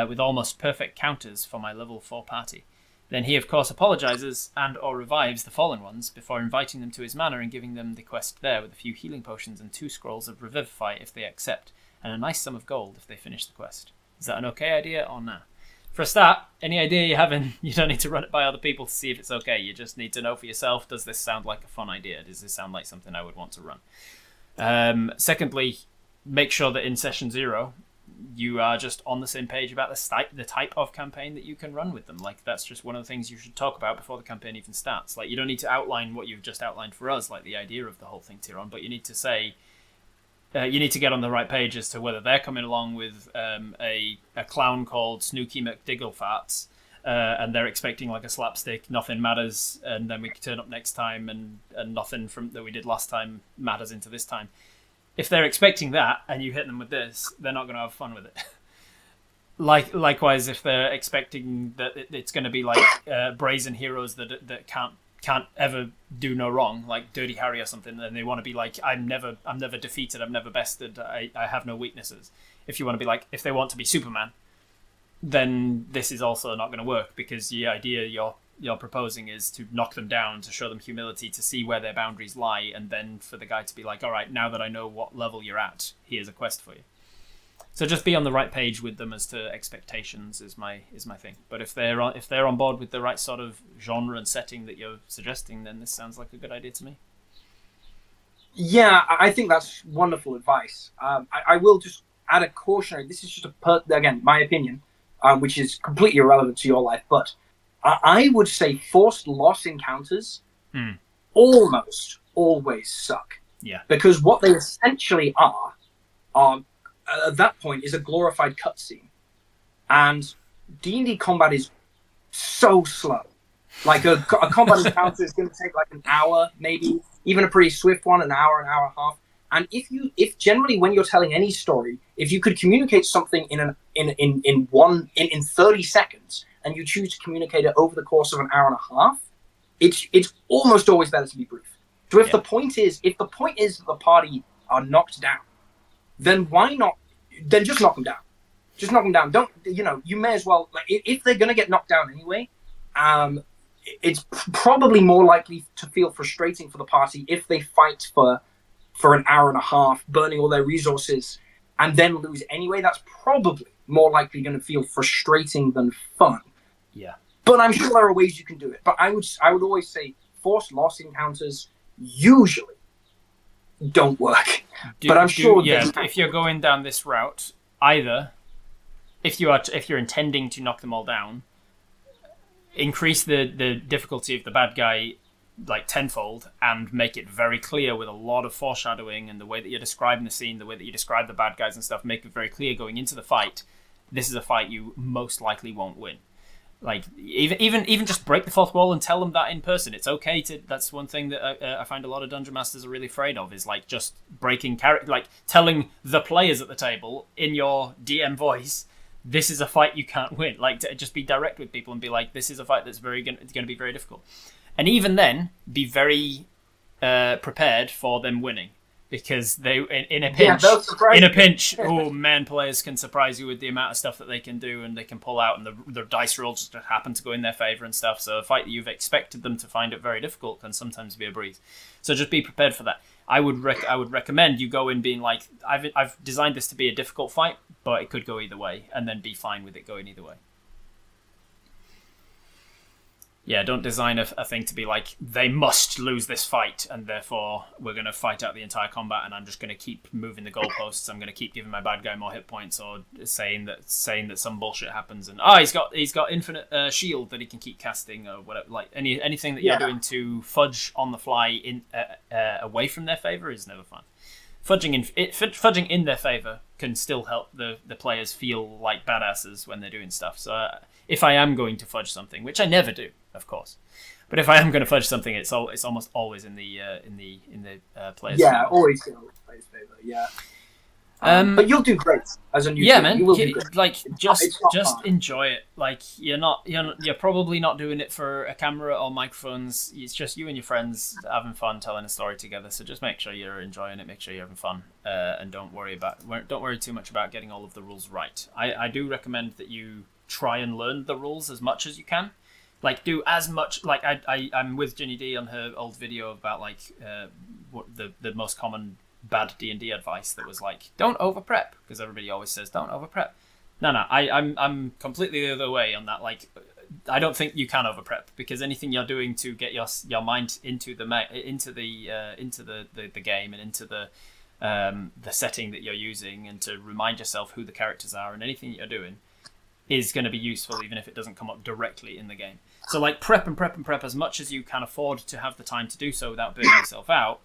with almost perfect counters for my level 4 party. Then he, of course, apologises and or revives the fallen ones before inviting them to his manor and giving them the quest there with a few healing potions and 2 scrolls of Revivify if they accept, and a nice sum of gold if they finish the quest. Is that an okay idea or nah? For a start, any idea you're having, you don't need to run it by other people to see if it's okay. You just need to know for yourself, does this sound like a fun idea? Does this sound like something I would want to run? Secondly, make sure that in session 0, you are just on the same page about the type of campaign that you can run with them. Like, that's just one of the things you should talk about before the campaign even starts. Like, you don't need to outline what you've just outlined for us, like the idea of the whole thing, Tiron, but you need to say, you need to get on the right page as to whether they're coming along with a clown called Snooky McDigglefarts, and they're expecting like a slapstick, nothing matters, and then we turn up next time and nothing from that we did last time matters into this time. If they're expecting that and you hit them with this, they're not going to have fun with it. Likewise, if they're expecting that it's going to be like brazen heroes that can't ever do no wrong, like Dirty Harry or something, and they want to be like, I'm never defeated, I'm never bested, I have no weaknesses. If you want to be like, if they want to be Superman, then this is also not going to work, because the idea you're proposing is to knock them down, to show them humility, to see where their boundaries lie, and then for the guy to be like, all right, now that I know what level you're at, here's a quest for you. So just be on the right page with them as to expectations is my thing. But if they're on board with the right sort of genre and setting that you're suggesting, then this sounds like a good idea to me. Yeah, I think that's wonderful advice. I will just add a cautionary. This is just again my opinion, which is completely irrelevant to your life. But I would say forced loss encounters almost always suck. Yeah, because what they essentially are at that point is a glorified cutscene, and D&D combat is so slow. Like a combat encounter is going to take like an hour, maybe even a pretty swift one, an hour and a half. And if generally when you're telling any story, if you could communicate something in 30 seconds, and you choose to communicate it over the course of an hour and a half, it's almost always better to be brief. So if the point is that the party are knocked down, then why not? Then just knock them down. Just knock them down. Don't, you may as well, like, if they're going to get knocked down anyway, it's probably more likely to feel frustrating for the party if they fight for an hour and a half, burning all their resources, and then lose anyway. That's probably more likely going to feel frustrating than fun. Yeah. But I'm sure there are ways you can do it. But I would always say forced loss encounters usually don't work. But I'm sure if you're going down this route, either if you're intending to knock them all down, increase the difficulty of the bad guy like tenfold and make it very clear with a lot of foreshadowing and the way that you're describing the scene, the way that you describe the bad guys and stuff, make it very clear going into the fight, this is a fight you most likely won't win. Like, even just break the fourth wall and tell them that in person. It's okay to. That's one thing that I find a lot of dungeon masters are really afraid of, is like just breaking character, like telling the players at the table in your DM voice, this is a fight you can't win. Like, to just be direct with people and be like, this is a fight that's going to be very difficult. And even then, be very prepared for them winning. Because they in a pinch, oh man, players can surprise you with the amount of stuff that they can do and they can pull out, and the dice rolls just happen to go in their favor and stuff. So a fight that you've expected them to find it very difficult can sometimes be a breeze. So just be prepared for that. I would recommend you go in being like, I've designed this to be a difficult fight, but it could go either way, and then be fine with it going either way. Yeah, don't design a thing to be like, they must lose this fight, and therefore we're going to fight out the entire combat, and I'm just going to keep moving the goalposts. I'm going to keep giving my bad guy more hit points, or saying that some bullshit happens, and he's got infinite shield that he can keep casting, or whatever. Like anything that you're doing to fudge on the fly in away from their favor is never fun. Fudging in their favor can still help the players feel like badasses when they're doing stuff. So if I am going to fudge something, which I never do, of course, but if I am going to fudge something, it's almost always in the players' yeah, favor. always in the players' favor. Yeah. But you'll do great as a new yeah, team. man. You will do great. Like just fun. enjoy it. Like you're probably not doing it for a camera or microphones. It's just you and your friends having fun telling a story together. So just make sure you're enjoying it. Make sure you're having fun, and don't worry too much about getting all of the rules right. I do recommend that you try and learn the rules as much as you can. Like do as much. Like I'm with Ginny D on her old video about like what the most common bad D&D advice that was like, don't over prep, because everybody always says don't over prep. No, I'm completely the other way on that. Like, I don't think you can over prep, because anything you're doing to get your mind into the game and into the setting that you're using, and to remind yourself who the characters are, and anything you're doing is going to be useful even if it doesn't come up directly in the game. So like prep as much as you can afford to have the time to do so without burning yourself out.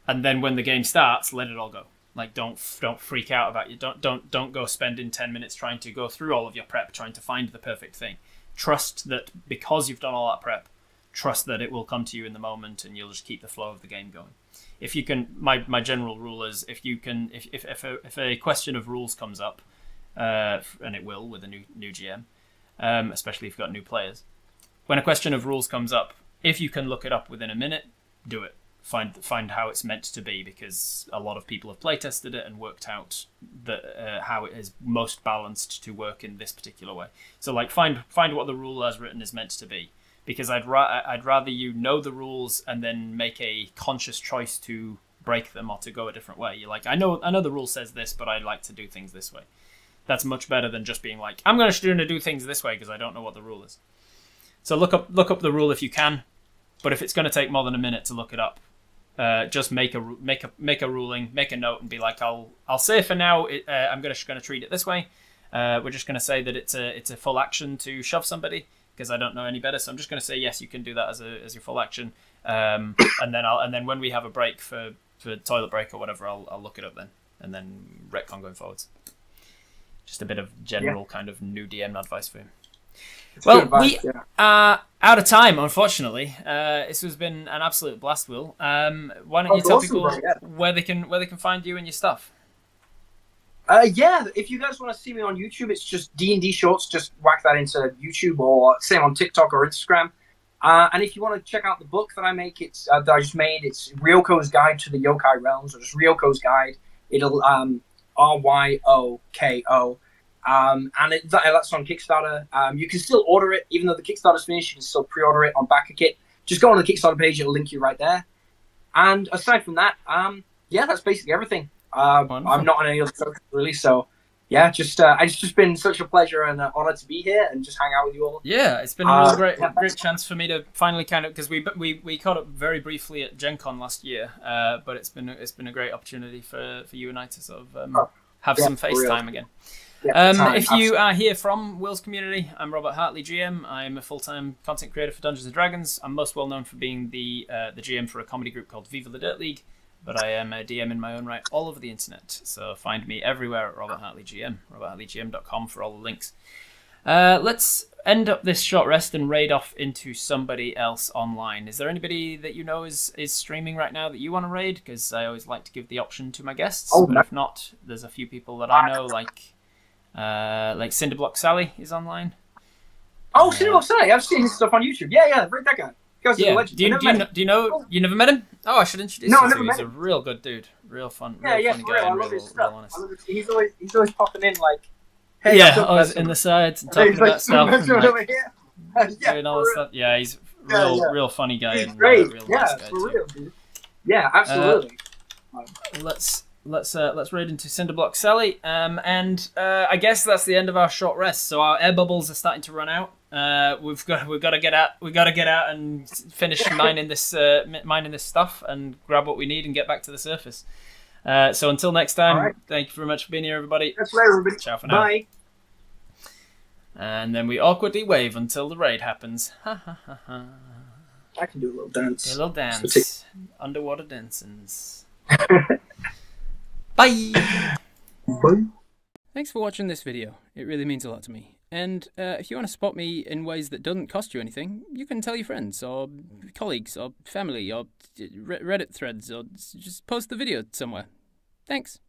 And then when the game starts, let it all go. Like don't freak out about it. Don't go spending 10 minutes trying to go through all of your prep, trying to find the perfect thing. Trust that because you've done all that prep, trust that it will come to you in the moment, and you'll just keep the flow of the game going. If you can, my general rule is if a question of rules comes up, and it will with a new GM, especially if you've got new players. When a question of rules comes up, if you can look it up within a minute, do it. Find how it's meant to be, because a lot of people have playtested it and worked out that how it is most balanced to work in this particular way. So like find what the rule as written is meant to be, because I'd rather you know the rules and then make a conscious choice to break them or to go a different way. You're like, I know the rule says this, but I like to do things this way. That's much better than just being like, I'm going to do things this way because I don't know what the rule is. So look up the rule if you can, but if it's going to take more than a minute to look it up, just make a ruling, make a note, and be like, I'll say for now, I'm going to treat it this way. We're just going to say that it's a full action to shove somebody, because I don't know any better. So I'm just going to say yes, you can do that as your full action. And then when we have a break for toilet break or whatever, I'll look it up then, and then retcon going forwards. Just a bit of general kind of new DM advice for him. Well, we are out of time, unfortunately. This has been an absolute blast, Will. Why don't you tell people where they can find you and your stuff? Yeah, if you guys want to see me on YouTube, it's just D&D Shorts. Just whack that into YouTube, or same on TikTok or Instagram. And if you want to check out the book that I make, that I just made, it's Ryoko's Guide to the Yokai Realms, or just Ryoko's Guide. It'll Ryoko. And that's on Kickstarter. You can still order it, even though the Kickstarter's finished. You can still pre-order it on BackerKit. Just go on the Kickstarter page; it'll link you right there. And aside from that, yeah, that's basically everything. I'm not on any other social really, so yeah, it's just been such a pleasure and an honor to be here and just hang out with you all. Yeah, it's been a really great chance for me to finally kind of, because we caught up very briefly at Gen Con last year, but it's been a great opportunity for you and I to sort of have some FaceTime again. Yeah, if you are here from Will's community, I'm Robert Hartley, GM. I'm a full-time content creator for Dungeons & Dragons. I'm most well known for being the GM for a comedy group called Viva the Dirt League, but I am a DM in my own right all over the internet. So find me everywhere at Robert Hartley GM, roberthartleygm.com for all the links. Let's end up this short rest and raid off into somebody else online. Is there anybody that you know is streaming right now that you want to raid? Because I always like to give the option to my guests, but if not, there's a few people that I know, like Cinderblock Sally is online. Oh, Cinderblock Sally! I've seen his stuff on YouTube. Yeah, right, that guy. Yeah. Do you know? You never met him? Oh, I should introduce you to him. He's a real good dude, real funny guy, I love his stuff. He's always popping in like, hey, always in the sides and talking about stuff. And, like, doing all this stuff. Yeah, he's real funny guy. He's and great. Real Yeah, nice guy for too. real, dude. Yeah, absolutely. Let's raid into Cinderblock Sally, and I guess that's the end of our short rest. So our air bubbles are starting to run out. We've got to get out and finish mining this stuff and grab what we need and get back to the surface. So until next time, Thank you very much for being here, everybody. That's right, everybody. Ciao for now. Bye. And then we awkwardly wave until the raid happens. Ha ha ha ha. I can do a little dance. A little dance. Underwater dancings. Bye! Bye! Thanks for watching this video. It really means a lot to me. And if you want to spot me in ways that doesn't cost you anything, you can tell your friends, or colleagues, or family, or Reddit threads, or just post the video somewhere. Thanks!